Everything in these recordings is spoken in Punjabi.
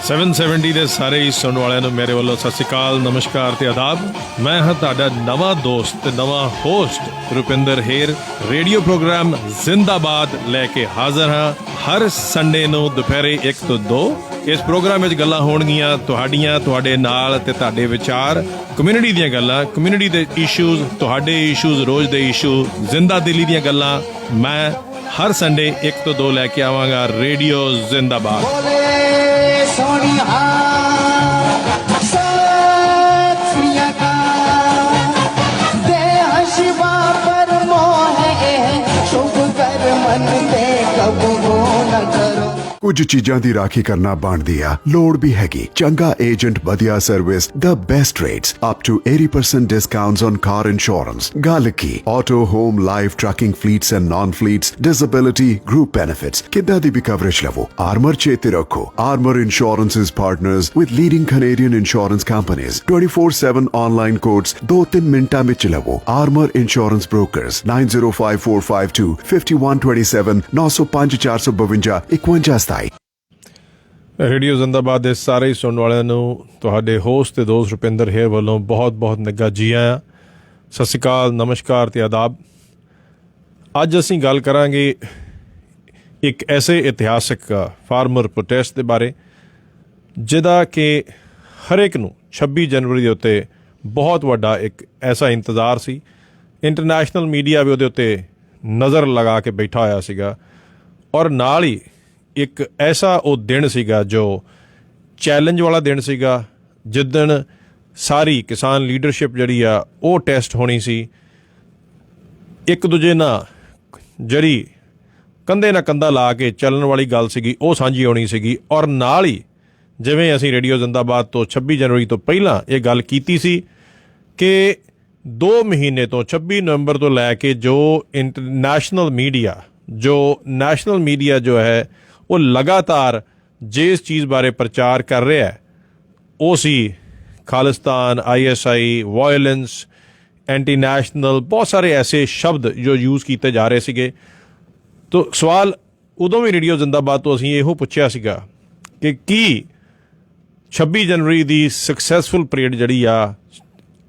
770 ਦੇ ਸਾਰੇ ਹੀ ਸੁਣਨ ਵਾਲਿਆਂ ਨੂੰ ਮੇਰੇ ਵੱਲੋਂ ਸਤਿ ਸ਼੍ਰੀ ਅਕਾਲ, ਨਮਸਕਾਰ ਤੇ ਆਦਾਬ। ਮੈਂ ਹਾਂ ਤੁਹਾਡਾ ਨਵਾਂ ਦੋਸਤ ਤੇ ਨਵਾਂ ਹੋਸਟ ਰੁਪਿੰਦਰ ਹੇਰ। ਰੇਡੀਓ ਪ੍ਰੋਗਰਾਮ ਜ਼ਿੰਦਾਬਾਦ ਲੈ ਕੇ ਹਾਜ਼ਰ ਹਾਂ ਹਰ ਸੰਡੇ ਨੂੰ ਦੁਪਹਿਰੇ 1 ਤੋਂ 2। ਇਸ ਪ੍ਰੋਗਰਾਮ ਵਿੱਚ ਗੱਲਾਂ ਹੋਣਗੀਆਂ ਤੁਹਾਡੀਆਂ, ਤੁਹਾਡੇ ਨਾਲ ਤੇ ਤੁਹਾਡੇ ਵਿਚਾਰ, ਕਮਿਊਨਿਟੀ ਦੀਆਂ ਗੱਲਾਂ, ਕਮਿਊਨਿਟੀ ਦੇ ਇਸ਼ੂਜ਼, ਤੁਹਾਡੇ ਇਸ਼ੂਜ਼, ਰੋਜ਼ ਦੇ ਇਸ਼ੂ, ਜ਼ਿੰਦਾ ਦਿਲੀ ਦੀਆਂ ਗੱਲਾਂ ਮੈਂ ਹਰ ਸੰਡੇ 1 ਤੋਂ 2 ਲੈ ਕੇ ਆਵਾਂਗਾ। ਰੇਡੀਓ ਜ਼ਿੰਦਾਬਾਦ। ਕੁਝ ਚੀਜ਼ਾਂ ਦੀ ਰਾਖੀ ਕਰਨਾ ਬਣਦੀ ਆ, ਲੋੜ ਵੀ ਹੈਗੀ। ਚੰਗਾ ਏਜੰਟ, ਵਧੀਆ service, the best rates, up to 80% discounts on car insurance। ਗੱਲ ਕੀ auto, home, life, trucking fleets and non fleets, disability, group benefits, ਕਿੱਦਾਂ ਦੀ ਵੀ ਕਵਰੇਜ ਲਵੋ। ਆਰਮਰ ਚੇਤੇ ਰੱਖੋ, Armour insurance is partners with leading Canadian insurance companies। 24/7 online quotes 2-3 ਮਿੰਟਾਂ ਵਿੱਚ ਲਵੋ। Armour insurance brokers 905452 5127 905 452 5127। ਰੇਡੀਓ ਜ਼ਿੰਦਾਬਾਦ ਦੇ ਸਾਰੇ ਹੀ ਸੁਣਨ ਵਾਲਿਆਂ ਨੂੰ ਤੁਹਾਡੇ ਹੋਸਟ ਤੇ ਦੋਸਤ ਰੁਪਿੰਦਰ ਹੇਰ ਵੱਲੋਂ ਬਹੁਤ ਬਹੁਤ ਨਿੱਘਾ ਜੀ ਆਇਆਂ, ਸਤਿ ਸ਼੍ਰੀ ਅਕਾਲ, ਨਮਸਕਾਰ ਤੇ ਆਦਾਬ। ਅੱਜ ਅਸੀਂ ਗੱਲ ਕਰਾਂਗੇ ਇੱਕ ਐਸੇ ਇਤਿਹਾਸਿਕ ਫਾਰਮਰ ਪ੍ਰੋਟੈਸਟ ਦੇ ਬਾਰੇ ਜਿਹਦਾ ਕਿ ਹਰ ਇੱਕ ਨੂੰ 26 ਜਨਵਰੀ ਦੇ ਉੱਤੇ ਬਹੁਤ ਵੱਡਾ ਇੱਕ ਐਸਾ ਇੰਤਜ਼ਾਰ ਸੀ। ਇੰਟਰਨੈਸ਼ਨਲ ਮੀਡੀਆ ਵੀ ਉਹਦੇ ਉੱਤੇ ਨਜ਼ਰ ਲਗਾ ਕੇ ਬੈਠਾ ਹੋਇਆ ਸੀਗਾ, ਔਰ ਨਾਲ ਹੀ ਇੱਕ ਐਸਾ ਉਹ ਦਿਨ ਸੀਗਾ ਜੋ ਚੈਲੰਜ ਵਾਲਾ ਦਿਨ ਸੀਗਾ, ਜਿੱਦਣ ਸਾਰੀ ਕਿਸਾਨ ਲੀਡਰਸ਼ਿਪ ਜਿਹੜੀ ਆ ਉਹ ਟੈਸਟ ਹੋਣੀ ਸੀ। ਇੱਕ ਦੂਜੇ ਨਾਲ ਜਿਹੜੀ ਕੰਧੇ ਨਾਲ ਕੰਧਾ ਲਾ ਕੇ ਚੱਲਣ ਵਾਲੀ ਗੱਲ ਸੀਗੀ ਉਹ ਸਾਂਝੀ ਹੋਣੀ ਸੀਗੀ। ਔਰ ਨਾਲ ਹੀ ਜਿਵੇਂ ਅਸੀਂ ਰੇਡੀਓ ਜ਼ਿੰਦਾਬਾਦ ਤੋਂ 26 ਜਨਵਰੀ ਤੋਂ ਪਹਿਲਾਂ ਇਹ ਗੱਲ ਕੀਤੀ ਸੀ ਕਿ 2 ਮਹੀਨੇ ਤੋਂ 26 ਨਵੰਬਰ ਤੋਂ ਲੈ ਕੇ ਜੋ ਇੰਟਰਨੈਸ਼ਨਲ ਮੀਡੀਆ, ਜੋ ਨੈਸ਼ਨਲ ਮੀਡੀਆ ਜੋ ਹੈ ਉਹ ਲਗਾਤਾਰ ਜਿਸ ਚੀਜ਼ ਬਾਰੇ ਪ੍ਰਚਾਰ ਕਰ ਰਿਹਾ ਹੈ ਉਹ ਸੀ Khalistan, ISI, violence, anti national, ਬਹੁਤ ਸਾਰੇ ਐਸੇ ਸ਼ਬਦ ਜੋ ਯੂਜ਼ ਕੀਤੇ ਜਾ ਰਹੇ ਸੀਗੇ। ਤੋ ਸਵਾਲ ਉਦੋਂ ਵੀ ਰੇਡੀਓ ਜ਼ਿੰਦਾਬਾਦ ਤੋਂ ਅਸੀਂ ਇਹੋ ਪੁੱਛਿਆ ਸੀਗਾ ਕਿ ਕੀ 26 ਜਨਵਰੀ ਦੀ ਸਕਸੈਸਫੁਲ ਪਰੇਡ ਜਿਹੜੀ ਆ,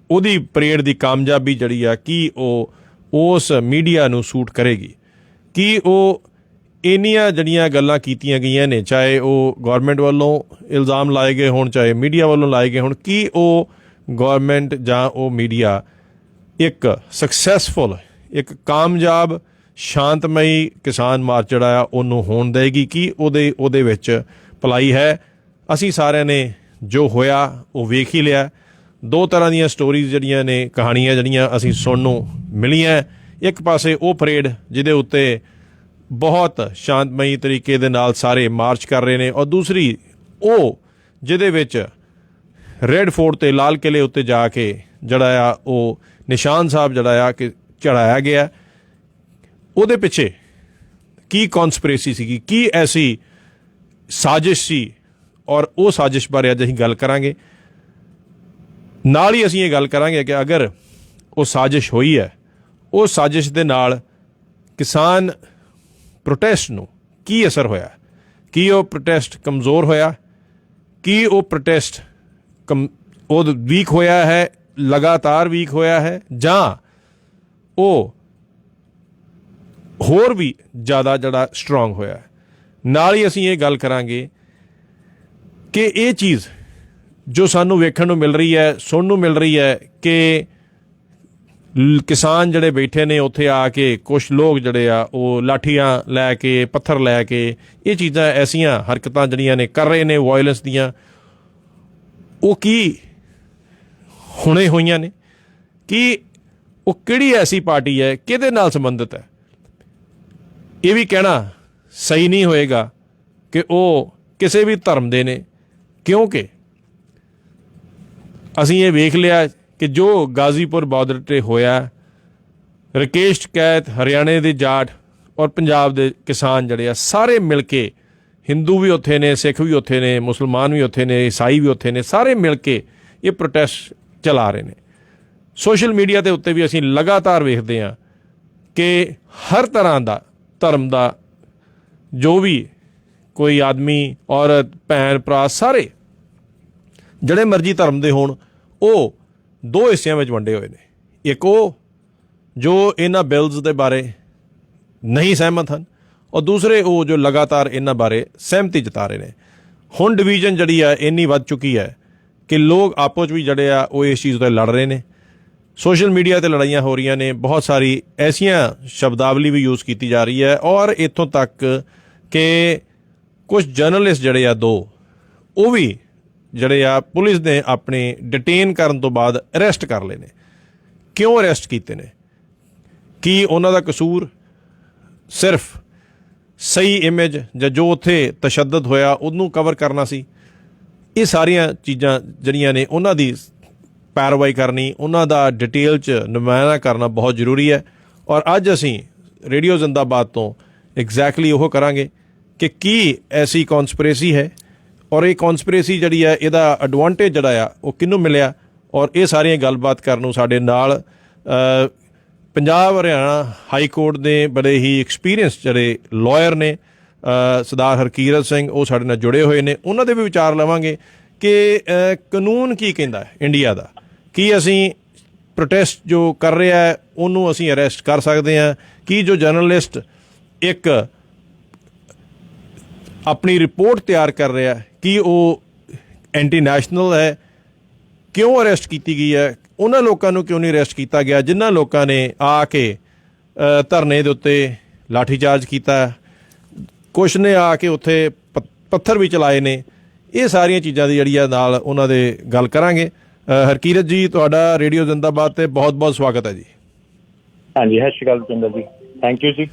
ਉਹਦੀ ਪਰੇਡ ਦੀ ਕਾਮਯਾਬੀ ਜਿਹੜੀ ਆ, ਕੀ ਉਹ ਉਸ ਮੀਡੀਆ ਨੂੰ ਸੂਟ ਕਰੇਗੀ? ਕੀ ਉਹ ਇੰਨੀਆਂ ਜਿਹੜੀਆਂ ਗੱਲਾਂ ਕੀਤੀਆਂ ਗਈਆਂ ਨੇ, ਚਾਹੇ ਉਹ ਗੌਰਮੈਂਟ ਵੱਲੋਂ ਇਲਜ਼ਾਮ ਲਾਏ ਗਏ ਹੋਣ, ਚਾਹੇ ਮੀਡੀਆ ਵੱਲੋਂ ਲਾਏ ਗਏ ਹੋਣ, ਕੀ ਉਹ ਗੌਰਮੈਂਟ ਜਾਂ ਉਹ ਮੀਡੀਆ ਇੱਕ ਸਕਸੈਸਫੁਲ, ਇੱਕ ਕਾਮਯਾਬ, ਸ਼ਾਂਤਮਈ ਕਿਸਾਨ ਮਾਰਚ ਜਿਹੜਾ ਆ ਉਹਨੂੰ ਹੋਣ ਦੇਗੀ? ਕੀ ਉਹਦੇ ਵਿੱਚ ਭਲਾਈ ਹੈ? ਅਸੀਂ ਸਾਰਿਆਂ ਨੇ ਜੋ ਹੋਇਆ ਉਹ ਵੇਖ ਹੀ ਲਿਆ। 2 ਤਰ੍ਹਾਂ ਦੀਆਂ ਸਟੋਰੀਜ਼ ਜਿਹੜੀਆਂ ਨੇ, ਕਹਾਣੀਆਂ ਜਿਹੜੀਆਂ ਅਸੀਂ ਸੁਣਨ ਨੂੰ ਮਿਲੀਆਂ। ਇੱਕ ਪਾਸੇ ਉਹ ਪਰੇਡ ਜਿਹਦੇ ਉੱਤੇ ਬਹੁਤ ਸ਼ਾਂਤਮਈ ਤਰੀਕੇ ਦੇ ਨਾਲ ਸਾਰੇ ਮਾਰਚ ਕਰ ਰਹੇ ਨੇ, ਔਰ ਦੂਸਰੀ ਉਹ ਜਿਹਦੇ ਵਿੱਚ ਰੈੱਡ ਫੋਰਟ ਤੇ ਲਾਲ ਕਿਲੇ ਉੱਤੇ ਜਾ ਕੇ ਜਿਹੜਾ ਆ ਉਹ ਨਿਸ਼ਾਨ ਸਾਹਿਬ ਜਿਹੜਾ ਆ ਕਿ ਚੜਾਇਆ ਗਿਆ। ਉਹਦੇ ਪਿੱਛੇ ਕੀ ਕੌਨਸਪੀਰੇਸੀ ਸੀਗੀ, ਕੀ ਐਸੀ ਸਾਜ਼ਿਸ਼ ਸੀ? ਔਰ ਉਹ ਸਾਜ਼ਿਸ਼ ਬਾਰੇ ਅੱਜ ਅਸੀਂ ਗੱਲ ਕਰਾਂਗੇ। ਨਾਲ ਹੀ ਅਸੀਂ ਇਹ ਗੱਲ ਕਰਾਂਗੇ ਕਿ ਅਗਰ ਉਹ ਸਾਜ਼ਿਸ਼ ਹੋਈ ਹੈ, ਉਹ ਸਾਜ਼ਿਸ਼ ਦੇ ਨਾਲ ਕਿਸਾਨ ਪ੍ਰੋਟੈਸਟ ਨੂੰ ਕੀ ਅਸਰ ਹੋਇਆ? ਕੀ ਉਹ ਪ੍ਰੋਟੈਸਟ ਕਮਜ਼ੋਰ ਹੋਇਆ? ਕੀ ਉਹ ਪ੍ਰੋਟੈਸਟ ਉਹ ਵੀਕ ਹੋਇਆ ਹੈ, ਲਗਾਤਾਰ ਵੀਕ ਹੋਇਆ ਹੈ, ਜਾਂ ਉਹ ਹੋਰ ਵੀ ਜ਼ਿਆਦਾ ਜਿਹੜਾ ਸਟਰੋਂਗ ਹੋਇਆ? ਨਾਲ ਹੀ ਅਸੀਂ ਇਹ ਗੱਲ ਕਰਾਂਗੇ ਕਿ ਇਹ ਚੀਜ਼ ਜੋ ਸਾਨੂੰ ਵੇਖਣ ਨੂੰ ਮਿਲ ਰਹੀ ਹੈ, ਸੁਣਨ ਨੂੰ ਮਿਲ ਰਹੀ ਹੈ ਕਿ ਕਿਸਾਨ ਜਿਹੜੇ ਬੈਠੇ ਨੇ ਉੱਥੇ ਆ ਕੇ ਕੁਛ ਲੋਕ ਜਿਹੜੇ ਆ ਉਹ ਲਾਠੀਆਂ ਲੈ ਕੇ, ਪੱਥਰ ਲੈ ਕੇ, ਇਹ ਚੀਜ਼ਾਂ ਐਸੀਆਂ ਹਰਕਤਾਂ ਜਿਹੜੀਆਂ ਨੇ ਕਰ ਰਹੇ ਨੇ ਵਾਇਲੈਂਸ ਦੀਆਂ, ਉਹ ਕੀ ਹੁਣੇ ਹੋਈਆਂ ਨੇ? ਕੀ ਉਹ ਕਿਹੜੀ ਐਸੀ ਪਾਰਟੀ ਹੈ, ਕਿਹਦੇ ਨਾਲ ਸੰਬੰਧਿਤ ਹੈ? ਇਹ ਵੀ ਕਹਿਣਾ ਸਹੀ ਨਹੀਂ ਹੋਏਗਾ ਕਿ ਉਹ ਕਿਸੇ ਵੀ ਧਰਮ ਦੇ ਨੇ, ਕਿਉਂਕਿ ਅਸੀਂ ਇਹ ਵੇਖ ਲਿਆ ਕਿ ਜੋ ਗਾਜ਼ੀਪੁਰ ਬਾਰਡਰ 'ਤੇ ਹੋਇਆ, ਰਕੇਸ਼ ਟਕੈਤ, ਹਰਿਆਣੇ ਦੇ ਜਾਟ ਔਰ ਪੰਜਾਬ ਦੇ ਕਿਸਾਨ ਜਿਹੜੇ ਆ ਸਾਰੇ ਮਿਲ ਕੇ, ਹਿੰਦੂ ਵੀ ਉੱਥੇ ਨੇ, ਸਿੱਖ ਵੀ ਉੱਥੇ ਨੇ, ਮੁਸਲਮਾਨ ਵੀ ਉੱਥੇ ਨੇ, ਈਸਾਈ ਵੀ ਉੱਥੇ ਨੇ, ਸਾਰੇ ਮਿਲ ਕੇ ਇਹ ਪ੍ਰੋਟੈਸਟ ਚਲਾ ਰਹੇ ਨੇ। ਸੋਸ਼ਲ ਮੀਡੀਆ ਦੇ ਉੱਤੇ ਵੀ ਅਸੀਂ ਲਗਾਤਾਰ ਵੇਖਦੇ ਹਾਂ ਕਿ ਹਰ ਤਰ੍ਹਾਂ ਦਾ ਧਰਮ ਦਾ ਜੋ ਵੀ ਕੋਈ ਆਦਮੀ ਔਰਤ ਭੈਣ ਭਰਾ ਸਾਰੇ ਜਿਹੜੇ ਮਰਜ਼ੀ ਧਰਮ ਦੇ ਹੋਣ ਉਹ ਦੋ ਹਿੱਸਿਆਂ ਵਿੱਚ ਵੰਡੇ ਹੋਏ ਨੇ। ਇੱਕ ਉਹ ਜੋ ਇਹਨਾਂ ਬਿਲਸ ਦੇ ਬਾਰੇ ਨਹੀਂ ਸਹਿਮਤ ਹਨ ਔਰ ਦੂਸਰੇ ਉਹ ਜੋ ਲਗਾਤਾਰ ਇਹਨਾਂ ਬਾਰੇ ਸਹਿਮਤੀ ਜਤਾ ਰਹੇ ਨੇ। ਹੁਣ ਡਿਵੀਜ਼ਨ ਜਿਹੜੀ ਆ ਇੰਨੀ ਵੱਧ ਚੁੱਕੀ ਹੈ ਕਿ ਲੋਕ ਆਪਸ ਵਿੱਚ ਵੀ ਜਿਹੜੇ ਆ ਉਹ ਇਸ ਚੀਜ਼ ਤੋਂ ਲੜ ਰਹੇ ਨੇ। ਸੋਸ਼ਲ ਮੀਡੀਆ 'ਤੇ ਲੜਾਈਆਂ ਹੋ ਰਹੀਆਂ ਨੇ, ਬਹੁਤ ਸਾਰੀ ਐਸੀਆਂ ਸ਼ਬਦਾਵਲੀ ਵੀ ਯੂਜ਼ ਕੀਤੀ ਜਾ ਰਹੀ ਹੈ ਔਰ ਇੱਥੋਂ ਤੱਕ ਕਿ ਕੁਝ ਜਰਨਲਿਸਟ ਜਿਹੜੇ ਆ ਦੋ ਉਹ ਵੀ ਜਿਹੜੇ ਆ ਪੁਲਿਸ ਨੇ ਆਪਣੇ ਡਿਟੇਨ ਕਰਨ ਤੋਂ ਬਾਅਦ ਅਰੈਸਟ ਕਰ ਲਏ ਨੇ। ਕਿਉਂ ਅਰੈਸਟ ਕੀਤੇ ਨੇ? ਕੀ ਉਹਨਾਂ ਦਾ ਕਸੂਰ ਸਿਰਫ ਸਹੀ ਇਮੇਜ ਜਾਂ ਜੋ ਉੱਥੇ ਤਸ਼ੱਦਦ ਹੋਇਆ ਉਹਨੂੰ ਕਵਰ ਕਰਨਾ ਸੀ? ਇਹ ਸਾਰੀਆਂ ਚੀਜ਼ਾਂ ਜਿਹੜੀਆਂ ਨੇ ਉਹਨਾਂ ਦੀ ਪੈਰਵਾਈ ਕਰਨੀ, ਉਹਨਾਂ ਦਾ ਡਿਟੇਲ 'ਚ ਨੁਮਾਇੰਦਾ ਕਰਨਾ ਬਹੁਤ ਜ਼ਰੂਰੀ ਹੈ। ਔਰ ਅੱਜ ਅਸੀਂ ਰੇਡੀਓ ਜ਼ਿੰਦਾਬਾਦ ਤੋਂ ਐਗਜ਼ੈਕਟਲੀ ਉਹ ਕਰਾਂਗੇ ਕਿ ਕੀ ਐਸੀ ਕੌਨਸਪੀਰੇਸੀ ਹੈ ਔਰ ਇਹ ਕੌਨਸਪੀਰੇਸੀ ਜਿਹੜੀ ਹੈ ਇਹਦਾ ਐਡਵਾਂਟੇਜ ਜਿਹੜਾ ਆ ਉਹ ਕਿਹਨੂੰ ਮਿਲਿਆ। ਔਰ ਇਹ ਸਾਰੀਆਂ ਗੱਲਬਾਤ ਕਰਨ ਨੂੰ ਸਾਡੇ ਨਾਲ ਪੰਜਾਬ ਹਰਿਆਣਾ ਹਾਈ ਕੋਰਟ ਦੇ ਬੜੇ ਹੀ ਐਕਸਪੀਰੀਅੰਸ ਜਿਹੜੇ ਲਾਇਰ ਨੇ ਸਰਦਾਰ ਹਰਕੀਰਤ ਸਿੰਘ, ਉਹ ਸਾਡੇ ਨਾਲ ਜੁੜੇ ਹੋਏ ਨੇ। ਉਹਨਾਂ ਦੇ ਵੀ ਵਿਚਾਰ ਲਵਾਂਗੇ ਕਿ ਕਾਨੂੰਨ ਕੀ ਕਹਿੰਦਾ ਹੈ ਇੰਡੀਆ ਦਾ। ਕੀ ਅਸੀਂ ਪ੍ਰੋਟੈਸਟ ਜੋ ਕਰ ਰਿਹਾ ਹੈ ਉਹਨੂੰ ਅਸੀਂ ਅਰੈਸਟ ਕਰ ਸਕਦੇ ਹਾਂ? ਕੀ ਜੋ ਜਰਨਲਿਸਟ ਇੱਕ ਆਪਣੀ ਰਿਪੋਰਟ ਤਿਆਰ ਕਰ ਰਿਹਾ ਕੀ ਉਹ ਐਂਟੀ ਨੈਸ਼ਨਲ ਹੈ? ਕਿਉਂ ਅਰੈਸਟ ਕੀਤੀ ਗਈ ਹੈ? ਉਹਨਾਂ ਲੋਕਾਂ ਨੂੰ ਕਿਉਂ ਨਹੀਂ ਅਰੈਸਟ ਕੀਤਾ ਗਿਆ ਜਿਨ੍ਹਾਂ ਲੋਕਾਂ ਨੇ ਆ ਕੇ ਧਰਨੇ ਦੇ ਉੱਤੇ ਲਾਠੀਚਾਰਜ ਕੀਤਾ? ਕੁਛ ਨੇ ਆ ਕੇ ਉੱਥੇ ਪੱਥਰ ਵੀ ਚਲਾਏ ਨੇ। ਇਹ ਸਾਰੀਆਂ ਚੀਜ਼ਾਂ ਦੀ ਜਿਹੜੀ ਆ ਨਾਲ ਉਹਨਾਂ ਦੇ ਗੱਲ ਕਰਾਂਗੇ। ਹਰਕੀਰਤ ਜੀ, ਤੁਹਾਡਾ ਰੇਡੀਓ ਜ਼ਿੰਦਾਬਾਦ ਤੇ ਬਹੁਤ ਬਹੁਤ ਸਵਾਗਤ ਹੈ ਜੀ। ਹਾਂਜੀ, ਸਤਿ ਸ਼੍ਰੀ ਅਕਾਲ ਰੁਪਿੰਦਰ ਜੀ, ਥੈਂਕ ਯੂ ਜੀ।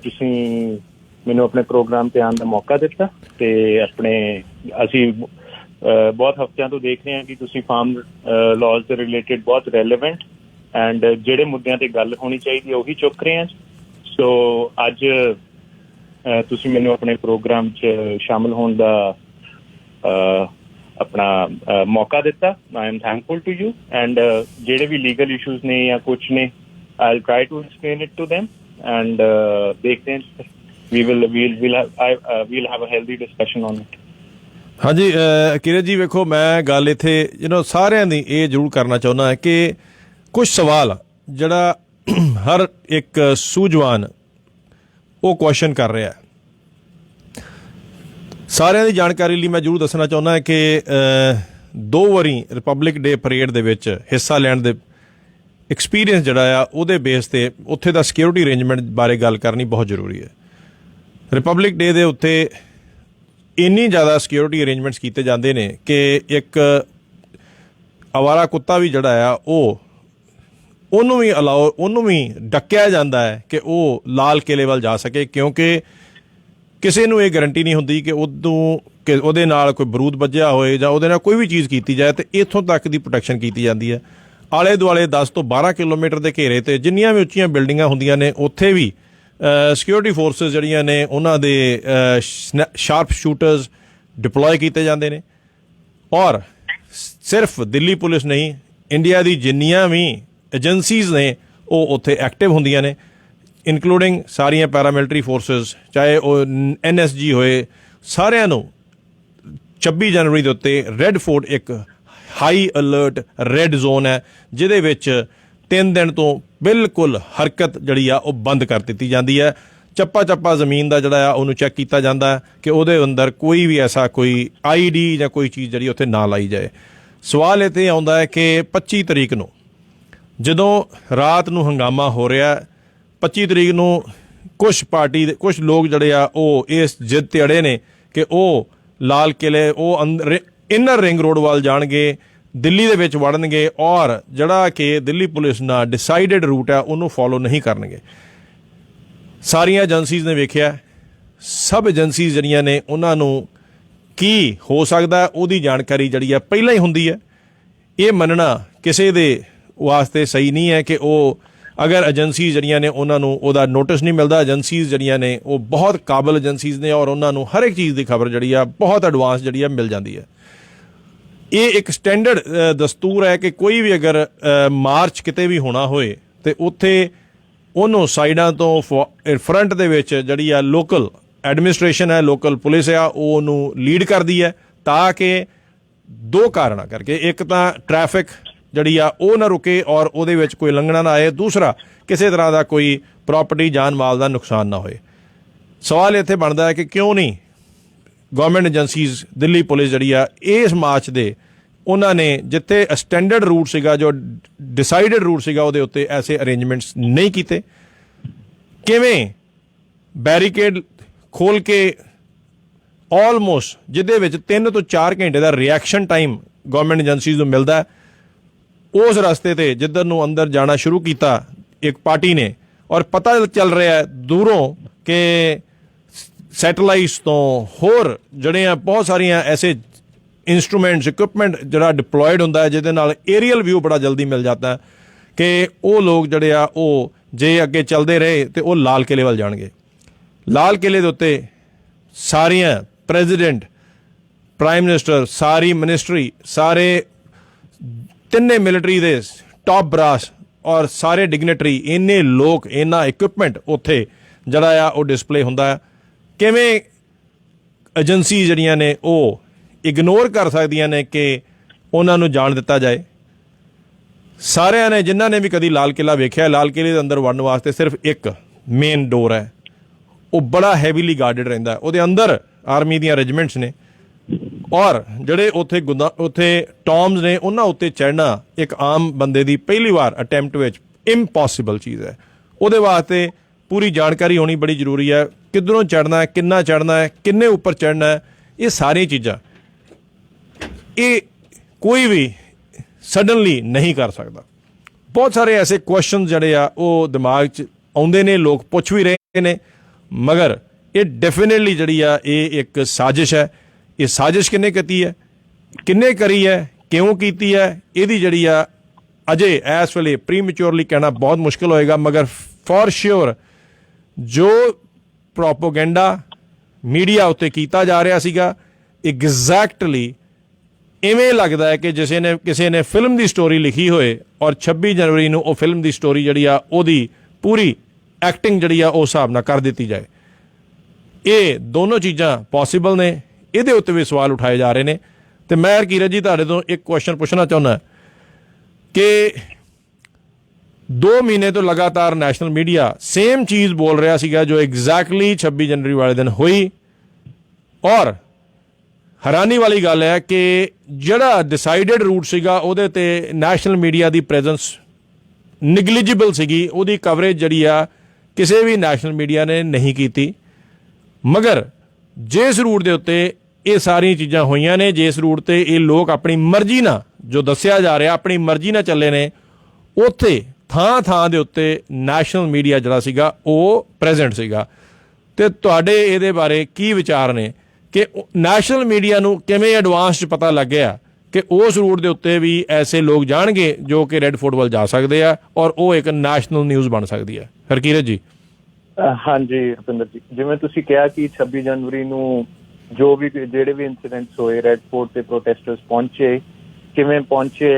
ਤੁਸੀਂ ਮੈਨੂੰ ਆਪਣੇ ਪ੍ਰੋਗਰਾਮ ਤੇ ਆਉਣ ਦਾ ਮੌਕਾ ਦਿੱਤਾ ਤੇ ਅਸੀਂ ਬਹੁਤ ਹਫ਼ਤਿਆਂ ਤੋਂ ਦੇਖ ਰਹੇ ਹਾਂ ਕਿ ਤੁਸੀਂ ਫਾਰਮ ਲਾਜ਼ ਦੇ ਰਿਲੇਟਿਡ ਬਹੁਤ ਰੈਲੇਵੈਂਟ ਐਂਡ ਜਿਹੜੇ ਮੁੱਦਿਆਂ ਤੇ ਗੱਲ ਹੋਣੀ ਚਾਹੀਦੀ ਹੈ ਉਹੀ ਚੁੱਕ ਰਹੇ ਹਾਂ। ਸੋ ਅੱਜ ਤੁਸੀਂ ਮੈਨੂੰ ਆਪਣੇ ਪ੍ਰੋਗਰਾਮ 'ਚ ਸ਼ਾਮਲ ਹੋਣ ਦਾ ਆਪਣਾ ਮੌਕਾ ਦਿੱਤਾ। I am thankful to you and ਜਿਹੜੇ ਵੀ ਲੀਗਲ ਇਸ਼ੂਜ਼ ਨੇ ਜਾਂ ਕੁਛ ਨੇ I try to explain it to them and ਦੇਖਦੇ ਹਾਂ we'll have a healthy discussion on it. ਹਾਂਜੀ ਕਿਰਤ ਜੀ, ਵੇਖੋ ਮੈਂ ਗੱਲ ਇੱਥੇ ਸਾਰਿਆਂ ਦੀ ਇਹ ਜ਼ਰੂਰ ਕਰਨਾ ਚਾਹੁੰਦਾ ਹੈ ਕਿ ਕੁਝ ਸਵਾਲ ਜਿਹੜਾ ਹਰ ਇੱਕ ਸੂਝਵਾਨ ਉਹ ਕੁਐਸਚਨ ਕਰ ਰਿਹਾ ਹੈ। ਸਾਰਿਆਂ ਦੀ ਜਾਣਕਾਰੀ ਲਈ ਮੈਂ ਜ਼ਰੂਰ ਦੱਸਣਾ ਚਾਹੁੰਦਾ ਕਿ 2 ਵਾਰੀ ਰਿਪਬਲਿਕ ਡੇ ਪਰੇਡ ਦੇ ਵਿੱਚ ਹਿੱਸਾ ਲੈਣ ਦੇ ਐਕਸਪੀਰੀਅੰਸ ਜਿਹੜਾ ਆ ਉਹਦੇ ਬੇਸ 'ਤੇ ਉੱਥੇ ਦਾ ਸਿਕਿਉਰਿਟੀ ਅਰੇਂਜਮੈਂਟ ਬਾਰੇ ਗੱਲ ਕਰਨੀ ਬਹੁਤ ਜ਼ਰੂਰੀ ਹੈ। ਰਿਪਬਲਿਕ ਡੇ ਦੇ ਉੱਤੇ ਇੰਨੀ ਜ਼ਿਆਦਾ ਸਿਕਿਉਰਿਟੀ ਅਰੇਂਜਮੈਂਟਸ ਕੀਤੇ ਜਾਂਦੇ ਨੇ ਕਿ ਇੱਕ ਅਵਾਰਾ ਕੁੱਤਾ ਵੀ ਜਿਹੜਾ ਆ ਉਹਨੂੰ ਵੀ ਡੱਕਿਆ ਜਾਂਦਾ ਹੈ ਕਿ ਉਹ ਲਾਲ ਕਿਲੇ ਵੱਲ ਜਾ ਸਕੇ, ਕਿਉਂਕਿ ਕਿਸੇ ਨੂੰ ਇਹ ਗਰੰਟੀ ਨਹੀਂ ਹੁੰਦੀ ਕਿ ਉਹਦੇ ਨਾਲ ਕੋਈ ਬਰੂਦ ਵੱਜਿਆ ਹੋਏ ਜਾਂ ਉਹਦੇ ਨਾਲ ਕੋਈ ਵੀ ਚੀਜ਼ ਕੀਤੀ ਜਾਏ। ਤੇ ਇੱਥੋਂ ਤੱਕ ਦੀ ਪ੍ਰੋਟੈਕਸ਼ਨ ਕੀਤੀ ਜਾਂਦੀ ਹੈ। ਆਲੇ ਦੁਆਲੇ 10 ਤੋਂ 12 ਕਿਲੋਮੀਟਰ ਦੇ ਘੇਰੇ 'ਤੇ ਜਿੰਨੀਆਂ ਵੀ ਉੱਚੀਆਂ ਬਿਲਡਿੰਗਾਂ ਹੁੰਦੀਆਂ ਨੇ ਉੱਥੇ ਵੀ ਸਿਕਿਉਰਿਟੀ ਫੋਰਸਿਸ ਜਿਹੜੀਆਂ ਨੇ ਉਹਨਾਂ ਦੇ ਸ਼ਾਰਪ ਸ਼ੂਟਰਸ ਡਿਪਲੋਏ ਕੀਤੇ ਜਾਂਦੇ ਨੇ। ਔਰ ਸਿਰਫ ਦਿੱਲੀ ਪੁਲਿਸ ਨਹੀਂ, ਇੰਡੀਆ ਦੀ ਜਿੰਨੀਆਂ ਵੀ ਏਜੰਸੀਜ਼ ਨੇ ਉਹ ਉੱਥੇ ਐਕਟਿਵ ਹੁੰਦੀਆਂ ਨੇ, ਇਨਕਲੂਡਿੰਗ ਸਾਰੀਆਂ ਪੈਰਾਮਿਲਟਰੀ ਫੋਰਸਿਸ, ਚਾਹੇ ਉਹ NSG ਹੋਏ। ਸਾਰਿਆਂ ਨੂੰ 26 ਜਨਵਰੀ ਦੇ ਉੱਤੇ ਰੈੱਡ ਫੋਰਟ ਇੱਕ ਹਾਈ ਅਲਰਟ ਰੈੱਡ ਜ਼ੋਨ ਹੈ ਜਿਹਦੇ ਵਿੱਚ 3 ਦਿਨ ਤੋਂ ਬਿਲਕੁਲ ਹਰਕਤ ਜਿਹੜੀ ਆ ਉਹ ਬੰਦ ਕਰ ਦਿੱਤੀ ਜਾਂਦੀ ਹੈ। ਚੱਪਾ ਜ਼ਮੀਨ ਦਾ ਜਿਹੜਾ ਆ ਉਹਨੂੰ ਚੈੱਕ ਕੀਤਾ ਜਾਂਦਾ ਹੈ ਕਿ ਉਹਦੇ ਅੰਦਰ ਕੋਈ ਵੀ ਐਸਾ ਕੋਈ ID ਜਾਂ ਕੋਈ ਚੀਜ਼ ਜਿਹੜੀ ਉੱਥੇ ਨਾ ਲਾਈ ਜਾਏ। ਸਵਾਲ ਇਹ 'ਤੇ ਆਉਂਦਾ ਹੈ ਕਿ 25 ਤਰੀਕ ਨੂੰ ਜਦੋਂ ਰਾਤ ਨੂੰ ਹੰਗਾਮਾ ਹੋ ਰਿਹਾ, 25 ਤਰੀਕ ਨੂੰ ਕੁਛ ਲੋਕ ਜਿਹੜੇ ਆ ਉਹ ਇਸ ਜਿੱਦ 'ਤੇ ਅੜੇ ਨੇ ਕਿ ਉਹ ਲਾਲ ਕਿਲੇ ਉਹ ਅੰਦਰ ਇਨਰ ਰਿੰਗ ਰੋਡ ਵੱਲ ਜਾਣਗੇ, ਦਿੱਲੀ ਦੇ ਵਿੱਚ ਵੜਨਗੇ ਔਰ ਜਿਹੜਾ ਕਿ ਦਿੱਲੀ ਪੁਲਿਸ ਨਾਲ ਡਿਸਾਈਡਡ ਰੂਟ ਹੈ ਉਹਨੂੰ ਫੋਲੋ ਨਹੀਂ ਕਰਨਗੇ। ਸਾਰੀਆਂ ਏਜੰਸੀਜ਼ ਨੇ ਵੇਖਿਆ, ਸਭ ਏਜੰਸੀਜ਼ ਜਿਹੜੀਆਂ ਨੇ ਉਹਨਾਂ ਨੂੰ ਕੀ ਹੋ ਸਕਦਾ ਉਹਦੀ ਜਾਣਕਾਰੀ ਜਿਹੜੀ ਆ ਪਹਿਲਾਂ ਹੀ ਹੁੰਦੀ ਹੈ। ਇਹ ਮੰਨਣਾ ਕਿਸੇ ਦੇ ਵਾਸਤੇ ਸਹੀ ਨਹੀਂ ਹੈ ਕਿ ਉਹ ਅਗਰ ਏਜੰਸੀਜ਼ ਜਿਹੜੀਆਂ ਨੇ ਉਹਨਾਂ ਨੂੰ ਉਹਦਾ ਨੋਟਿਸ ਨਹੀਂ ਮਿਲਦਾ। ਏਜੰਸੀਜ਼ ਜਿਹੜੀਆਂ ਨੇ ਉਹ ਬਹੁਤ ਕਾਬਲ ਏਜੰਸੀਜ਼ ਨੇ ਔਰ ਉਹਨਾਂ ਨੂੰ ਹਰ ਇੱਕ ਚੀਜ਼ ਦੀ ਖਬਰ ਜਿਹੜੀ ਆ ਬਹੁਤ ਐਡਵਾਂਸ ਜਿਹੜੀ ਆ ਮਿਲ ਜਾਂਦੀ ਹੈ। ਇਹ ਇੱਕ ਸਟੈਂਡਰਡ ਦਸਤੂਰ ਹੈ ਕਿ ਕੋਈ ਵੀ ਅਗਰ ਮਾਰਚ ਕਿਤੇ ਵੀ ਹੋਣਾ ਹੋਏ ਤੇ ਉੱਥੇ ਉਹਨੂੰ ਸਾਈਡਾਂ ਤੋਂ ਫਰੰਟ ਦੇ ਵਿੱਚ ਜਿਹੜੀ ਆ ਲੋਕਲ ਐਡਮਿਨਿਸਟ੍ਰੇਸ਼ਨ ਹੈ, ਲੋਕਲ ਪੁਲਿਸ ਆ, ਉਹ ਉਹਨੂੰ ਲੀਡ ਕਰਦੀ ਹੈ ਤਾਂ ਕਿ ਦੋ ਕਾਰਨਾਂ ਕਰਕੇ, ਇੱਕ ਤਾਂ ਟ੍ਰੈਫਿਕ ਜਿਹੜੀ ਆ ਉਹ ਨਾ ਰੁਕੇ ਔਰ ਉਹਦੇ ਵਿੱਚ ਕੋਈ ਲੰਘਣਾ ਨਾ ਆਏ, ਦੂਸਰਾ ਕਿਸੇ ਤਰ੍ਹਾਂ ਦਾ ਕੋਈ ਪ੍ਰਾਪਰਟੀ ਜਾਨ ਮਾਲ ਦਾ ਨੁਕਸਾਨ ਨਾ ਹੋਏ। ਸਵਾਲ ਇੱਥੇ ਬਣਦਾ ਹੈ ਕਿ ਕਿਉਂ ਨਹੀਂ ਗਵਰਨਮੈਂਟ ਏਜੰਸੀਜ਼, ਦਿੱਲੀ ਪੁਲਿਸ ਜਿਹੜੀ ਆ ਇਸ ਮਾਰਚ ਦੇ ਉਹਨਾਂ ਨੇ ਜਿੱਥੇ ਸਟੈਂਡਰਡ ਰੂਟ ਸੀਗਾ, ਜੋ ਡਿਸਾਈਡਡ ਰੂਟ ਸੀਗਾ, ਉਹਦੇ ਉੱਤੇ ਐਸੇ ਅਰੇਂਜਮੈਂਟਸ ਨਹੀਂ ਕੀਤੇ? ਕਿਵੇਂ ਬੈਰੀਕੇਡ ਖੋਲ ਕੇ ਆਲਮੋਸਟ ਜਿਹਦੇ ਵਿੱਚ 3 ਤੋਂ 4 ਘੰਟੇ ਦਾ ਰਿਐਕਸ਼ਨ ਟਾਈਮ ਗਵਰਨਮੈਂਟ ਏਜੰਸੀਜ਼ ਨੂੰ ਮਿਲਦਾ, ਉਸ ਰਸਤੇ ਤੇ ਜਿੱਧਰ ਨੂੰ ਅੰਦਰ ਜਾਣਾ ਸ਼ੁਰੂ ਕੀਤਾ ਇੱਕ ਪਾਰਟੀ ਨੇ, ਔਰ ਪਤਾ ਚੱਲ ਰਿਹਾ ਦੂਰੋਂ ਕਿ ਸੈਟੇਲਾਈਟਸ ਤੋਂ ਹੋਰ ਜਿਹੜੇ ਆ ਬਹੁਤ ਸਾਰੀਆਂ ਐਸੇ ਇੰਸਟਰੂਮੈਂਟਸ, ਇਕੁਇਪਮੈਂਟ ਜਿਹੜਾ ਡਿਪਲੋਇਡ ਹੁੰਦਾ ਹੈ ਜਿਹਦੇ ਨਾਲ ਏਰੀਅਲ ਵਿਊ ਬੜਾ ਜਲਦੀ ਮਿਲ ਜਾਂਦਾ ਹੈ ਕਿ ਉਹ ਲੋਕ ਜਿਹੜੇ ਆ ਉਹ ਜੇ ਅੱਗੇ ਚੱਲਦੇ ਰਹੇ ਤੇ ਉਹ ਲਾਲ ਕਿਲੇ ਵੱਲ ਜਾਣਗੇ। ਲਾਲ ਕਿਲੇ ਦੇ ਉੱਤੇ ਸਾਰੀਆਂ ਪ੍ਰੈਜ਼ੀਡੈਂਟ, ਪ੍ਰਾਈਮ ਮਿਨਿਸਟਰ, ਸਾਰੀ ਮਿਨਿਸਟਰੀ, ਸਾਰੇ ਤਿੰਨੇ ਮਿਲਟਰੀ ਦੇ ਟੌਪ ਬਰਾਸ ਔਰ ਸਾਰੇ ਡਿਗਨਿਟਰੀ, ਇੰਨੇ ਲੋਕ, ਇੰਨਾ ਇਕੁਇਪਮੈਂਟ ਉੱਥੇ ਜਿਹੜਾ ਆ ਉਹ ਡਿਸਪਲੇ ਹੁੰਦਾ ਹੈ। ਕਿਵੇਂ ਏਜੰਸੀ ਜਿਹੜੀਆਂ ਨੇ ਉਹ ਇਗਨੋਰ ਕਰ ਸਕਦੀਆਂ ਨੇ ਕਿ ਉਹਨਾਂ ਨੂੰ ਜਾਣ ਦਿੱਤਾ ਜਾਏ? ਸਾਰਿਆਂ ਨੇ, ਜਿਨ੍ਹਾਂ ਨੇ ਵੀ ਕਦੀ ਲਾਲ ਕਿਲਾ ਵੇਖਿਆ, ਲਾਲ ਕਿਲੇ ਦੇ ਅੰਦਰ ਵੜਨ ਵਾਸਤੇ ਸਿਰਫ ਇੱਕ ਮੇਨ ਡੋਰ ਹੈ, ਉਹ ਬੜਾ ਹੈਵੀਲੀ ਗਾਰਡਡ ਰਹਿੰਦਾ। ਉਹਦੇ ਅੰਦਰ ਆਰਮੀ ਦੀਆਂ ਰੈਜੀਮੈਂਟਸ ਨੇ ਔਰ ਜਿਹੜੇ ਉੱਥੇ ਟੌਮਸ ਨੇ, ਉਹਨਾਂ ਉੱਤੇ ਚੜ੍ਹਨਾ ਇੱਕ ਆਮ ਬੰਦੇ ਦੀ ਪਹਿਲੀ ਵਾਰ ਅਟੈਂਪਟ ਵਿੱਚ ਇੰਪੋਸੀਬਲ ਚੀਜ਼ ਹੈ। ਉਹਦੇ ਵਾਸਤੇ ਪੂਰੀ ਜਾਣਕਾਰੀ ਹੋਣੀ ਬੜੀ ਜ਼ਰੂਰੀ ਹੈ, ਕਿੱਧਰੋਂ ਚੜ੍ਹਨਾ ਹੈ, ਕਿੰਨਾ ਚੜ੍ਹਨਾ ਹੈ, ਕਿੰਨੇ ਉੱਪਰ ਚੜ੍ਹਨਾ ਹੈ, ਇਹ ਸਾਰੀਆਂ ਚੀਜ਼ਾਂ ਇਹ ਕੋਈ ਵੀ ਸਡਨਲੀ ਨਹੀਂ ਕਰ ਸਕਦਾ। ਬਹੁਤ ਸਾਰੇ ਐਸੇ ਕੁਐਸਚਨ ਜਿਹੜੇ ਆ ਉਹ ਦਿਮਾਗ 'ਚ ਆਉਂਦੇ ਨੇ, ਲੋਕ ਪੁੱਛ ਵੀ ਰਹੇ ਨੇ, ਮਗਰ ਇਹ ਡੈਫੀਨੇਟਲੀ ਜਿਹੜੀ ਆ ਇਹ ਇੱਕ ਸਾਜ਼ਿਸ਼ ਹੈ। ਇਹ ਸਾਜ਼ਿਸ਼ ਕਿਹਨੇ ਕੀਤੀ ਹੈ, ਕਿੰਨੇ ਕਰੀ ਹੈ, ਕਿਉਂ ਕੀਤੀ ਹੈ, ਇਹਦੀ ਜਿਹੜੀ ਆ ਅਜੇ ਇਸ ਵੇਲੇ ਪ੍ਰੀਮੈਚੁਰਲੀ ਕਹਿਣਾ ਬਹੁਤ ਮੁਸ਼ਕਿਲ ਹੋਏਗਾ। ਮਗਰ ਫॉर श्योर ਜੋ ਪ੍ਰੋਪੋਗੈਂਡਾ ਮੀਡੀਆ ਉੱਤੇ ਕੀਤਾ ਜਾ ਰਿਹਾ ਸੀਗਾ, ਐਗਜ਼ੈਕਟਲੀ ਇਵੇਂ ਲੱਗਦਾ ਹੈ ਕਿ ਕਿਸੇ ਨੇ ਫਿਲਮ ਦੀ ਸਟੋਰੀ ਲਿਖੀ ਹੋਏ ਔਰ 26 ਜਨਵਰੀ ਨੂੰ ਉਹ ਫਿਲਮ ਦੀ ਸਟੋਰੀ ਜਿਹੜੀ ਆ ਉਹਦੀ ਪੂਰੀ ਐਕਟਿੰਗ ਜਿਹੜੀ ਆ ਉਸ ਹਿਸਾਬ ਨਾਲ ਕਰ ਦਿੱਤੀ ਜਾਏ। ਇਹ ਦੋਨੋਂ ਚੀਜ਼ਾਂ ਪੋਸੀਬਲ ਨੇ, ਇਹਦੇ ਉੱਤੇ ਵੀ ਸਵਾਲ ਉਠਾਏ ਜਾ ਰਹੇ ਨੇ। ਤੇ ਮੈਂ ਹਰਕੀਰਤ ਜੀ ਤੁਹਾਡੇ ਤੋਂ ਇੱਕ ਕੁਐਸਚਨ ਪੁੱਛਣਾ ਚਾਹੁੰਦਾ ਕਿ 2 ਮਹੀਨੇ ਤੋਂ ਲਗਾਤਾਰ ਨੈਸ਼ਨਲ ਮੀਡੀਆ ਸੇਮ ਚੀਜ਼ ਬੋਲ ਰਿਹਾ ਸੀਗਾ ਜੋ ਐਗਜ਼ੈਕਟਲੀ 26 ਜਨਵਰੀ ਵਾਲੇ ਦਿਨ ਹੋਈ, ਔਰ ਹੈਰਾਨੀ ਵਾਲੀ ਗੱਲ ਹੈ ਕਿ ਜਿਹੜਾ ਡਿਸਾਈਡਡ ਰੂਟ ਸੀਗਾ ਉਹਦੇ ਤੇ ਨੈਸ਼ਨਲ ਮੀਡੀਆ ਦੀ ਪ੍ਰੈਜ਼ੈਂਸ ਨਿਗਲੀਜੀਬਲ ਸੀਗੀ, ਉਹਦੀ ਕਵਰੇਜ ਜਿਹੜੀ ਆ ਕਿਸੇ ਵੀ ਨੈਸ਼ਨਲ ਮੀਡੀਆ ਨੇ ਨਹੀਂ ਕੀਤੀ। ਮਗਰ ਜਿਸ ਰੂਟ ਦੇ ਉੱਤੇ ਇਹ ਸਾਰੀਆਂ ਚੀਜ਼ਾਂ ਹੋਈਆਂ ਨੇ, ਜਿਸ ਰੂਟ ਤੇ ਇਹ ਲੋਕ ਆਪਣੀ ਮਰਜ਼ੀ ਨਾਲ, ਜੋ ਦੱਸਿਆ ਜਾ ਰਿਹਾ ਆਪਣੀ ਮਰਜ਼ੀ ਨਾਲ ਚੱਲੇ ਨੇ, ਉੱਥੇ ਥਾਂ ਥਾਂ ਦੇ ਉੱਤੇ ਨੈਸ਼ਨਲ ਮੀਡੀਆ ਜਿਹੜਾ ਸੀਗਾ ਉਹ ਪ੍ਰੈਜ਼ੈਂਟ ਸੀਗਾ। ਤੇ ਤੁਹਾਡੇ ਇਹਦੇ ਬਾਰੇ ਕੀ ਵਿਚਾਰ ਨੇ ਕਿ ਨੈਸ਼ਨਲ ਮੀਡੀਆ ਨੂੰ ਕਿਵੇਂ ਐਡਵਾਂਸ 'ਚ ਪਤਾ ਲੱਗਿਆ ਕਿ ਉਸ ਰੂਟ ਦੇ ਉੱਤੇ ਵੀ ਐਸੇ ਲੋਕ ਜਾਣਗੇ ਜੋ ਕਿ ਰੈੱਡ ਫੋਰਟ ਵੱਲ ਜਾ ਸਕਦੇ ਆ ਔਰ ਉਹ ਇੱਕ ਨੈਸ਼ਨਲ ਨਿਊਜ਼ ਬਣ ਸਕਦੀ ਹੈ? ਹਰਕੀਰਤ ਜੀ। ਹਾਂਜੀ ਰੁਪਿੰਦਰ ਜੀ, ਜਿਵੇਂ ਤੁਸੀਂ ਕਿਹਾ ਕਿ 26 ਜਨਵਰੀ ਨੂੰ ਜੋ ਵੀ ਜਿਹੜੇ ਵੀ ਇਨਸੀਡੈਂਟਸ ਹੋਏ, ਰੈੱਡ ਫੋਰਟ ਤੇ ਪ੍ਰੋਟੈਸਟਰਸ ਪਹੁੰਚੇ, ਕਿਵੇਂ ਪਹੁੰਚੇ,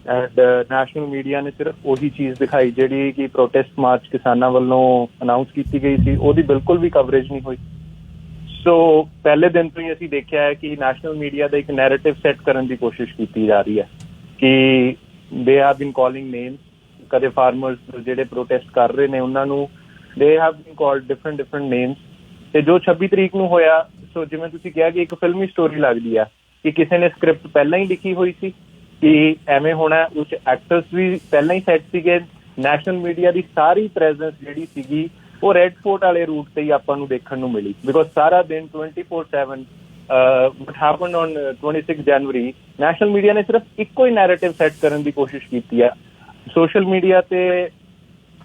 ਐਂਡ ਨੈਸ਼ਨਲ ਮੀਡੀਆ ਨੇ ਸਿਰਫ ਉਹੀ ਚੀਜ਼ ਦਿਖਾਈ ਜਿਹੜੀ ਕਿ ਪ੍ਰੋਟੈਸਟ ਮਾਰਚ ਕਿਸਾਨਾਂ ਵੱਲੋਂ ਅਨਾਊਂਸ ਕੀਤੀ ਗਈ ਸੀ, ਉਹਦੀ ਬਿਲਕੁਲ ਵੀ ਕਵਰੇਜ ਨਹੀਂ ਹੋਈ। ਸੋ ਪਹਿਲੇ ਦਿਨ ਤੋਂ ਹੀ ਅਸੀਂ ਦੇਖਿਆ ਹੈ ਕਿ ਨੈਸ਼ਨਲ ਮੀਡੀਆ ਦਾ ਇੱਕ ਨੈਰੇਟਿਵ ਸੈੱਟ ਕਰਨ ਦੀ ਕੋਸ਼ਿਸ਼ ਕੀਤੀ ਜਾ ਰਹੀ ਹੈ ਕਿ they have been calling names, ਕਦੇ ਫਾਰਮਰਸ ਜਿਹੜੇ ਪ੍ਰੋਟੈਸਟ ਕਰ ਰਹੇ ਨੇ ਉਹਨਾਂ ਨੂੰ they have been called different names. ਤੇ ਜੋ 26 ਤਰੀਕ ਨੂੰ ਹੋਇਆ, ਸੋ ਜਿਵੇਂ ਤੁਸੀਂ ਕਿਹਾ ਕਿ ਇੱਕ ਫਿਲਮੀ ਸਟੋਰੀ ਲੱਗਦੀ ਆ ਕਿ ਕਿਸੇ ਨੇ ਸਕ੍ਰਿਪਟ ਪਹਿਲਾਂ ਹੀ ਲਿਖੀ ਹੋਈ ਸੀ ਕਿ ਐਵੇਂ ਹੋਣਾ, ਉਸ ਐਕਟਰਸ ਵੀ ਪਹਿਲਾਂ ਹੀ ਸੈੱਟ ਸੀਗੇ। ਨੈਸ਼ਨਲ ਮੀਡੀਆ ਦੀ ਸਾਰੀ ਪ੍ਰੈਜ਼ੈਂਸ ਜਿਹੜੀ ਸੀਗੀ ਉਹ ਰੈੱਡ ਫੋਰਟ ਵਾਲੇ ਰੂਟ ਤੇ ਹੀ ਆਪਾਂ ਨੂੰ ਦੇਖਣ ਨੂੰ ਮਿਲੀ, ਬਿਕੋਜ਼ ਸਾਰਾ ਦਿਨ 24/7 what happened on 26 January national media ਨੇ ਸਿਰਫ ਇੱਕੋ ਹੀ ਨੈਰੇਟਿਵ ਸੈੱਟ ਕਰਨ ਦੀ ਕੋਸ਼ਿਸ਼ ਕੀਤੀ ਹੈ। ਸੋਸ਼ਲ ਮੀਡੀਆ ਤੇ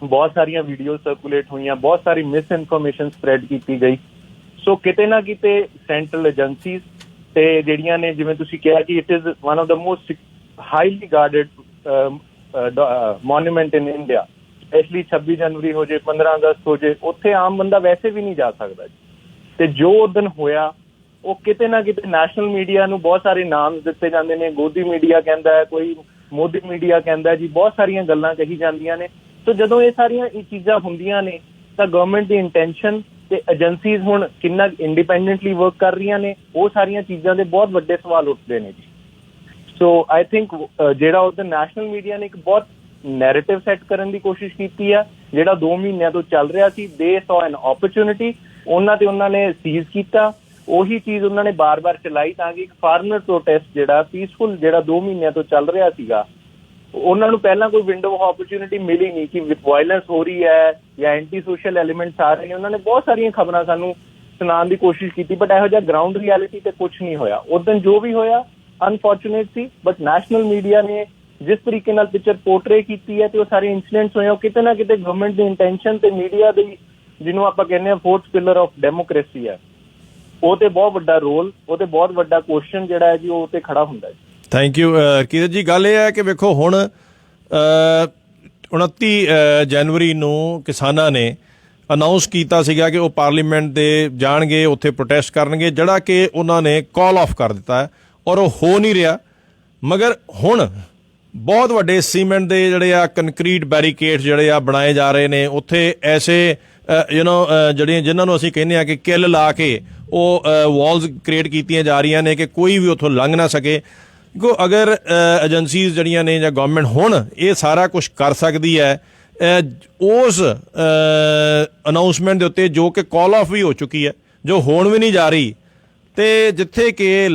ਬਹੁਤ ਸਾਰੀਆਂ ਵੀਡੀਓ ਸਰਕੂਲੇਟ ਹੋਈਆਂ, ਬਹੁਤ ਸਾਰੀ ਮਿਸ ਇਨਫੋਰਮੇਸ਼ਨ ਸਪਰੈਡ ਕੀਤੀ ਗਈ। ਸੋ ਕਿਤੇ ਨਾ ਕਿਤੇ ਸੈਂਟਰਲ ਏਜੰਸੀਜ਼ ਤੇ ਜਿਹੜੀਆਂ ਨੇ, ਜਿਵੇਂ ਤੁਸੀਂ ਕਿਹਾ ਕਿ it is one of the most highly guarded monument in India, specially 26 ਜਨਵਰੀ ਹੋ ਜੇ, 15 ਅਗਸਤ ਹੋ ਜੇ, ਉੱਥੇ ਆਮ ਬੰਦਾ ਵੈਸੇ ਵੀ ਨਹੀਂ ਜਾ ਸਕਦਾ। ਤੇ ਜੋ ਉਸ ਦਿਨ ਹੋਇਆ ਉਹ ਕਿਤੇ ਨਾ ਕਿਤੇ ਨੈਸ਼ਨਲ ਮੀਡੀਆ ਨੂੰ ਬਹੁਤ ਸਾਰੇ ਨਾਮ ਦਿੱਤੇ ਜਾਂਦੇ ਨੇ। ਗੋਦੀ ਮੀਡੀਆ ਕਹਿੰਦਾ ਹੈ, ਕੋਈ ਮੋਦੀ ਮੀਡੀਆ ਕਹਿੰਦਾ ਜੀ, ਬਹੁਤ ਸਾਰੀਆਂ ਗੱਲਾਂ ਕਹੀ ਜਾਂਦੀਆਂ ਨੇ। ਸੋ ਜਦੋਂ ਇਹ ਸਾਰੀਆਂ ਚੀਜ਼ਾਂ ਹੁੰਦੀਆਂ ਨੇ ਤਾਂ ਗਵਰਨਮੈਂਟ ਦੀ ਇੰਟੈਂਸ਼ਨ ਤੇ ਏਜੰਸੀਜ਼ ਹੁਣ ਕਿੰਨਾ ਇੰਡੀਪੈਂਡੈਂਟਲੀ ਵਰਕ ਕਰ ਰਹੀਆਂ ਨੇ, ਉਹ ਸਾਰੀਆਂ ਚੀਜ਼ਾਂ ਦੇ ਬਹੁਤ ਵੱਡੇ ਸਵਾਲ ਉੱਠਦੇ ਨੇ ਜੀ। ਸੋ ਆਈ ਥਿੰਕ ਜਿਹੜਾ ਉਹਦੇ ਨੈਸ਼ਨਲ ਮੀਡੀਆ ਨੇ ਇੱਕ ਬਹੁਤ ਨੈਰੇਟਿਵ ਸੈੱਟ ਕਰਨ ਦੀ ਕੋਸ਼ਿਸ਼ ਕੀਤੀ ਆ, ਜਿਹੜਾ 2 ਮਹੀਨਿਆਂ ਤੋਂ ਚੱਲ ਰਿਹਾ ਸੀ। ਦੇ ਸੌ ਐਨ ਓਪਰਚੁਨਿਟੀ, ਉਹਨਾਂ ਨੇ ਸੀਜ਼ ਕੀਤਾ। ਉਹੀ ਚੀਜ਼ ਉਹਨਾਂ ਨੇ ਬਾਰ-ਬਾਰ ਚਲਾਈ ਤਾਂ ਕਿ ਇੱਕ ਫਾਰਮਰ ਪ੍ਰੋਟੈਸਟ ਜਿਹੜਾ ਪੀਸਫੁਲ ਜਿਹੜਾ 2 ਮਹੀਨਿਆਂ ਤੋਂ ਚੱਲ ਰਿਹਾ ਸੀਗਾ, ਉਹਨਾਂ ਨੂੰ ਪਹਿਲਾਂ ਕੋਈ ਵਿੰਡੋ ਆਫ ਓਪਰਚੁਨਿਟੀ ਮਿਲੀ ਨਹੀਂ ਕਿ ਵਾਇਲੈਂਸ ਹੋ ਰਹੀ ਹੈ ਜਾਂ ਐਂਟੀ ਸੋਸ਼ਲ ਐਲੀਮੈਂਟਸ ਆ ਰਹੇ ਨੇ। ਉਹਨਾਂ ਨੇ ਬਹੁਤ ਸਾਰੀਆਂ ਖਬਰਾਂ ਸਾਨੂੰ ਸੁਣਾਉਣ ਦੀ ਕੋਸ਼ਿਸ਼ ਕੀਤੀ, ਬਟ ਇਹੋ ਜਿਹਾ ਗਰਾਊਂਡ ਰਿਐਲਿਟੀ ਤੇ ਕੁਝ ਨਹੀਂ ਹੋਇਆ। ਉਸ ਦਿਨ ਜੋ ਵੀ ਹੋਇਆ unfortunate C, but national media ਨੇ ਜਿਸ ਤਰੀਕੇ ਨਾਲ ਪਿਕਚਰ ਪੋਰਟਰੇ ਕੀਤੀ ਹੈ ਤੇ ਉਹ ਸਾਰੇ ਇਨਸੀਡੈਂਟਸ ਹੋਏ, ਉਹ ਕਿਤੇ ਨਾ ਕਿਤੇ ਗਵਰਨਮੈਂਟ ਦੀ ਇੰਟੈਂਸ਼ਨ ਤੇ ਮੀਡੀਆ ਦੀ, ਜਿਹਨੂੰ ਆਪਾਂ ਕਹਿੰਦੇ ਹਾਂ ਫੋਰਥ ਪਿਲਰ ਆਫ ਡੈਮੋਕ੍ਰੇਸੀ ਹੈ, ਉਹ ਤੇ ਬਹੁਤ ਵੱਡਾ ਰੋਲ, ਉਹ ਤੇ ਬਹੁਤ ਵੱਡਾ ਕੁਐਸਚਨ ਜਿਹੜਾ ਹੈ ਜੀ ਉਹ ਤੇ ਖੜਾ ਹੁੰਦਾ ਹੈ। ਥੈਂਕ ਯੂ ਕੀਰਤ ਜੀ। ਗੱਲ ਇਹ ਹੈ ਕਿ ਵੇਖੋ ਹੁਣ 29 ਜਨਵਰੀ ਨੂੰ ਕਿਸਾਨਾਂ ਨੇ ਅਨਾਉਂਸ ਕੀਤਾ ਸੀਗਾ ਕਿ ਉਹ ਪਾਰਲੀਮੈਂਟ ਦੇ ਜਾਣਗੇ, ਉੱਥੇ ਪ੍ਰੋਟੈਸਟ ਕਰਨਗੇ, ਜਿਹੜਾ ਕਿ ਉਹਨਾਂ ਨੇ ਕਾਲ ਆਫ ਕਰ ਦਿੱਤਾ ਹੈ ਔਰ ਉਹ ਹੋ ਨਹੀਂ ਰਿਹਾ। ਮਗਰ ਹੁਣ ਬਹੁਤ ਵੱਡੇ ਸੀਮੈਂਟ ਦੇ ਜਿਹੜੇ ਆ ਕੰਕਰੀਟ ਬੈਰੀਕੇਡਸ ਜਿਹੜੇ ਆ ਬਣਾਏ ਜਾ ਰਹੇ ਨੇ, ਉੱਥੇ ਐਸੇ ਜਿਹੜੀਆਂ ਜਿਨ੍ਹਾਂ ਨੂੰ ਅਸੀਂ ਕਹਿੰਦੇ ਆ ਕਿ ਕਿੱਲ ਲਾ ਕੇ ਉਹ ਵਾਲਸ ਕ੍ਰੀਏਟ ਕੀਤੀਆਂ ਜਾ ਰਹੀਆਂ ਨੇ ਕਿ ਕੋਈ ਵੀ ਉੱਥੋਂ ਲੰਘ ਨਾ ਸਕੇ। ਕਿਉਂਕਿ ਅਗਰ ਏਜੰਸੀਜ਼ ਜਿਹੜੀਆਂ ਨੇ ਜਾਂ ਗਵਰਨਮੈਂਟ ਹੁਣ ਇਹ ਸਾਰਾ ਕੁਝ ਕਰ ਸਕਦੀ ਹੈ ਉਸ ਅਨਾਉਂਸਮੈਂਟ ਦੇ ਉੱਤੇ, ਜੋ ਕਿ ਕਾਲ ਆਫ ਵੀ ਹੋ ਚੁੱਕੀ ਹੈ, ਜੋ ਹੋਣ ਵੀ ਨਹੀਂ ਜਾ ਰਹੀ, ਤੇ ਜਿੱਥੇ ਕਿ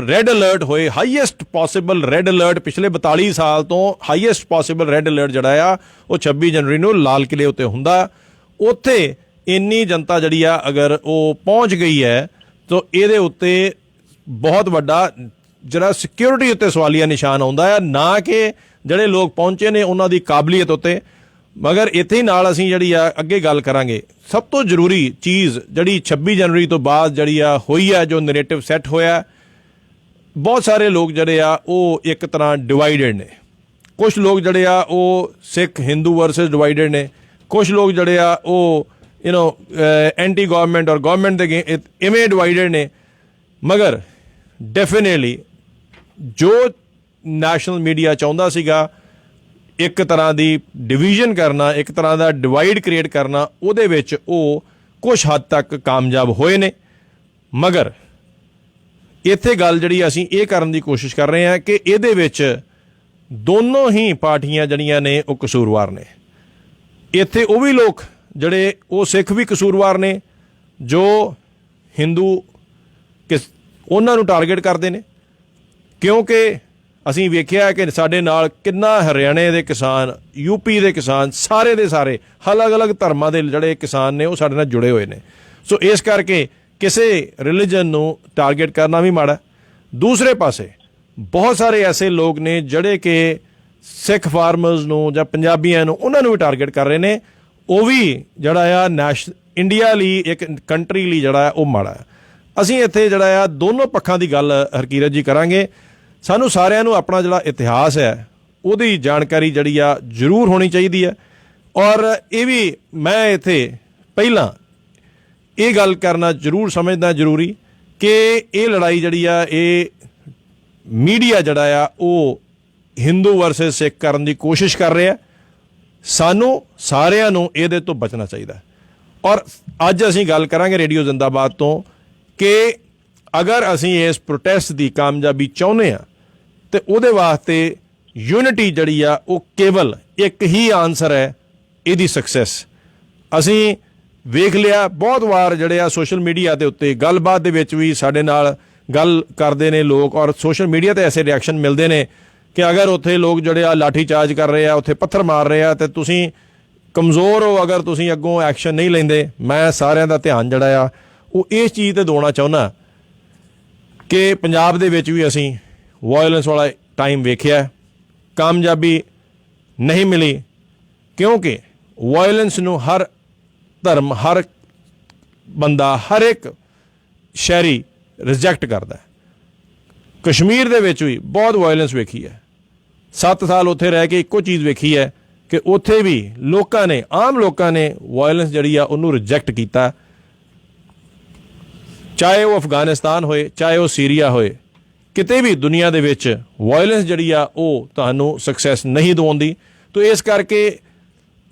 ਰੈੱਡ ਅਲਰਟ ਹੋਏ, ਹਾਈਐਸਟ ਪੋਸੀਬਲ ਰੈੱਡ ਅਲਰਟ ਪਿਛਲੇ 42 ਸਾਲ ਤੋਂ ਹਾਈਐਸਟ ਪੋਸੀਬਲ ਰੈੱਡ ਅਲਰਟ ਜਿਹੜਾ ਆ ਉਹ 26 ਜਨਵਰੀ ਨੂੰ ਲਾਲ ਕਿਲੇ ਉੱਤੇ ਹੁੰਦਾ। ਉੱਥੇ ਇੰਨੀ ਜਨਤਾ ਜਿਹੜੀ ਆ ਅਗਰ ਉਹ ਪਹੁੰਚ ਗਈ ਹੈ ਤਾਂ ਇਹਦੇ ਉੱਤੇ ਬਹੁਤ ਵੱਡਾ ਜਿਹੜਾ ਸਿਕਿਉਰਿਟੀ ਉੱਤੇ ਸਵਾਲੀਆ ਨਿਸ਼ਾਨ ਆਉਂਦਾ ਹੈ, ਨਾ ਕਿ ਜਿਹੜੇ ਲੋਕ ਪਹੁੰਚੇ ਨੇ ਉਹਨਾਂ ਦੀ ਕਾਬਲੀਅਤ ਉੱਤੇ। ਮਗਰ ਇੱਥੇ ਹੀ ਨਾਲ ਅਸੀਂ ਜਿਹੜੀ ਆ ਅੱਗੇ ਗੱਲ ਕਰਾਂਗੇ। ਸਭ ਤੋਂ ਜ਼ਰੂਰੀ ਚੀਜ਼ ਜਿਹੜੀ 26 ਜਨਵਰੀ ਤੋਂ ਬਾਅਦ ਜਿਹੜੀ ਆ ਹੋਈ ਆ, ਜੋ ਨੈਰੇਟਿਵ ਸੈੱਟ ਹੋਇਆ, ਬਹੁਤ ਸਾਰੇ ਲੋਕ ਜਿਹੜੇ ਆ ਉਹ ਇੱਕ ਤਰ੍ਹਾਂ ਡਿਵਾਈਡਡ ਨੇ। ਕੁਝ ਲੋਕ ਜਿਹੜੇ ਆ ਉਹ ਸਿੱਖ ਹਿੰਦੂ ਵਰਸਸ ਡਿਵਾਈਡਡ ਨੇ, ਕੁਝ ਲੋਕ ਜਿਹੜੇ ਆ ਉਹ ਐਂਟੀ ਗਵਰਨਮੈਂਟ ਔਰ ਗਵਰਨਮੈਂਟ ਦੇ ਇਵੇਂ ਡਿਵਾਈਡਡ ਨੇ। ਮਗਰ ਡੈਫੀਨੇਟਲੀ ਜੋ ਨੈਸ਼ਨਲ ਮੀਡੀਆ ਚਾਹੁੰਦਾ ਸੀਗਾ ਇੱਕ ਤਰ੍ਹਾਂ ਦੀ ਡਿਵੀਜ਼ਨ ਕਰਨਾ, ਇੱਕ ਤਰ੍ਹਾਂ ਦਾ ਡਿਵਾਈਡ ਕ੍ਰੀਏਟ ਕਰਨਾ, ਉਹਦੇ ਵਿੱਚ ਉਹ ਕੁਝ ਹੱਦ ਤੱਕ ਕਾਮਯਾਬ ਹੋਏ ਨੇ। ਮਗਰ ਇੱਥੇ ਗੱਲ ਜਿਹੜੀ ਅਸੀਂ ਇਹ ਕਰਨ ਦੀ ਕੋਸ਼ਿਸ਼ ਕਰ ਰਹੇ ਹਾਂ ਕਿ ਇਹਦੇ ਵਿੱਚ ਦੋਨੋਂ ਹੀ ਪਾਰਟੀਆਂ ਜਿਹੜੀਆਂ ਨੇ ਉਹ ਕਸੂਰਵਾਰ ਨੇ। ਇੱਥੇ ਉਹ ਵੀ ਲੋਕ ਜਿਹੜੇ ਉਹ ਸਿੱਖ ਵੀ ਕਸੂਰਵਾਰ ਨੇ ਜੋ ਹਿੰਦੂ ਉਹਨਾਂ ਨੂੰ ਟਾਰਗੇਟ ਕਰਦੇ ਨੇ, ਕਿਉਂਕਿ ਅਸੀਂ ਵੇਖਿਆ ਕਿ ਸਾਡੇ ਨਾਲ ਕਿੰਨਾ ਹਰਿਆਣੇ ਦੇ ਕਿਸਾਨ, ਯੂਪੀ ਦੇ ਕਿਸਾਨ, ਸਾਰੇ ਦੇ ਸਾਰੇ ਅਲੱਗ-ਅਲੱਗ ਧਰਮਾਂ ਦੇ ਜਿਹੜੇ ਕਿਸਾਨ ਨੇ ਉਹ ਸਾਡੇ ਨਾਲ ਜੁੜੇ ਹੋਏ ਨੇ। ਸੋ ਇਸ ਕਰਕੇ ਕਿਸੇ ਰਿਲੀਜਨ ਨੂੰ ਟਾਰਗੇਟ ਕਰਨਾ ਵੀ ਮਾੜਾ। ਦੂਸਰੇ ਪਾਸੇ ਬਹੁਤ ਸਾਰੇ ਐਸੇ ਲੋਕ ਨੇ ਜਿਹੜੇ ਕਿ ਸਿੱਖ ਫਾਰਮਰਸ ਨੂੰ ਜਾਂ ਪੰਜਾਬੀਆਂ ਨੂੰ ਉਹਨਾਂ ਨੂੰ ਵੀ ਟਾਰਗੇਟ ਕਰ ਰਹੇ ਨੇ। ਉਹ ਵੀ ਜਿਹੜਾ ਆ ਇੰਡੀਆ ਲਈ, ਇੱਕ ਕੰਟਰੀ ਲਈ ਜਿਹੜਾ ਆ ਉਹ ਮਾੜਾ। ਅਸੀਂ ਇੱਥੇ ਜਿਹੜਾ ਆ ਦੋਨੋਂ ਪੱਖਾਂ ਦੀ ਗੱਲ ਹਰਕੀਰਤ ਜੀ ਕਰਾਂਗੇ। ਸਾਨੂੰ ਸਾਰਿਆਂ ਨੂੰ ਆਪਣਾ ਜਿਹੜਾ ਇਤਿਹਾਸ ਹੈ ਉਹਦੀ ਜਾਣਕਾਰੀ ਜਿਹੜੀ ਆ ਜ਼ਰੂਰ ਹੋਣੀ ਚਾਹੀਦੀ ਹੈ। ਔਰ ਇਹ ਵੀ ਮੈਂ ਇੱਥੇ ਪਹਿਲਾਂ ਇਹ ਗੱਲ ਕਰਨਾ ਜ਼ਰੂਰ ਸਮਝਦਾ ਜ਼ਰੂਰੀ ਕਿ ਇਹ ਲੜਾਈ ਜਿਹੜੀ ਆ ਇਹ ਮੀਡੀਆ ਜਿਹੜਾ ਆ ਉਹ ਹਿੰਦੂ ਵਰਸਸ ਸਿੱਖ ਕਰਨ ਦੀ ਕੋਸ਼ਿਸ਼ ਕਰ ਰਿਹਾ। ਸਾਨੂੰ ਸਾਰਿਆਂ ਨੂੰ ਇਹਦੇ ਤੋਂ ਬਚਣਾ ਚਾਹੀਦਾ। ਔਰ ਅੱਜ ਅਸੀਂ ਗੱਲ ਕਰਾਂਗੇ ਰੇਡੀਓ ਜ਼ਿੰਦਾਬਾਦ ਤੋਂ ਕਿ ਅਗਰ ਅਸੀਂ ਇਸ ਪ੍ਰੋਟੈਸਟ ਦੀ ਕਾਮਯਾਬੀ ਚਾਹੁੰਦੇ ਹਾਂ ਤੇ ਉਹਦੇ ਵਾਸਤੇ ਯੂਨਿਟੀ ਜਿਹੜੀ ਆ ਉਹ ਕੇਵਲ ਇੱਕ ਹੀ ਆਨਸਰ ਹੈ, ਇਹਦੀ ਸਕਸੈਸ। ਅਸੀਂ ਵੇਖ ਲਿਆ ਬਹੁਤ ਵਾਰ ਜਿਹੜੇ ਆ ਸੋਸ਼ਲ ਮੀਡੀਆ ਦੇ ਉੱਤੇ ਗੱਲਬਾਤ ਦੇ ਵਿੱਚ ਵੀ ਸਾਡੇ ਨਾਲ ਗੱਲ ਕਰਦੇ ਨੇ ਲੋਕ, ਔਰ ਸੋਸ਼ਲ ਮੀਡੀਆ ਤੇ ਐਸੇ ਰਿਐਕਸ਼ਨ ਮਿਲਦੇ ਨੇ ਕਿ ਅਗਰ ਉੱਥੇ ਲੋਕ ਜਿਹੜੇ ਆ ਲਾਠੀ ਚਾਰਜ ਕਰ ਰਹੇ ਆ, ਉੱਥੇ ਪੱਥਰ ਮਾਰ ਰਹੇ ਆ, ਤੇ ਤੁਸੀਂ ਕਮਜ਼ੋਰ ਹੋ ਅਗਰ ਤੁਸੀਂ ਅੱਗੋਂ ਐਕਸ਼ਨ ਨਹੀਂ ਲੈਂਦੇ। ਮੈਂ ਸਾਰਿਆਂ ਦਾ ਧਿਆਨ ਜਿਹੜਾ ਆ ਉਹ ਇਸ ਚੀਜ਼ ਤੇ ਦਿਵਾਉਣਾ ਚਾਹੁੰਦਾ ਕਿ ਪੰਜਾਬ ਦੇ ਵਿੱਚ ਵੀ ਅਸੀਂ ਵਾਇਲੈਂਸ ਵਾਲਾ ਟਾਈਮ ਵੇਖਿਆ, ਕਾਮਯਾਬੀ ਨਹੀਂ ਮਿਲੀ, ਕਿਉਂਕਿ ਵਾਇਲੈਂਸ ਨੂੰ ਹਰ ਧਰਮ, ਹਰ ਬੰਦਾ, ਹਰ ਇੱਕ ਸ਼ਹਿਰੀ ਰਿਜੈਕਟ ਕਰਦਾ। ਕਸ਼ਮੀਰ ਦੇ ਵਿੱਚ ਵੀ ਬਹੁਤ ਵਾਇਲੈਂਸ ਵੇਖੀ ਹੈ। 7 ਸਾਲ ਉੱਥੇ ਰਹਿ ਕੇ ਇੱਕੋ ਚੀਜ਼ ਵੇਖੀ ਹੈ ਕਿ ਉੱਥੇ ਵੀ ਲੋਕਾਂ ਨੇ, ਆਮ ਲੋਕਾਂ ਨੇ ਵਾਇਲੈਂਸ ਜਿਹੜੀ ਆ ਉਹਨੂੰ ਰਿਜੈਕਟ ਕੀਤਾ। ਚਾਹੇ ਉਹ ਅਫਗਾਨਿਸਤਾਨ ਹੋਏ, ਚਾਹੇ ਉਹ ਸੀਰੀਆ ਹੋਏ, ਕਿਤੇ ਵੀ ਦੁਨੀਆ ਦੇ ਵਿੱਚ ਵਾਇਲੈਂਸ ਜਿਹੜੀ ਆ ਉਹ ਤੁਹਾਨੂੰ ਸਕਸੈਸ ਨਹੀਂ ਦਿਵਾਉਂਦੀ। ਤੋ ਇਸ ਕਰਕੇ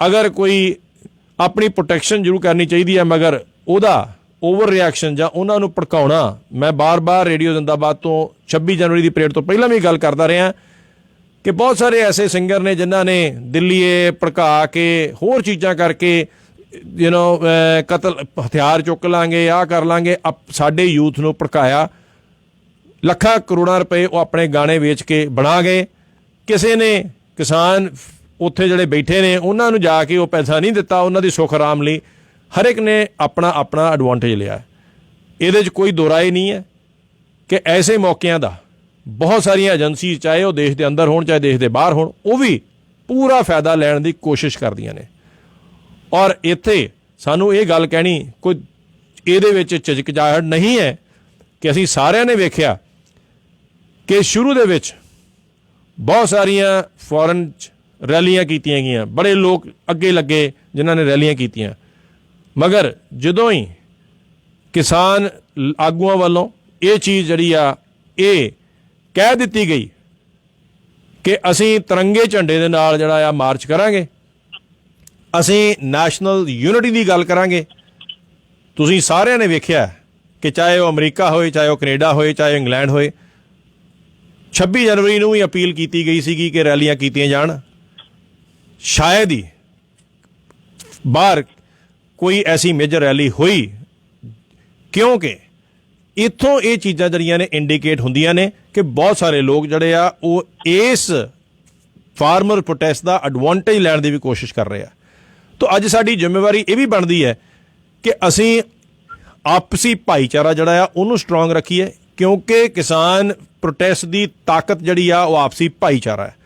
ਅਗਰ ਕੋਈ ਆਪਣੀ ਪ੍ਰੋਟੈਕਸ਼ਨ ਜ਼ਰੂਰ ਕਰਨੀ ਚਾਹੀਦੀ ਹੈ, ਮਗਰ ਉਹਦਾ ਓਵਰ ਰਿਐਕਸ਼ਨ ਜਾਂ ਉਹਨਾਂ ਨੂੰ ਭੜਕਾਉਣਾ, ਮੈਂ ਬਾਰ-ਬਾਰ ਰੇਡੀਓ ਜ਼ਿੰਦਾਬਾਦ ਤੋਂ 26 ਜਨਵਰੀ ਦੀ ਪਰੇਡ ਤੋਂ ਪਹਿਲਾਂ ਵੀ ਗੱਲ ਕਰਦਾ ਰਿਹਾ ਕਿ ਬਹੁਤ ਸਾਰੇ ਐਸੇ ਸਿੰਗਰ ਨੇ ਜਿਨ੍ਹਾਂ ਨੇ ਦਿੱਲੀਏ ਭੜਕਾ ਕੇ ਹੋਰ ਚੀਜ਼ਾਂ ਕਰਕੇ ਕਤਲ, ਹਥਿਆਰ ਚੁੱਕ ਲਾਂਗੇ, ਆਹ ਕਰ ਲਾਂਗੇ, ਸਾਡੇ ਯੂਥ ਨੂੰ ਭੜਕਾਇਆ। ਲੱਖਾਂ ਕਰੋੜਾਂ ਰੁਪਏ ਉਹ ਆਪਣੇ ਗਾਣੇ ਵੇਚ ਕੇ ਬਣਾ ਗਏ। ਕਿਸੇ ਨੇ ਕਿਸਾਨ ਉੱਥੇ ਜਿਹੜੇ ਬੈਠੇ ਨੇ ਉਹਨਾਂ ਨੂੰ ਜਾ ਕੇ ਉਹ ਪੈਸਾ ਨਹੀਂ ਦਿੱਤਾ ਉਹਨਾਂ ਦੀ ਸੁੱਖ ਆਰਾਮ ਲਈ। ਹਰ ਇੱਕ ਨੇ ਆਪਣਾ ਆਪਣਾ ਐਡਵਾਂਟੇਜ ਲਿਆ। ਇਹਦੇ 'ਚ ਕੋਈ ਦੋ ਰਾਏ ਨਹੀਂ ਹੈ ਕਿ ਐਸੇ ਮੌਕਿਆਂ ਦਾ ਬਹੁਤ ਸਾਰੀਆਂ ਏਜੰਸੀ, ਚਾਹੇ ਉਹ ਦੇਸ਼ ਦੇ ਅੰਦਰ ਹੋਣ ਚਾਹੇ ਦੇਸ਼ ਦੇ ਬਾਹਰ ਹੋਣ, ਉਹ ਵੀ ਪੂਰਾ ਫਾਇਦਾ ਲੈਣ ਦੀ ਕੋਸ਼ਿਸ਼ ਕਰਦੀਆਂ ਨੇ। ਔਰ ਇੱਥੇ ਸਾਨੂੰ ਇਹ ਗੱਲ ਕਹਿਣੀ ਕੋਈ ਇਹਦੇ ਵਿੱਚ ਝਿਜਕਚਾਹਟ ਨਹੀਂ ਹੈ ਕਿ ਅਸੀਂ ਸਾਰਿਆਂ ਨੇ ਵੇਖਿਆ ਕਿ ਸ਼ੁਰੂ ਦੇ ਵਿੱਚ ਬਹੁਤ ਸਾਰੀਆਂ ਫੋਰਨ ਰੈਲੀਆਂ ਕੀਤੀਆਂ ਗਈਆਂ, ਬੜੇ ਲੋਕ ਅੱਗੇ ਲੱਗੇ ਜਿਨ੍ਹਾਂ ਨੇ ਰੈਲੀਆਂ ਕੀਤੀਆਂ, ਮਗਰ ਜਦੋਂ ਹੀ ਕਿਸਾਨ ਆਗੂਆਂ ਵੱਲੋਂ ਇਹ ਚੀਜ਼ ਜਿਹੜੀ ਆ ਇਹ ਕਹਿ ਦਿੱਤੀ ਗਈ ਕਿ ਅਸੀਂ ਤਿਰੰਗੇ ਝੰਡੇ ਦੇ ਨਾਲ ਜਿਹੜਾ ਆ ਮਾਰਚ ਕਰਾਂਗੇ, ਅਸੀਂ ਨੈਸ਼ਨਲ ਯੂਨਿਟੀ ਦੀ ਗੱਲ ਕਰਾਂਗੇ। ਤੁਸੀਂ ਸਾਰਿਆਂ ਨੇ ਵੇਖਿਆ ਕਿ ਚਾਹੇ ਉਹ ਅਮਰੀਕਾ ਹੋਏ, ਚਾਹੇ ਉਹ ਕੈਨੇਡਾ ਹੋਏ, ਚਾਹੇ ਇੰਗਲੈਂਡ ਹੋਏ, 26 ਜਨਵਰੀ ਨੂੰ ਵੀ ਅਪੀਲ ਕੀਤੀ ਗਈ ਸੀਗੀ ਕਿ ਰੈਲੀਆਂ ਕੀਤੀਆਂ ਜਾਣ। ਸ਼ਾਇਦ ਹੀ ਬਾਹਰ ਕੋਈ ਐਸੀ ਮੇਜਰ ਰੈਲੀ ਹੋਈ, ਕਿਉਂਕਿ ਇੱਥੋਂ ਇਹ ਚੀਜ਼ਾਂ ਜਿਹੜੀਆਂ ਨੇ ਇੰਡੀਕੇਟ ਹੁੰਦੀਆਂ ਨੇ ਕਿ ਬਹੁਤ ਸਾਰੇ ਲੋਕ ਜਿਹੜੇ ਆ ਉਹ ਇਸ ਫਾਰਮਰ ਪ੍ਰੋਟੈਸਟ ਦਾ ਐਡਵਾਂਟੇਜ ਲੈਣ ਦੀ ਵੀ ਕੋਸ਼ਿਸ਼ ਕਰ ਰਹੇ ਆ। ਤਾਂ ਅੱਜ ਸਾਡੀ ਜ਼ਿੰਮੇਵਾਰੀ ਇਹ ਵੀ ਬਣਦੀ ਹੈ ਕਿ ਅਸੀਂ ਆਪਸੀ ਭਾਈਚਾਰਾ ਜਿਹੜਾ ਆ ਉਹਨੂੰ ਸਟਰੋਂਗ ਰੱਖੀਏ, ਕਿਉਂਕਿ ਕਿਸਾਨ ਪ੍ਰੋਟੈਸਟ ਦੀ ਤਾਕਤ ਜਿਹੜੀ ਆ ਉਹ ਆਪਸੀ ਭਾਈਚਾਰਾ ਹੈ।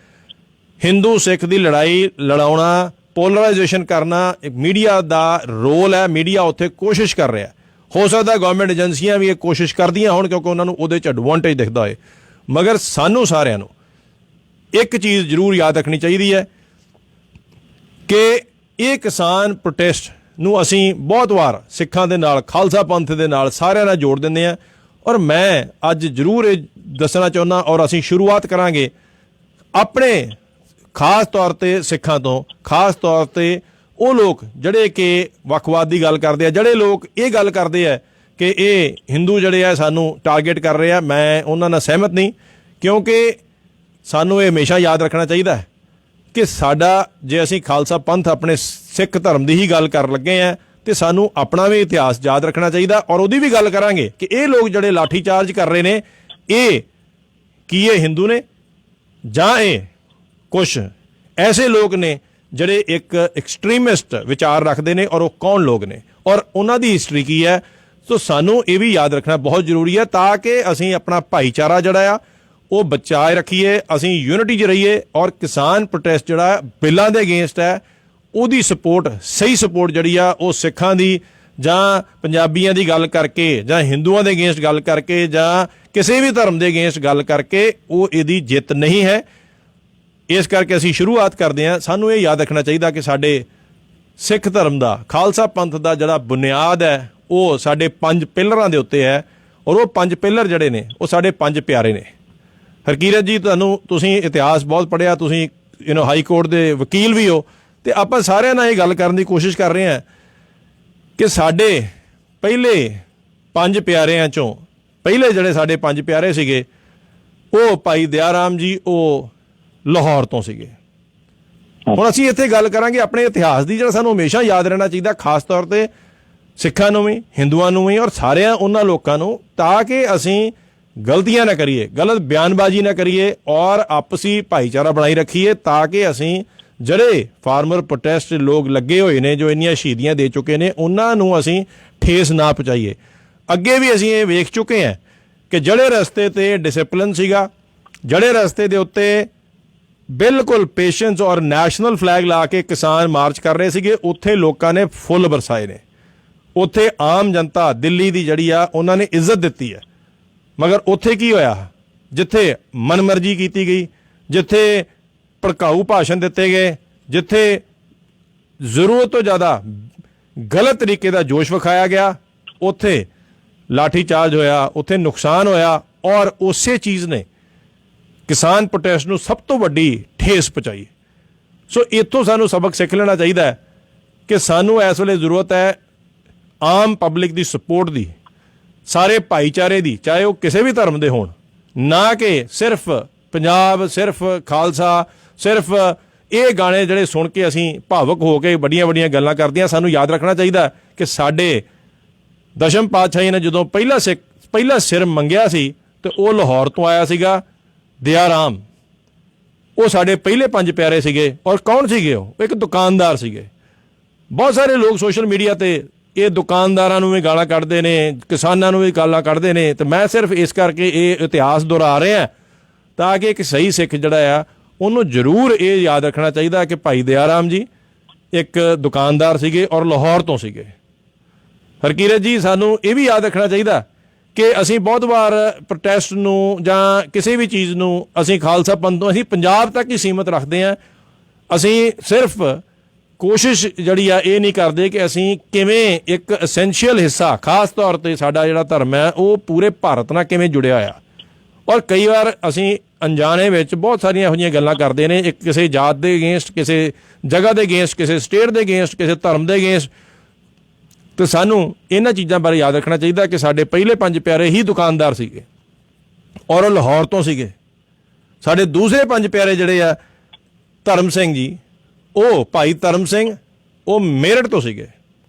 ਹਿੰਦੂ ਸਿੱਖ ਦੀ ਲੜਾਈ ਲੜਾਉਣਾ, ਪੋਲਰਾਈਜੇਸ਼ਨ ਕਰਨਾ ਮੀਡੀਆ ਦਾ ਰੋਲ ਹੈ। ਮੀਡੀਆ ਉੱਥੇ ਕੋਸ਼ਿਸ਼ ਕਰ ਰਿਹਾ। ਹੋ ਸਕਦਾ ਗਵਰਨਮੈਂਟ ਏਜੰਸੀਆਂ ਵੀ ਇਹ ਕੋਸ਼ਿਸ਼ ਕਰਦੀਆਂ ਹੋਣ ਕਿਉਂਕਿ ਉਹਨਾਂ ਨੂੰ ਉਹਦੇ 'ਚ ਐਡਵਾਂਟੇਜ ਦਿਖਦਾ ਹੋਏ, ਮਗਰ ਸਾਨੂੰ ਸਾਰਿਆਂ ਨੂੰ ਇੱਕ ਚੀਜ਼ ਜ਼ਰੂਰ ਯਾਦ ਰੱਖਣੀ ਚਾਹੀਦੀ ਹੈ ਕਿ ਇਹ ਕਿਸਾਨ ਪ੍ਰੋਟੈਸਟ ਨੂੰ ਅਸੀਂ ਬਹੁਤ ਵਾਰ ਸਿੱਖਾਂ ਦੇ ਨਾਲ, ਖਾਲਸਾ ਪੰਥ ਦੇ ਨਾਲ, ਸਾਰਿਆਂ ਨਾਲ ਜੋੜ ਦਿੰਦੇ ਹਾਂ। ਔਰ ਮੈਂ ਅੱਜ ਜ਼ਰੂਰ ਇਹ ਦੱਸਣਾ ਚਾਹੁੰਦਾ, ਔਰ ਅਸੀਂ ਸ਼ੁਰੂਆਤ ਕਰਾਂਗੇ ਆਪਣੇ ਖਾਸ ਤੌਰ 'ਤੇ ਸਿੱਖਾਂ ਤੋਂ, ਖਾਸ ਤੌਰ 'ਤੇ ਉਹ ਲੋਕ ਜਿਹੜੇ ਕਿ ਵੱਖਵਾਦ ਦੀ ਗੱਲ ਕਰਦੇ ਆ, ਜਿਹੜੇ ਲੋਕ ਇਹ ਗੱਲ ਕਰਦੇ ਆ ਕਿ ਇਹ ਹਿੰਦੂ ਜਿਹੜੇ ਆ ਸਾਨੂੰ ਟਾਰਗੇਟ ਕਰ ਰਹੇ ਆ। ਮੈਂ ਉਹਨਾਂ ਨਾਲ ਸਹਿਮਤ ਨਹੀਂ, ਕਿਉਂਕਿ ਸਾਨੂੰ ਇਹ ਹਮੇਸ਼ਾ ਯਾਦ ਰੱਖਣਾ ਚਾਹੀਦਾ ਹੈ ਕਿ ਸਾਡਾ, ਜੇ ਅਸੀਂ ਖਾਲਸਾ ਪੰਥ ਆਪਣੇ ਸਿੱਖ ਧਰਮ ਦੀ ਹੀ ਗੱਲ ਕਰਨ ਲੱਗੇ ਆ ਤੇ ਸਾਨੂੰ ਆਪਣਾ ਵੀ ਇਤਿਹਾਸ ਯਾਦ ਰੱਖਣਾ ਚਾਹੀਦਾ। ਔਰ ਉਹਦੀ ਵੀ ਗੱਲ ਕਰਾਂਗੇ ਕਿ ਇਹ ਲੋਕ ਜਿਹੜੇ ਲਾਠੀ ਚਾਰਜ ਕਰ ਰਹੇ ਨੇ, ਇਹ ਕੀ ਇਹ ਹਿੰਦੂ ਨੇ ਜਾਂ ਇਹ ਕੁਛ ਐਸੇ ਲੋਕ ਨੇ ਜਿਹੜੇ ਇੱਕ ਐਕਸਟ੍ਰੀਮਿਸਟ ਵਿਚਾਰ ਰੱਖਦੇ ਨੇ, ਔਰ ਉਹ ਕੌਣ ਲੋਕ ਨੇ ਔਰ ਉਹਨਾਂ ਦੀ ਹਿਸਟਰੀ ਕੀ ਹੈ। ਸੋ ਸਾਨੂੰ ਇਹ ਵੀ ਯਾਦ ਰੱਖਣਾ ਬਹੁਤ ਜ਼ਰੂਰੀ ਹੈ ਤਾਂ ਕਿ ਅਸੀਂ ਆਪਣਾ ਭਾਈਚਾਰਾ ਜਿਹੜਾ ਆ ਉਹ ਬਚਾਏ ਰੱਖੀਏ, ਅਸੀਂ ਯੂਨਿਟੀ 'ਚ ਰਹੀਏ। ਔਰ ਕਿਸਾਨ ਪ੍ਰੋਟੈਸਟ ਜਿਹੜਾ ਬਿੱਲਾਂ ਦੇ ਅਗੇਂਸਟ ਹੈ, ਉਹਦੀ ਸਪੋਰਟ, ਸਹੀ ਸਪੋਰਟ ਜਿਹੜੀ ਆ ਉਹ ਸਿੱਖਾਂ ਦੀ ਜਾਂ ਪੰਜਾਬੀਆਂ ਦੀ ਗੱਲ ਕਰਕੇ ਜਾਂ ਹਿੰਦੂਆਂ ਦੇ ਅਗੇਂਸਟ ਗੱਲ ਕਰਕੇ ਜਾਂ ਕਿਸੇ ਵੀ ਧਰਮ ਦੇ ਅਗੇਂਸਟ ਗੱਲ ਕਰਕੇ ਉਹ ਇਹਦੀ ਜਿੱਤ ਨਹੀਂ ਹੈ। ਇਸ ਕਰਕੇ ਅਸੀਂ ਸ਼ੁਰੂਆਤ ਕਰਦੇ ਹਾਂ। ਸਾਨੂੰ ਇਹ ਯਾਦ ਰੱਖਣਾ ਚਾਹੀਦਾ ਕਿ ਸਾਡੇ ਸਿੱਖ ਧਰਮ ਦਾ, ਖਾਲਸਾ ਪੰਥ ਦਾ ਜਿਹੜਾ ਬੁਨਿਆਦ ਹੈ ਉਹ ਸਾਡੇ 5 ਪਿਲਰਾਂ ਦੇ ਉੱਤੇ ਹੈ, ਔਰ ਉਹ 5 ਪਿਲਰ ਜਿਹੜੇ ਨੇ ਉਹ ਸਾਡੇ 5 ਪਿਆਰੇ ਨੇ। ਹਰਕੀਰਤ ਜੀ, ਤੁਸੀਂ ਇਤਿਹਾਸ ਬਹੁਤ ਪੜ੍ਹਿਆ, ਤੁਸੀਂ ਹਾਈ ਕੋਰਟ ਦੇ ਵਕੀਲ ਵੀ ਹੋ, ਤੇ ਆਪਾਂ ਸਾਰਿਆਂ ਨਾਲ ਇਹ ਗੱਲ ਕਰਨ ਦੀ ਕੋਸ਼ਿਸ਼ ਕਰ ਰਹੇ ਹਾਂ ਕਿ ਸਾਡੇ ਪਹਿਲੇ 5 ਪਿਆਰਿਆਂ 'ਚੋਂ ਪਹਿਲੇ ਜਿਹੜੇ ਸਾਡੇ 5 ਪਿਆਰੇ ਸੀਗੇ ਉਹ ਭਾਈ ਦਇਆ ਰਾਮ ਜੀ, ਉਹ ਲਾਹੌਰ ਤੋਂ ਸੀਗੇ। ਹੁਣ ਅਸੀਂ ਇੱਥੇ ਗੱਲ ਕਰਾਂਗੇ ਆਪਣੇ ਇਤਿਹਾਸ ਦੀ, ਜਿਹੜਾ ਸਾਨੂੰ ਹਮੇਸ਼ਾ ਯਾਦ ਰਹਿਣਾ ਚਾਹੀਦਾ, ਖਾਸ ਤੌਰ 'ਤੇ ਸਿੱਖਾਂ ਨੂੰ ਵੀ, ਹਿੰਦੂਆਂ ਨੂੰ ਵੀ, ਔਰ ਸਾਰਿਆਂ ਉਹਨਾਂ ਲੋਕਾਂ ਨੂੰ, ਤਾਂ ਕਿ ਅਸੀਂ ਗਲਤੀਆਂ ਨਾ ਕਰੀਏ, ਗਲਤ ਬਿਆਨਬਾਜ਼ੀ ਨਾ ਕਰੀਏ, ਔਰ ਆਪਸੀ ਭਾਈਚਾਰਾ ਬਣਾਈ ਰੱਖੀਏ, ਤਾਂ ਕਿ ਅਸੀਂ ਜਿਹੜੇ ਫਾਰਮਰ ਪ੍ਰੋਟੈਸਟ ਲੋਕ ਲੱਗੇ ਹੋਏ ਨੇ, ਜੋ ਇੰਨੀਆਂ ਸ਼ਹੀਦੀਆਂ ਦੇ ਚੁੱਕੇ ਨੇ, ਉਹਨਾਂ ਨੂੰ ਅਸੀਂ ਠੇਸ ਨਾ ਪਹੁੰਚਾਈਏ। ਅੱਗੇ ਵੀ ਅਸੀਂ ਇਹ ਵੇਖ ਚੁੱਕੇ ਹਾਂ ਕਿ ਜਿਹੜੇ ਰਸਤੇ 'ਤੇ ਡਿਸਿਪਲਿਨ ਸੀਗਾ, ਜਿਹੜੇ ਰਸਤੇ ਦੇ ਉੱਤੇ ਬਿਲਕੁਲ ਪੇਸ਼ੈਂਸ ਔਰ ਨੈਸ਼ਨਲ ਫਲੈਗ ਲਾ ਕੇ ਕਿਸਾਨ ਮਾਰਚ ਕਰ ਰਹੇ ਸੀਗੇ, ਉੱਥੇ ਲੋਕਾਂ ਨੇ ਫੁੱਲ ਬਰਸਾਏ ਨੇ। ਉੱਥੇ ਆਮ ਜਨਤਾ ਦਿੱਲੀ ਦੀ ਜਿਹੜੀ ਆ ਉਹਨਾਂ ਨੇ ਇੱਜ਼ਤ ਦਿੱਤੀ ਹੈ। ਮਗਰ ਉੱਥੇ ਕੀ ਹੋਇਆ? ਜਿੱਥੇ ਮਨਮਰਜ਼ੀ ਕੀਤੀ ਗਈ, ਜਿੱਥੇ ਭੜਕਾਊ ਭਾਸ਼ਣ ਦਿੱਤੇ ਗਏ, ਜਿੱਥੇ ਜ਼ਰੂਰਤ ਤੋਂ ਜ਼ਿਆਦਾ ਗਲਤ ਤਰੀਕੇ ਦਾ ਜੋਸ਼ ਵਿਖਾਇਆ ਗਿਆ, ਉੱਥੇ ਲਾਠੀ ਚਾਰਜ ਹੋਇਆ, ਉੱਥੇ ਨੁਕਸਾਨ ਹੋਇਆ, ਔਰ ਉਸੇ ਚੀਜ਼ ਨੇ ਕਿਸਾਨ ਪ੍ਰੋਟੈਸਟ ਨੂੰ ਸਭ ਤੋਂ ਵੱਡੀ ਠੇਸ ਪਹੁੰਚਾਈ। ਸੋ ਇੱਥੋਂ ਸਾਨੂੰ ਸਬਕ ਸਿੱਖ ਲੈਣਾ ਚਾਹੀਦਾ ਹੈ ਕਿ ਸਾਨੂੰ ਇਸ ਵੇਲੇ ਜ਼ਰੂਰਤ ਹੈ ਆਮ ਪਬਲਿਕ ਦੀ ਸਪੋਰਟ ਦੀ, ਸਾਰੇ ਭਾਈਚਾਰੇ ਦੀ, ਚਾਹੇ ਉਹ ਕਿਸੇ ਵੀ ਧਰਮ ਦੇ ਹੋਣ, ਨਾ ਕਿ ਸਿਰਫ ਪੰਜਾਬ, ਸਿਰਫ ਖਾਲਸਾ, ਸਿਰਫ ਇਹ ਗਾਣੇ ਜਿਹੜੇ ਸੁਣ ਕੇ ਅਸੀਂ ਭਾਵੁਕ ਹੋ ਕੇ ਵੱਡੀਆਂ ਵੱਡੀਆਂ ਗੱਲਾਂ ਕਰਦੀਆਂ। ਸਾਨੂੰ ਯਾਦ ਰੱਖਣਾ ਚਾਹੀਦਾ ਕਿ ਸਾਡੇ ਦਸ਼ਮ ਪਾਤਸ਼ਾਹੀ ਨੇ ਜਦੋਂ ਪਹਿਲਾ ਸਿਰ ਮੰਗਿਆ ਸੀ ਤੇ ਉਹ ਲਾਹੌਰ ਤੋਂ ਆਇਆ ਸੀਗਾ, ਦਿਆ ਰਾਮ। ਉਹ ਸਾਡੇ ਪਹਿਲੇ 5 ਪਿਆਰੇ ਸੀਗੇ। ਔਰ ਕੌਣ ਸੀਗੇ? ਉਹ ਇੱਕ ਦੁਕਾਨਦਾਰ ਸੀਗੇ। ਬਹੁਤ ਸਾਰੇ ਲੋਕ ਸੋਸ਼ਲ ਮੀਡੀਆ ਤੇ ਇਹ ਦੁਕਾਨਦਾਰਾਂ ਨੂੰ ਵੀ ਗਾਲਾਂ ਕੱਢਦੇ ਨੇ, ਕਿਸਾਨਾਂ ਨੂੰ ਵੀ ਗਾਲਾਂ ਕੱਢਦੇ ਨੇ, ਤੇ ਮੈਂ ਸਿਰਫ ਇਸ ਕਰਕੇ ਇਹ ਇਤਿਹਾਸ ਦੁਹਰਾ ਰਿਹਾ ਤਾਂ ਕਿ ਇੱਕ ਸਹੀ ਸਿੱਖ ਜਿਹੜਾ ਆ ਉਹਨੂੰ ਜ਼ਰੂਰ ਇਹ ਯਾਦ ਰੱਖਣਾ ਚਾਹੀਦਾ ਕਿ ਭਾਈ ਦਇਆ ਰਾਮ ਜੀ ਇੱਕ ਦੁਕਾਨਦਾਰ ਸੀਗੇ ਔਰ ਲਾਹੌਰ ਤੋਂ ਸੀਗੇ। ਹਰਕੀਰਤ ਜੀ, ਸਾਨੂੰ ਇਹ ਵੀ ਯਾਦ ਰੱਖਣਾ ਚਾਹੀਦਾ ਕਿ ਅਸੀਂ ਬਹੁਤ ਵਾਰ ਪ੍ਰੋਟੈਸਟ ਨੂੰ ਜਾਂ ਕਿਸੇ ਵੀ ਚੀਜ਼ ਨੂੰ ਅਸੀਂ ਖਾਲਸਾ ਪੰਥ ਤੋਂ ਅਸੀਂ ਪੰਜਾਬ ਤੱਕ ਹੀ ਸੀਮਤ ਰੱਖਦੇ ਹਾਂ। ਅਸੀਂ ਸਿਰਫ ਕੋਸ਼ਿਸ਼ ਜਿਹੜੀ ਆ ਇਹ ਨਹੀਂ ਕਰਦੇ ਕਿ ਅਸੀਂ ਕਿਵੇਂ ਇੱਕ ਐਸੈਂਸ਼ੀਅਲ ਹਿੱਸਾ, ਖਾਸ ਤੌਰ ਤੇ ਸਾਡਾ ਜਿਹੜਾ ਧਰਮ ਹੈ ਉਹ ਪੂਰੇ ਭਾਰਤ ਨਾਲ ਕਿਵੇਂ ਜੁੜਿਆ ਆ। ਔਰ ਕਈ ਵਾਰ ਅਸੀਂ ਅਣਜਾਣੇ ਵਿੱਚ ਬਹੁਤ ਸਾਰੀਆਂ ਇਹੋ ਜਿਹੀਆਂ ਗੱਲਾਂ ਕਰਦੇ ਨੇ, ਇੱਕ ਕਿਸੇ ਜਾਤ ਦੇ ਅਗੇਂਸਟ, ਕਿਸੇ ਜਗ੍ਹਾ ਦੇ ਅਗੇਂਸਟ, ਕਿਸੇ ਸਟੇਟ ਦੇ ਅਗੇਂਸਟ, ਕਿਸੇ ਧਰਮ ਦੇ ਅਗੇਂਸਟ। ਤੇ ਸਾਨੂੰ ਇਹਨਾਂ ਚੀਜ਼ਾਂ ਬਾਰੇ ਯਾਦ ਰੱਖਣਾ ਚਾਹੀਦਾ ਕਿ ਸਾਡੇ ਪਹਿਲੇ 5 ਪਿਆਰੇ ਹੀ ਦੁਕਾਨਦਾਰ ਸੀਗੇ ਔਰ ਉਹ ਲਾਹੌਰ ਤੋਂ ਸੀਗੇ। ਸਾਡੇ ਦੂਸਰੇ 5 ਪਿਆਰੇ ਜਿਹੜੇ ਆ ਧਰਮ ਸਿੰਘ ਜੀ, ਉਹ ਭਾਈ ਧਰਮ ਸਿੰਘ, ਉਹ ਮੇਰਠ ਤੋਂ ਸੀਗੇ।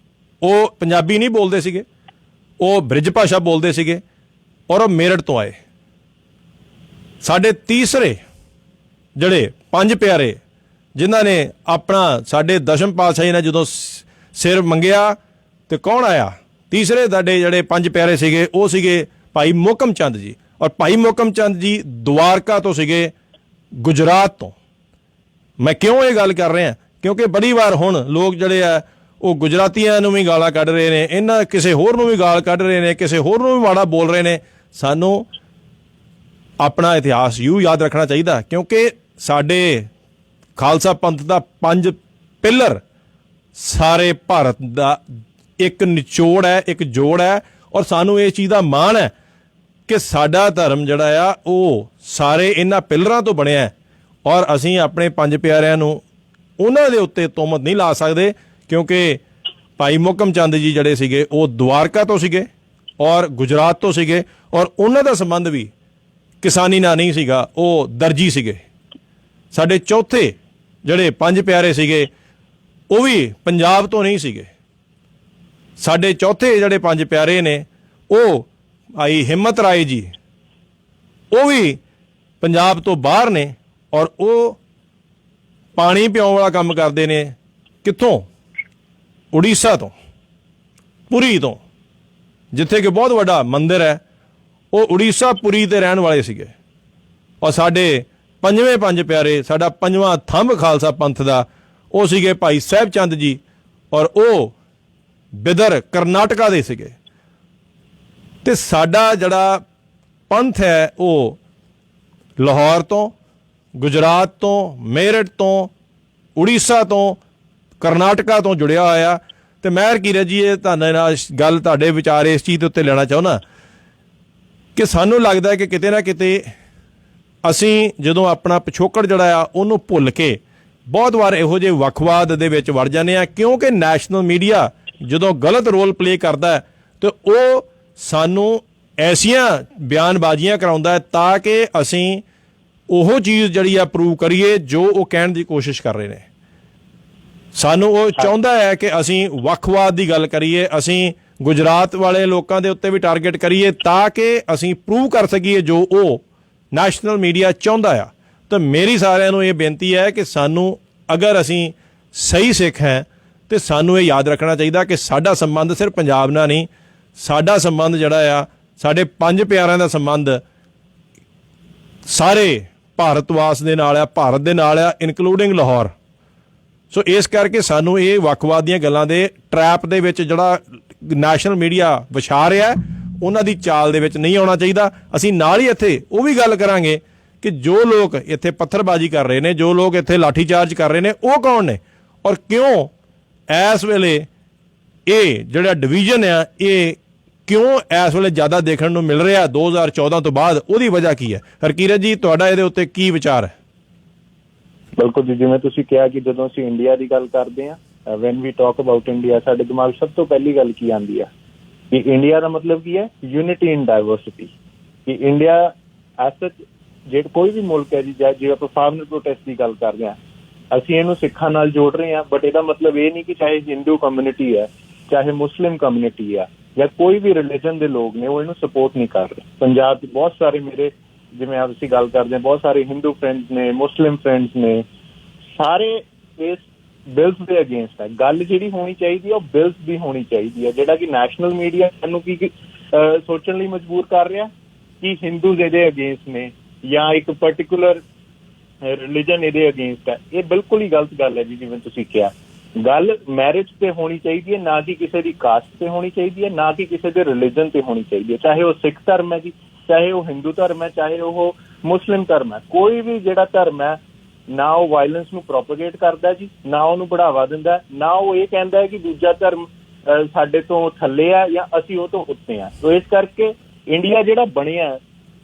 ਉਹ ਪੰਜਾਬੀ ਨਹੀਂ ਬੋਲਦੇ ਸੀਗੇ, ਉਹ ਬ੍ਰਿਜ ਭਾਸ਼ਾ ਬੋਲਦੇ ਸੀਗੇ ਔਰ ਉਹ ਮੇਰਠ ਤੋਂ ਆਏ। ਸਾਡੇ ਤੀਸਰੇ ਜਿਹੜੇ 5 ਪਿਆਰੇ ਜਿਨ੍ਹਾਂ ਨੇ ਆਪਣਾ ਸਾਡੇ ਦਸ਼ਮ ਪਾਤਸ਼ਾਹੀ ਨੇ ਜਦੋਂ ਸਿਰ ਮੰਗਿਆ ਤੇ ਕੌਣ ਆਇਆ? ਤੀਸਰੇ ਸਾਡੇ ਜਿਹੜੇ 5 ਪਿਆਰੇ ਸੀਗੇ ਉਹ ਸੀਗੇ ਭਾਈ ਮੋਹਕਮ ਚੰਦ ਜੀ। ਔਰ ਭਾਈ ਮੋਹਕਮ ਚੰਦ ਜੀ ਦੁਆਰਕਾ ਤੋਂ ਸੀਗੇ, ਗੁਜਰਾਤ ਤੋਂ। ਮੈਂ ਕਿਉਂ ਇਹ ਗੱਲ ਕਰ ਰਿਹਾ? ਕਿਉਂਕਿ ਬੜੀ ਵਾਰ ਹੁਣ ਲੋਕ ਜਿਹੜੇ ਆ ਉਹ ਗੁਜਰਾਤੀਆਂ ਨੂੰ ਵੀ ਗਾਲਾਂ ਕੱਢ ਰਹੇ ਨੇ, ਇਹਨਾਂ ਕਿਸੇ ਹੋਰ ਨੂੰ ਵੀ ਗਾਲ ਕੱਢ ਰਹੇ ਨੇ, ਕਿਸੇ ਹੋਰ ਨੂੰ ਵੀ ਮਾੜਾ ਬੋਲ ਰਹੇ ਨੇ। ਸਾਨੂੰ ਆਪਣਾ ਇਤਿਹਾਸ ਯਾਦ ਰੱਖਣਾ ਚਾਹੀਦਾ ਕਿਉਂਕਿ ਸਾਡੇ ਖਾਲਸਾ ਪੰਥ ਦਾ 5 ਪਿੱਲਰ ਸਾਰੇ ਭਾਰਤ ਦਾ ਇੱਕ ਨਿਚੋੜ ਹੈ, ਇੱਕ ਜੋੜ ਹੈ। ਔਰ ਸਾਨੂੰ ਇਸ ਚੀਜ਼ ਦਾ ਮਾਣ ਹੈ ਕਿ ਸਾਡਾ ਧਰਮ ਜਿਹੜਾ ਆ ਉਹ ਸਾਰੇ ਇਹਨਾਂ ਪਿੱਲਰਾਂ ਤੋਂ ਬਣਿਆ ਹੈ। ਔਰ ਅਸੀਂ ਆਪਣੇ 5 ਪਿਆਰਿਆਂ ਨੂੰ ਉਹਨਾਂ ਦੇ ਉੱਤੇ ਤੋਹਮਤ ਨਹੀਂ ਲਾ ਸਕਦੇ ਕਿਉਂਕਿ ਭਾਈ ਮੋਹਕਮ ਚੰਦ ਜੀ ਜਿਹੜੇ ਸੀਗੇ ਉਹ ਦੁਆਰਕਾ ਤੋਂ ਸੀਗੇ ਔਰ ਗੁਜਰਾਤ ਤੋਂ ਸੀਗੇ ਔਰ ਉਹਨਾਂ ਦਾ ਸੰਬੰਧ ਵੀ ਕਿਸਾਨੀ ਨਾਲ ਨਹੀਂ ਸੀਗਾ, ਉਹ ਦਰਜੀ ਸੀਗੇ। ਸਾਡੇ ਚੌਥੇ ਜਿਹੜੇ 5 ਪਿਆਰੇ ਸੀਗੇ ਉਹ ਵੀ ਪੰਜਾਬ ਤੋਂ ਨਹੀਂ ਸੀਗੇ। ਸਾਡੇ ਚੌਥੇ ਜਿਹੜੇ 5 ਪਿਆਰੇ ਨੇ ਉਹ ਭਾਈ ਹਿੰਮਤ ਰਾਏ ਜੀ, ਉਹ ਵੀ ਪੰਜਾਬ ਤੋਂ ਬਾਹਰ ਨੇ ਔਰ ਉਹ ਪਾਣੀ ਪਿਆਉਣ ਵਾਲਾ ਕੰਮ ਕਰਦੇ ਨੇ। ਕਿੱਥੋਂ? ਉੜੀਸਾ ਤੋਂ, ਪੁਰੀ ਤੋਂ, ਜਿੱਥੇ ਕਿ ਬਹੁਤ ਵੱਡਾ ਮੰਦਿਰ ਹੈ। ਉਹ ਉੜੀਸਾ ਪੁਰੀ ਦੇ ਰਹਿਣ ਵਾਲੇ ਸੀਗੇ। ਔਰ ਸਾਡੇ 5ਵੇਂ 5 ਪਿਆਰੇ, ਸਾਡਾ 5ਵਾਂ ਥੰਬ ਖਾਲਸਾ ਪੰਥ ਦਾ, ਉਹ ਸੀਗੇ ਭਾਈ ਸਾਹਿਬ ਚੰਦ ਜੀ ਔਰ ਉਹ ਬਿਦਰ ਕਰਨਾਟਕਾ ਦੇ ਸੀਗੇ। ਤੇ ਸਾਡਾ ਜਿਹੜਾ ਪੰਥ ਹੈ ਉਹ ਲਾਹੌਰ ਤੋਂ, ਗੁਜਰਾਤ ਤੋਂ, ਮੇਰਠ ਤੋਂ, ਉੜੀਸਾ ਤੋਂ, ਕਰਨਾਟਕਾ ਤੋਂ ਜੁੜਿਆ ਹੋਇਆ। ਤੇ ਮੈਂ ਹਰਕੀਰਤ ਜੀ ਇਹ ਤੁਹਾਡੇ ਨਾਲ ਗੱਲ, ਤੁਹਾਡੇ ਵਿਚਾਰ ਇਸ ਚੀਜ਼ ਦੇ ਉੱਤੇ ਲੈਣਾ ਚਾਹੁੰਦਾ ਕਿ ਸਾਨੂੰ ਲੱਗਦਾ ਹੈ ਕਿ ਕਿਤੇ ਨਾ ਕਿਤੇ ਅਸੀਂ ਜਦੋਂ ਆਪਣਾ ਪਿਛੋਕੜ ਜਿਹੜਾ ਆ ਉਹਨੂੰ ਭੁੱਲ ਕੇ ਬਹੁਤ ਵਾਰ ਇਹੋ ਜਿਹੇ ਵੱਖਵਾਦ ਦੇ ਵਿੱਚ ਵੜ ਜਾਂਦੇ ਆ ਕਿਉਂਕਿ ਨੈਸ਼ਨਲ ਮੀਡੀਆ ਜਦੋਂ ਗਲਤ ਰੋਲ ਪਲੇ ਕਰਦਾ ਹੈ ਤੇ ਉਹ ਸਾਨੂੰ ਐਸੀਆਂ ਬਿਆਨਬਾਜ਼ੀਆਂ ਕਰਾਉਂਦਾ ਹੈ ਤਾਂ ਕਿ ਅਸੀਂ ਉਹ ਚੀਜ਼ ਜਿਹੜੀ ਆ ਪ੍ਰੂਵ ਕਰੀਏ ਜੋ ਉਹ ਕਹਿਣ ਦੀ ਕੋਸ਼ਿਸ਼ ਕਰ ਰਹੇ ਨੇ। ਸਾਨੂੰ ਉਹ ਚਾਹੁੰਦਾ ਹੈ ਕਿ ਅਸੀਂ ਵੱਖਵਾਦ ਦੀ ਗੱਲ ਕਰੀਏ, ਅਸੀਂ ਗੁਜਰਾਤ ਵਾਲੇ ਲੋਕਾਂ ਦੇ ਉੱਤੇ ਵੀ ਟਾਰਗੇਟ ਕਰੀਏ ਤਾਂ ਕਿ ਅਸੀਂ ਪ੍ਰੂਵ ਕਰ ਸਕੀਏ ਜੋ ਉਹ ਨੈਸ਼ਨਲ ਮੀਡੀਆ ਚਾਹੁੰਦਾ ਆ। ਤਾਂ ਮੇਰੀ ਸਾਰਿਆਂ ਨੂੰ ਇਹ ਬੇਨਤੀ ਹੈ ਕਿ ਸਾਨੂੰ, ਅਗਰ ਅਸੀਂ ਸਹੀ ਸਿੱਖ ਹੈ ਤੇ ਸਾਨੂੰ ਇਹ ਯਾਦ ਰੱਖਣਾ ਚਾਹੀਦਾ ਕਿ ਸਾਡਾ ਸੰਬੰਧ ਸਿਰਫ ਪੰਜਾਬ ਨਾਲ ਨਹੀਂ, ਸਾਡਾ ਸੰਬੰਧ ਜਿਹੜਾ ਆ ਸਾਡੇ 5 ਪਿਆਰਿਆਂ ਦਾ ਸੰਬੰਧ ਸਾਰੇ ਭਾਰਤਵਾਸ ਦੇ ਨਾਲ ਆ, ਭਾਰਤ ਦੇ ਨਾਲ ਆ, ਇਨਕਲੂਡਿੰਗ ਲਾਹੌਰ। ਸੋ ਇਸ ਕਰਕੇ ਸਾਨੂੰ ਇਹ ਵੱਖਵਾਦ ਦੀਆਂ ਗੱਲਾਂ ਦੇ ਟਰੈਪ ਦੇ ਵਿੱਚ ਜਿਹੜਾ ਨੈਸ਼ਨਲ ਮੀਡੀਆ ਵਿਛਾ ਰਿਹਾ ਉਹਨਾਂ ਦੀ ਚਾਲ ਦੇ ਵਿੱਚ ਨਹੀਂ ਆਉਣਾ ਚਾਹੀਦਾ। ਅਸੀਂ ਨਾਲ ਹੀ ਇੱਥੇ ਉਹ ਵੀ ਗੱਲ ਕਰਾਂਗੇ ਕਿ ਜੋ ਲੋਕ ਇੱਥੇ ਪੱਥਰਬਾਜ਼ੀ ਕਰ ਰਹੇ ਨੇ, ਜੋ ਲੋਕ ਇੱਥੇ ਲਾਠੀਚਾਰਜ ਕਰ ਰਹੇ ਨੇ, ਉਹ ਕੌਣ ਨੇ ਔਰ ਕਿਉਂ ਇਸ ਵੇਲੇ ਇਹ ਜਿਹੜਾ ਡਿਵੀਜ਼ਨ ਆ ਇਹ ਕਿਉਂ ਇਸ ਵੇਲੇ ਜ਼ਿਆਦਾ ਦੇਖਣ ਨੂੰ ਮਿਲ ਰਿਹਾ 2014 ਤੋਂ ਬਾਅਦ, ਉਹਦੀ ਵਜ੍ਹਾ ਕੀ ਹੈ? ਹਰਕੀਰਤ ਜੀ, ਤੁਹਾਡਾ ਇਹਦੇ ਉੱਤੇ ਕੀ ਵਿਚਾਰ ਹੈ? ਬਿਲਕੁਲ ਜੀ, ਜਿਵੇਂ ਤੁਸੀਂ ਕਿਹਾ ਕਿ ਜਦੋਂ ਅਸੀਂ ਇੰਡੀਆ ਦੀ ਗੱਲ ਕਰਦੇ ਹਾਂ when we talk about India ਸਾਡੇ ਦਿਮਾਗ ਸਭ ਤੋਂ ਪਹਿਲੀ ਗੱਲ ਕੀ ਆਉਂਦੀ ਆ ਕਿ ਇੰਡੀਆ ਦਾ ਮਤਲਬ ਕੀ ਹੈ? ਯੂਨਿਟੀ ਇਨ ਡਾਇਵਰਸਿਟੀ। ਕਿ ਇੰਡੀਆ ਐਸ ਸੱਚ ਜਿਹੜਾ ਕੋਈ ਵੀ ਮੁਲਕ ਹੈ ਜੀ, ਜੇ ਆਪਾਂ ਫਾਰਮਰ ਪ੍ਰੋਟੈਸਟ ਦੀ ਗੱਲ ਕਰਦੇ ਹਾਂ, ਅਸੀਂ ਇਹਨੂੰ ਸਿੱਖਾਂ ਨਾਲ ਜੋੜ ਰਹੇ ਹਾਂ, ਬਟ ਇਹਦਾ ਮਤਲਬ ਇਹ ਨਹੀਂ ਕਿ ਚਾਹੇ ਹਿੰਦੂ ਕਮਿਊਨਿਟੀ ਹੈ, ਚਾਹੇ ਮੁਸਲਿਮ ਕਮਿਊਨਿਟੀ ਆ, ਜਾਂ ਕੋਈ ਵੀ ਰਿਲੀਜਨ ਦੇ ਲੋਕ ਨੇ, ਉਹ ਇਹਨੂੰ ਸਪੋਰਟ ਨਹੀਂ ਕਰ ਰਹੇ। ਪੰਜਾਬ 'ਚ ਬਹੁਤ ਸਾਰੇ ਮੇਰੇ, ਜਿਵੇਂ ਅਸੀਂ ਗੱਲ ਕਰਦੇ ਹਾਂ, ਬਹੁਤ ਸਾਰੇ ਹਿੰਦੂ ਫਰੈਂਡਸ ਨੇ, ਮੁਸਲਿਮ ਫਰੈਂਡਸ ਨੇ, ਸਾਰੇ ਇਸ ਬਿਲਸ ਦੇ ਅਗੇਂਸਟ ਹੈ। ਗੱਲ ਜਿਹੜੀ ਹੋਣੀ ਚਾਹੀਦੀ ਹੈ ਉਹ ਬਿਲਸ ਦੀ ਹੋਣੀ ਚਾਹੀਦੀ ਹੈ। ਜਿਹੜਾ ਕਿ ਨੈਸ਼ਨਲ ਮੀਡੀਆ ਸਾਨੂੰ ਕੀ ਸੋਚਣ ਲਈ ਮਜਬੂਰ ਕਰ ਰਿਹਾ ਕਿ ਹਿੰਦੂਜ਼ ਇਹਦੇ ਅਗੇਂਸਟ ਨੇ ਜਾਂ ਇੱਕ ਪਰਟੀਕੂਲਰ ਰਿਲੀਜਨ ਇਹਦੇ ਅਗੇਂਸਟ ਹੈ। ਇਹ ਬਿਲਕੁਲ ਹੀ ਗਲਤ ਗੱਲ ਹੈ ਜੀ। ਜਿਵੇਂ ਤੁਸੀਂ ਕਿਹਾ, ਗੱਲ ਮੈਰਿਜ ਤੇ ਹੋਣੀ ਚਾਹੀਦੀ ਹੈ, ਨਾ ਕਿ ਕਿਸੇ ਦੀ ਕਾਸਟ ਤੇ ਹੋਣੀ ਚਾਹੀਦੀ ਹੈ, ਨਾ ਕਿ ਕਿਸੇ ਦੇ ਰਿਲੀਜਨ ਤੇ ਹੋਣੀ ਚਾਹੀਦੀ ਹੈ। ਚਾਹੇ ਉਹ ਸਿੱਖ ਧਰਮ ਹੈ ਜੀ, ਚਾਹੇ ਉਹ ਹਿੰਦੂ ਧਰਮ ਹੈ, ਚਾਹੇ ਉਹ ਮੁਸਲਿਮ ਧਰਮ ਹੈ। ਕੋਈ ਵੀ ਜਿਹੜਾ ਧਰਮ ਹੈ, ਨਾ ਉਹ ਵਾਇਲੈਂਸ ਨੂੰ ਪ੍ਰੋਪਗੇਟ ਕਰਦਾ ਜੀ, ਨਾ ਉਹਨੂੰ ਬੜਾਵਾ ਦਿੰਦਾ, ਨਾ ਉਹ ਇਹ ਕਹਿੰਦਾ ਹੈ ਕਿ ਦੂਜਾ ਧਰਮ ਸਾਡੇ ਤੋਂ ਥੱਲੇ ਆ ਜਾਂ ਅਸੀਂ ਉਹ ਤੋਂ ਉੱਤੇ ਆ। ਸੋ ਇਸ ਕਰਕੇ ਇੰਡੀਆ ਜਿਹੜਾ ਬਣਿਆ,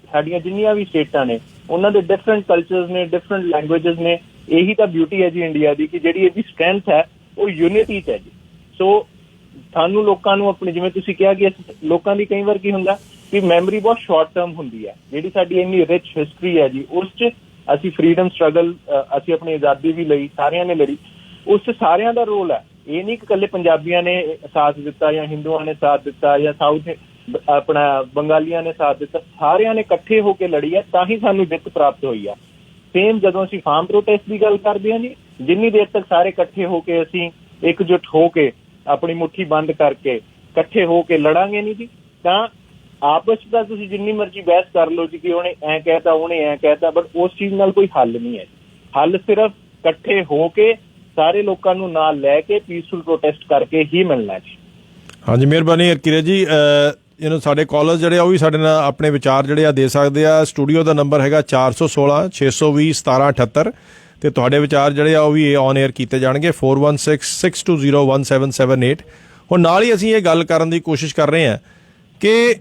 ਸਾਡੀਆਂ ਜਿੰਨੀਆਂ ਵੀ ਸਟੇਟਾਂ ਨੇ, ਉਹਨਾਂ ਦੇ ਡਿਫਰੈਂਟ ਕਲਚਰਸ ਨੇ, ਡਿਫਰੈਂਟ ਲੈਂਗੁਏਜਸ ਨੇ। ਇਹੀ ਤਾਂ ਬਿਊਟੀ ਹੈ ਜੀ ਇੰਡੀਆ ਦੀ, ਕਿ ਜਿਹੜੀ ਇਹਦੀ ਸਟਰੈਂਥ ਹੈ ਉਹ ਯੂਨਿਟੀ 'ਚ ਹੈ ਜੀ। ਸੋ ਸਾਨੂੰ ਲੋਕਾਂ ਨੂੰ ਆਪਣੀ, ਜਿਵੇਂ ਤੁਸੀਂ ਕਿਹਾ ਕਿ ਲੋਕਾਂ ਦੀ ਕਈ ਵਾਰ ਕੀ ਹੁੰਦਾ ਕਿ ਮੈਮਰੀ ਬਹੁਤ ਸ਼ਾਰਟ ਟਰਮ ਹੁੰਦੀ ਹੈ। ਜਿਹੜੀ ਸਾਡੀ ਇੰਨੀ ਰਿਚ ਹਿਸਟਰੀ ਹੈ ਜੀ, ਉਸ 'ਚ ਅਸੀਂ ਫਰੀਡਮ ਸਟਰਗਲ, ਅਸੀਂ ਆਪਣੀ ਆਜ਼ਾਦੀ ਵੀ ਲਈ, ਸਾਰਿਆਂ ਨੇ ਲੜੀ, ਉਸ 'ਚ ਸਾਰਿਆਂ ਦਾ ਰੋਲ ਹੈ। ਇਹ ਨਹੀਂ ਕਿ ਇਕੱਲੇ ਪੰਜਾਬੀਆਂ ਨੇ ਸਾਥ ਦਿੱਤਾ ਜਾਂ ਹਿੰਦੂਆਂ ਨੇ ਸਾਥ ਦਿੱਤਾ ਜਾਂ ਸਾਊਥ ਆਪਣਾ ਬੰਗਾਲੀਆਂ ਨੇ ਸਾਥ ਦਿੱਤਾ। ਸਾਰਿਆਂ ਨੇ ਇਕੱਠੇ ਹੋ ਕੇ ਲੜੀ ਹੈ, ਤਾਂ ਹੀ ਸਾਨੂੰ ਜਿੱਤ ਪ੍ਰਾਪਤ ਹੋਈ ਆ। ਸੇਮ ਜਦੋਂ ਅਸੀਂ ਫਾਰਮ ਪ੍ਰੋਟੈਸਟ ਦੀ ਗੱਲ ਕਰਦੇ ਹਾਂ ਜੀ, ਜਿੰਨੀ ਦੇਰ ਤੱਕ ਸਾਰੇ ਇਕੱਠੇ ਹੋ ਕੇ, ਅਸੀਂ ਇਕਜੁੱਟ ਹੋ ਕੇ, ਆਪਣੀ ਮੁੱਠੀ ਬੰਦ ਕਰਕੇ ਇਕੱਠੇ ਹੋ ਕੇ ਲੜਾਂਗੇ ਨਹੀਂ ਜੀ, ਤਾਂ ਆਪਸ 'ਚ ਤਾਂ ਤੁਸੀਂ ਜਿੰਨੀ ਮਰਜ਼ੀ ਬਹਿਸ ਕਰ ਲਓ ਜੀ ਕਿ ਉਹਨੇ ਐਂ ਕਹਿਤਾ, ਉਹਨੇ ਐਂ ਕਹਿਤਾ, ਬਟ ਉਸ ਚੀਜ਼ ਨਾਲ ਕੋਈ ਹੱਲ ਨਹੀਂ ਹੈ। ਹੱਲ ਸਿਰਫ ਇਕੱਠੇ ਹੋ ਕੇ, ਸਾਰੇ ਲੋਕਾਂ ਨੂੰ ਨਾਲ ਲੈ ਕੇ, ਪੀਸਫੁਲ ਪ੍ਰੋਟੈਸਟ ਕਰਕੇ ਹੀ ਮਿਲਣਾ ਜੀ। ਹਾਂਜੀ, ਮਿਹਰਬਾਨੀ ਹਰਕੀਰਤ ਜੀ। ਸਾਡੇ ਕਾਲਰ ਜਿਹੜੇ ਆ ਉਹ ਵੀ ਸਾਡੇ ਨਾਲ ਆਪਣੇ ਵਿਚਾਰ ਜਿਹੜੇ ਆ ਦੇ ਸਕਦੇ ਆ। ਸਟੂਡੀਓ ਦਾ ਨੰਬਰ ਹੈਗਾ 416 620 1778 ਤੇ ਤੁਹਾਡੇ ਵਿਚਾਰ ਜਿਹੜੇ ਆ ਉਹ ਵੀ ਔਨ 에ਅਰ ਕੀਤੇ ਜਾਣਗੇ 4166201778। ਹੁਣ ਨਾਲ ਹੀ ਅਸੀਂ ਇਹ ਗੱਲ ਕਰਨ ਦੀ ਕੋਸ਼ਿਸ਼ ਕਰ ਰਹੇ ਹਾਂ ਕਿ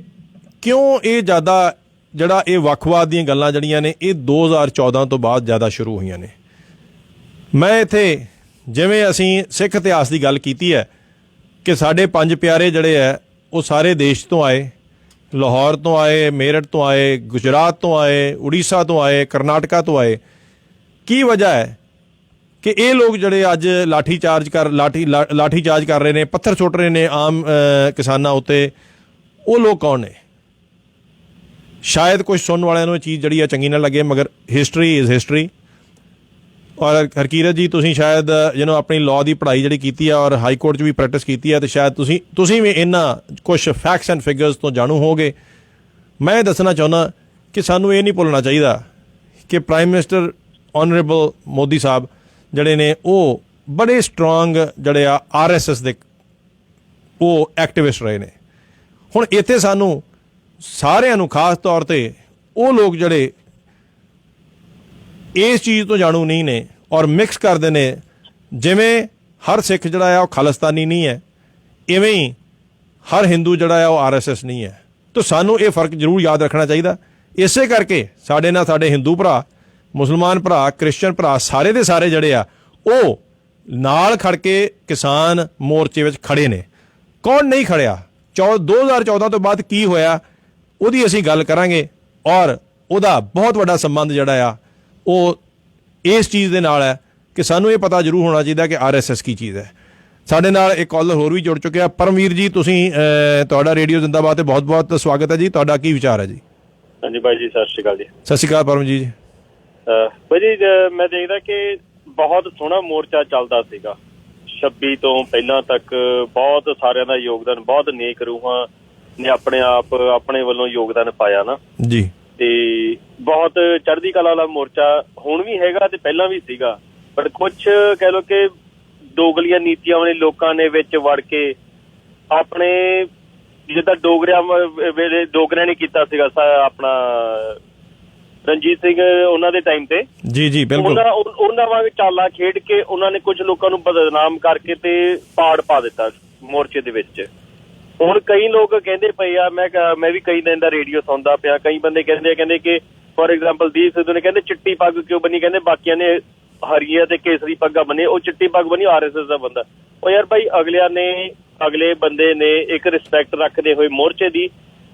ਕਿਉਂ ਇਹ ਜ਼ਿਆਦਾ ਜਿਹੜਾ ਇਹ ਵੱਖਵਾਦ ਦੀਆਂ ਗੱਲਾਂ ਜਿਹੜੀਆਂ ਨੇ ਇਹ 2014 ਤੋਂ ਬਾਅਦ ਜ਼ਿਆਦਾ ਸ਼ੁਰੂ ਹੋਈਆਂ ਨੇ। ਮੈਂ ਇੱਥੇ ਜਿਵੇਂ ਅਸੀਂ ਸਿੱਖ ਇਤਿਹਾਸ ਦੀ ਗੱਲ ਕੀਤੀ ਹੈ ਕਿ ਸਾਡੇ ਪੰਜ ਪਿਆਰੇ ਜਿਹੜੇ ਹੈ ਉਹ ਸਾਰੇ ਦੇਸ਼ ਤੋਂ ਆਏ, ਲਾਹੌਰ ਤੋਂ ਆਏ, ਮੇਰਠ ਤੋਂ ਆਏ, ਗੁਜਰਾਤ ਤੋਂ ਆਏ, ਉੜੀਸਾ ਤੋਂ ਆਏ, ਕਰਨਾਟਕਾ ਤੋਂ ਆਏ। ਕੀ ਵਜ੍ਹਾ ਹੈ ਕਿ ਇਹ ਲੋਕ ਜਿਹੜੇ ਅੱਜ ਲਾਠੀ ਚਾਰਜ ਕਰ ਰਹੇ ਨੇ, ਪੱਥਰ ਸੁੱਟ ਰਹੇ ਨੇ ਆਮ ਕਿਸਾਨਾਂ ਉੱਤੇ, ਉਹ ਲੋਕ ਕੌਣ ਨੇ? ਸ਼ਾਇਦ ਕੁਝ ਸੁਣਨ ਵਾਲਿਆਂ ਨੂੰ ਇਹ ਚੀਜ਼ ਜਿਹੜੀ ਆ ਚੰਗੀ ਨਾ ਲੱਗੇ, ਮਗਰ ਹਿਸਟਰੀ ਇਜ਼ ਹਿਸਟਰੀ। ਔਰ ਹਰਕੀਰਤ ਜੀ, ਤੁਸੀਂ ਸ਼ਾਇਦ ਆਪਣੀ ਲਾਅ ਦੀ ਪੜ੍ਹਾਈ ਜਿਹੜੀ ਕੀਤੀ ਆ ਔਰ ਹਾਈ ਕੋਰਟ 'ਚ ਵੀ ਪ੍ਰੈਕਟਿਸ ਕੀਤੀ ਆ, ਤੇ ਸ਼ਾਇਦ ਤੁਸੀਂ ਵੀ ਇਹਨਾਂ ਕੁਝ ਫੈਕਟਸ ਐਂਡ ਫਿਗਰਸ ਤੋਂ ਜਾਣੂ ਹੋਗੇ। ਮੈਂ ਇਹ ਦੱਸਣਾ ਚਾਹੁੰਦਾ ਕਿ ਸਾਨੂੰ ਇਹ ਨਹੀਂ ਭੁੱਲਣਾ ਚਾਹੀਦਾ ਕਿ ਪ੍ਰਾਈਮ ਮਿਨਿਸਟਰ ਆਨਰੇਬਲ ਮੋਦੀ ਸਾਹਿਬ ਜਿਹੜੇ ਨੇ ਉਹ ਬੜੇ ਸਟਰੋਂਗ ਜਿਹੜੇ ਆ RSS ਦੇ ਉਹ ਐਕਟਿਵਿਸਟ ਰਹੇ ਨੇ। ਹੁਣ ਇੱਥੇ ਸਾਨੂੰ ਸਾਰਿਆਂ ਨੂੰ, ਖਾਸ ਤੌਰ 'ਤੇ ਉਹ ਲੋਕ ਜਿਹੜੇ ਇਸ ਚੀਜ਼ ਤੋਂ ਜਾਣੂ ਨਹੀਂ ਨੇ ਔਰ ਮਿਕਸ ਕਰਦੇ ਨੇ, ਜਿਵੇਂ ਹਰ ਸਿੱਖ ਜਿਹੜਾ ਆ ਉਹ ਖਾਲਿਸਤਾਨੀ ਨਹੀਂ ਹੈ, ਇਵੇਂ ਹੀ ਹਰ ਹਿੰਦੂ ਜਿਹੜਾ ਆ ਉਹ RSS ਨਹੀਂ ਹੈ। ਤਾਂ ਸਾਨੂੰ ਇਹ ਫਰਕ ਜ਼ਰੂਰ ਯਾਦ ਰੱਖਣਾ ਚਾਹੀਦਾ। ਇਸੇ ਕਰਕੇ ਸਾਡੇ ਨਾਲ ਸਾਡੇ ਹਿੰਦੂ ਭਰਾ, ਮੁਸਲਮਾਨ ਭਰਾ, ਕ੍ਰਿਸਚਨ ਭਰਾ, ਸਾਰੇ ਦੇ ਸਾਰੇ ਜਿਹੜੇ ਆ ਉਹ ਨਾਲ ਖੜ ਕੇ ਕਿਸਾਨ ਮੋਰਚੇ ਵਿੱਚ ਖੜੇ ਨੇ। ਕੌਣ ਨਹੀਂ ਖੜਿਆ? 2014 ਤੋਂ ਬਾਅਦ ਕੀ ਹੋਇਆ ਉਹਦੀ ਅਸੀਂ ਗੱਲ ਕਰਾਂਗੇ, ਔਰ ਉਹਦਾ ਬਹੁਤ ਵੱਡਾ ਸੰਬੰਧ ਜਿਹੜਾ ਆ ਉਹ ਇਸ ਚੀਜ਼ ਦੇ ਨਾਲ ਹੈ ਕਿ ਸਾਨੂੰ ਇਹ ਪਤਾ ਜ਼ਰੂਰ ਹੋਣਾ ਚਾਹੀਦਾ ਕਿ RSS ਕੀ ਚੀਜ਼ ਹੈ। ਸਾਡੇ ਨਾਲ ਇੱਕ ਕਾਲਰ ਹੋਰ ਵੀ ਜੁੜ ਚੁੱਕਿਆ। ਪਰਮਵੀਰ ਜੀ, ਤੁਸੀਂ ਤੁਹਾਡਾ ਰੇਡੀਓ ਜ਼ਿੰਦਾਬਾਦ ਤੇ ਬਹੁਤ ਬਹੁਤ ਸਵਾਗਤ ਹੈ ਜੀ। ਤੁਹਾਡਾ ਕੀ ਵਿਚਾਰ ਹੈ ਜੀ? ਹਾਂਜੀ ਬਾਈ ਜੀ, ਸਤਿ ਸ਼੍ਰੀ ਅਕਾਲ ਜੀ। ਸਤਿ ਸ਼੍ਰੀ ਅਕਾਲ ਪਰਮ ਜੀ। ਬਾਈ ਜੀ, ਮੈਂ ਦੇਖਦਾ ਕਿ ਬਹੁਤ ਸੋਹਣਾ ਮੋਰਚਾ ਚੱਲਦਾ ਸੀਗਾ 26 ਤੋਂ ਪਹਿਲਾਂ ਤੱਕ। ਬਹੁਤ ਸਾਰਿਆਂ ਦਾ ਯੋਗਦਾਨ, ਬਹੁਤ ਨੇਕ ਰੂਹਾਂ ਨੇ ਆਪਣੇ ਵੱਲੋਂ ਯੋਗਦਾਨ ਪਾਇਆ ਨਾ ਜੀ, ਤੇ ਬਹੁਤ ਚੜ੍ਹਦੀ ਕਲਾ ਵਾਲਾ ਮੋਰਚਾ ਹੁਣ ਵੀ ਹੈਗਾ ਤੇ ਪਹਿਲਾਂ ਵੀ ਸੀਗਾ। ਪਰ ਕੁਝ ਕਹਿ ਲਓ ਕਿ ਦੋਗਲੀਆਂ ਨੀਤੀਆਂ ਵਾਲੇ ਲੋਕਾਂ ਨੇ ਵਿੱਚ ਵੜ ਕੇ ਆਪਣੇ, ਜਿੱਦਾਂ ਡੋਗਰਿਆਂ ਨੇ ਕੀਤਾ ਸੀਗਾ ਆਪਣਾ ਰਣਜੀਤ ਸਿੰਘ ਉਹਨਾਂ ਦੇ ਟਾਈਮ ਤੇ, ਜੀ ਬਿਲਕੁਲ, ਉਹਨਾਂ ਵਾਂਗ ਚਾਲਾ ਖੇਡ ਕੇ ਉਹਨਾਂ ਨੇ ਕੁਝ ਲੋਕਾਂ ਨੂੰ ਬਦਨਾਮ ਕਰਕੇ ਤੇ ਪਾੜ ਪਾ ਦਿੱਤਾ ਮੋਰਚੇ ਦੇ ਵਿੱਚ। ਹੁਣ ਕਈ ਲੋਕ ਕਹਿੰਦੇ ਪਏ ਆ, ਮੈਂ ਵੀ ਕਈ ਦਿਨ ਦਾ ਰੇਡੀਓ ਸੁਣਦਾ ਪਿਆ, ਕਈ ਬੰਦੇ ਕਹਿੰਦੇ ਕਿ ਫੋਰ ਐਗਜ਼ਾਮਪਲ ਦੀਪ ਸਿੱਧੂ ਨੇ ਕਹਿੰਦੇ ਚਿੱਟੀ ਪੱਗ ਕਿਉਂ ਬੰਨੀ, ਕਹਿੰਦੇ ਬਾਕੀਆਂ ਨੇ ਹਰੀਆਂ ਤੇ ਕੇਸਰੀ ਪੱਗਾਂ ਬੰਨੀ, ਉਹ ਚਿੱਟੀ ਪੱਗ ਬੰਨੀ RSS ਦਾ ਬੰਦਾ। ਉਹ ਯਾਰ ਭਾਈ ਅਗਲੇ ਬੰਦੇ ਨੇ ਇੱਕ ਰਿਸਪੈਕਟ ਰੱਖਦੇ ਹੋਏ ਮੋਰਚੇ ਦੀ,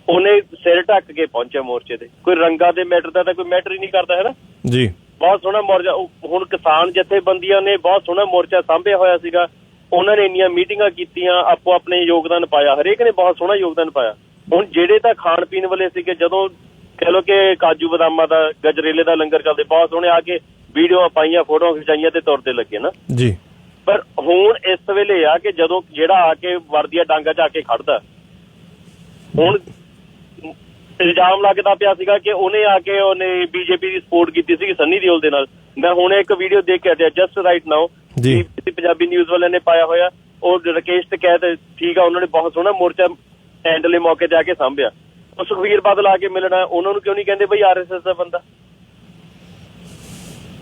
ਉਹਨੇ ਸਿਰ ਢੱਕ ਕੇ ਪਹੁੰਚਿਆ ਮੋਰਚੇ ਤੇ। ਕੋਈ ਰੰਗਾਂ ਦੇ ਮੈਟਰ ਦਾ ਤਾਂ ਕੋਈ ਮੈਟਰ ਹੀ ਨਹੀਂ ਕਰਦਾ ਹੈ ਨਾ ਜੀ। ਬਹੁਤ ਸੋਹਣਾ ਮੋਰਚਾ। ਹੁਣ ਕਿਸਾਨ ਜਥੇਬੰਦੀਆਂ ਨੇ ਬਹੁਤ ਸੋਹਣਾ ਮੋਰਚਾ ਸਾਂਭਿਆ ਹੋਇਆ ਸੀਗਾ, ਉਹਨਾਂ ਨੇ ਇੰਨੀਆਂ ਮੀਟਿੰਗਾਂ ਕੀਤੀਆਂ, ਆਪੋ ਆਪਣੇ ਯੋਗਦਾਨ ਪਾਇਆ, ਹਰੇਕ ਨੇ ਬਹੁਤ ਸੋਹਣਾ ਯੋਗਦਾਨ ਪਾਇਆ। ਹੁਣ ਜਿਹੜੇ ਤਾਂ ਖਾਣ ਪੀਣ ਵਾਲੇ ਸੀਗੇ, ਜਦੋਂ ਕਹਿ ਲਓ ਕਿ ਕਾਜੂ ਬਦਾਮਾਂ ਦਾ ਗਜਰੇਲੇ ਦਾ ਲੰਗਰ ਚੱਲਦੇ, ਬਹੁਤ ਸੋਹਣੇ ਆ ਕੇ ਵੀਡੀਓ ਪਾਈਆਂ, ਫੋਟੋਆਂ ਖਿਚਾਈਆਂ ਤੇ ਤੁਰਦੇ ਲੱਗੇ ਨਾ ਜੀ। ਪਰ ਹੁਣ ਇਸ ਵੇਲੇ ਆ ਕਿ ਜਦੋਂ ਜਿਹੜਾ ਆ ਕੇ ਵਰਦੀਆਂ ਡਾਂਗਾ 'ਚ ਆ ਕੇ ਖੜਦਾ, ਹੁਣ ਇਲਜ਼ਾਮ ਲੱਗਦਾ ਪਿਆ ਸੀਗਾ ਕਿ ਉਹਨੇ ਆ ਕੇ BJP ਦੀ ਸਪੋਰਟ ਕੀਤੀ ਸੀ ਸੰਨੀ ਦਿਓਲ ਦੇ ਨਾਲ। ਮੈਂ ਹੁਣ ਇੱਕ ਵੀਡੀਓ ਦੇਖ ਕੇ ਹਟਿਆ just right now, Punjabi news ਵਾਲਿਆਂ ਨੇ ਪਾਇਆ ਹੋਇਆ। ਉਹ ਰਕੇਸ਼ ਟਕੈਤ ਠੀਕ ਆ, ਉਹਨਾਂ ਨੇ ਬਹੁਤ ਸੋਹਣਾ ਮੋਰਚਾ ਐਂਡਲੇ ਮੌਕੇ ਤੇ ਆ ਕੇ ਸਾਂਭਿਆ। ਉਹ ਸੁਖਬੀਰ ਬਾਦਲ ਆ ਕੇ ਮਿਲਣਾ, ਉਹਨਾਂ ਨੂੰ ਕਿਉਂ ਨਹੀਂ ਕਹਿੰਦੇ ਬਈ RSS ਦਾ ਬੰਦਾ?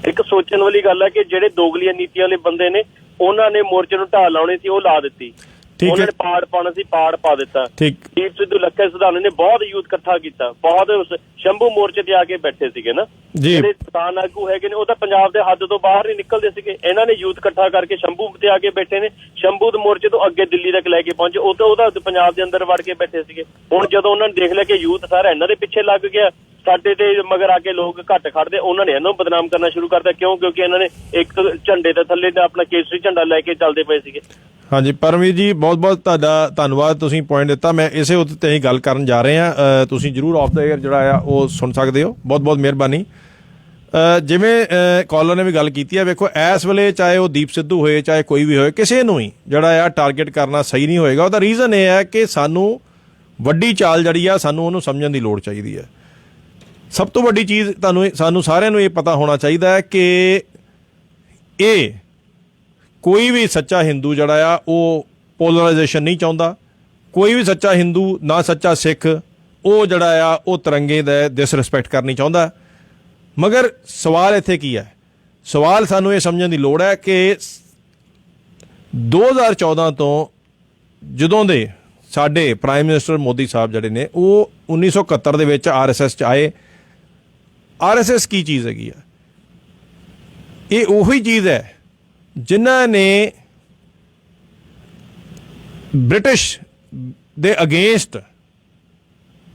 ਇੱਕ ਸੋਚਣ ਵਾਲੀ ਗੱਲ ਹੈ ਕਿ ਜਿਹੜੇ ਦੋਗਲੀਆਂ ਨੀਤੀਆਂ ਵਾਲੇ ਬੰਦੇ ਨੇ, ਉਹਨਾਂ ਨੇ ਮੋਰਚੇ ਨੂੰ ਢਾਲ ਲਾਉਣੀ ਸੀ, ਉਹ ਲਾ ਦਿੱਤੀ। ਉਹਨਾਂ ਨੇ ਪਾੜ ਪਾਉਣਾ ਸੀ, ਪਾੜ ਪਾ ਦਿੱਤਾ। ਦੀਪ ਸਿੱਧੂ, ਲੱਖਾ ਸਿਧਾਣੇ ਨੇ ਬਹੁਤ ਯੂਥ ਇਕੱਠਾ ਕੀਤਾ, ਬਹੁਤ ਸ਼ੰਭੂ ਮੋਰਚੇ ਤੇ ਆ ਕੇ ਬੈਠੇ ਸੀਗੇ ਨਾ ਜਿਹੜੇ ਕਿਸਾਨ ਆਗੂ ਹੈਗੇ ਨੇ, ਉਹ ਤਾਂ ਪੰਜਾਬ ਦੇ ਹੱਦ ਤੋਂ ਬਾਹਰ ਨਹੀਂ ਨਿਕਲਦੇ ਸੀਗੇ। ਇਹਨਾਂ ਨੇ ਯੂਥ ਇਕੱਠਾ ਕਰਕੇ ਸ਼ੰਭੂ ਤੇ ਆ ਕੇ ਬੈਠੇ ਨੇ। ਸ਼ੰਭੂ ਦੇ ਮੋਰਚੇ ਤੋਂ ਅੱਗੇ ਦਿੱਲੀ ਤੱਕ ਲੈ ਕੇ ਪਹੁੰਚੇ, ਉਹ ਤਾਂ ਉਹਦਾ ਪੰਜਾਬ ਦੇ ਅੰਦਰ ਵੜ ਕੇ ਬੈਠੇ ਸੀਗੇ। ਹੁਣ ਜਦੋਂ ਉਹਨਾਂ ਨੇ ਦੇਖ ਲਿਆ ਕਿ ਯੂਥ ਸਾਰਾ ਇਹਨਾਂ ਦੇ ਪਿੱਛੇ ਲੱਗ ਗਿਆ, ਸਾਡੇ ਤੇ ਮਗਰ ਆ ਕੇ ਲੋਕ ਘੱਟ ਖੜਦੇ, ਉਹਨਾਂ ਨੇ ਇਹਨਾਂ ਨੂੰ ਬਦਨਾਮ ਕਰਨਾ ਸ਼ੁਰੂ ਕਰਤਾ। ਕਿਉਂ? ਕਿਉਂਕਿ ਇਹਨਾਂ ਨੇ ਇੱਕ ਝੰਡੇ ਦੇ ਥੱਲੇ ਆਪਣਾ ਕੇਸਰੀ ਝੰਡਾ ਲੈ ਕੇ ਚੱਲਦੇ ਪਏ ਸੀਗੇ। ਹਾਂਜੀ ਪਰਮਵੀਰ ਜੀ, ਬਹੁਤ ਬਹੁਤ ਤੁਹਾਡਾ ਧੰਨਵਾਦ, ਤੁਸੀਂ ਪੁਆਇੰਟ ਦਿੱਤਾ। ਮੈਂ ਇਸੇ ਉੱਤੇ ਤੇ ਹੀ ਗੱਲ ਕਰਨ ਜਾ ਰਹੇ ਹਾਂ, ਤੁਸੀਂ ਜ਼ਰੂਰ ਆਫ ਦਾ ਏਅਰ ਜਿਹੜਾ ਆ ਉਹ ਸੁਣ ਸਕਦੇ ਹੋ। ਬਹੁਤ ਬਹੁਤ ਮਿਹਰਬਾਨੀ। ਜਿਵੇਂ ਕਾਲਰ ਨੇ ਵੀ ਗੱਲ ਕੀਤੀ ਹੈ, ਵੇਖੋ ਇਸ ਵੇਲੇ ਚਾਹੇ ਉਹ ਦੀਪ ਸਿੱਧੂ ਹੋਏ, ਚਾਹੇ ਕੋਈ ਵੀ ਹੋਏ, ਕਿਸੇ ਨੂੰ ਹੀ ਜਿਹੜਾ ਆ ਟਾਰਗੇਟ ਕਰਨਾ ਸਹੀ ਨਹੀਂ ਹੋਏਗਾ। ਉਹਦਾ ਰੀਜ਼ਨ ਇਹ ਹੈ ਕਿ ਸਾਨੂੰ ਵੱਡੀ ਚਾਲ ਜਿਹੜੀ ਆ, ਸਾਨੂੰ ਉਹਨੂੰ ਸਮਝਣ ਦੀ ਲੋੜ ਚਾਹੀਦੀ ਹੈ। ਸਭ ਤੋਂ ਵੱਡੀ ਚੀਜ਼ ਸਾਨੂੰ ਸਾਰਿਆਂ ਨੂੰ ਇਹ ਪਤਾ ਹੋਣਾ ਚਾਹੀਦਾ ਹੈ ਕਿ ਇਹ ਕੋਈ ਵੀ ਸੱਚਾ ਹਿੰਦੂ ਜਿਹੜਾ ਆ ਉਹ ਪੋਲਰਾਈਜੇਸ਼ਨ ਨਹੀਂ ਚਾਹੁੰਦਾ। ਕੋਈ ਵੀ ਸੱਚਾ ਹਿੰਦੂ, ਨਾ ਸੱਚਾ ਸਿੱਖ, ਉਹ ਜਿਹੜਾ ਆ ਉਹ ਤਿਰੰਗੇ ਦਾ ਡਿਸਰਿਸਪੈਕਟ ਕਰਨੀ ਚਾਹੁੰਦਾ। ਮਗਰ ਸਵਾਲ ਇੱਥੇ ਕੀ ਹੈ? ਸਵਾਲ ਸਾਨੂੰ ਇਹ ਸਮਝਣ ਦੀ ਲੋੜ ਹੈ ਕਿ 2014 ਤੋਂ ਜਦੋਂ ਦੇ ਸਾਡੇ ਪ੍ਰਾਈਮ ਮਿਨਿਸਟਰ ਮੋਦੀ ਸਾਹਿਬ ਜਿਹੜੇ ਨੇ, ਉਹ 1971 ਦੇ ਵਿੱਚ RSS 'ਚ ਆਏ। RSS ਕੀ ਚੀਜ਼ ਹੈਗੀ ਆ? ਇਹ ਉਹੀ ਚੀਜ਼ ਹੈ ਜਿਨ੍ਹਾਂ ਨੇ ਬ੍ਰਿਟਿਸ਼ ਦੇ ਅਗੇਂਸਟ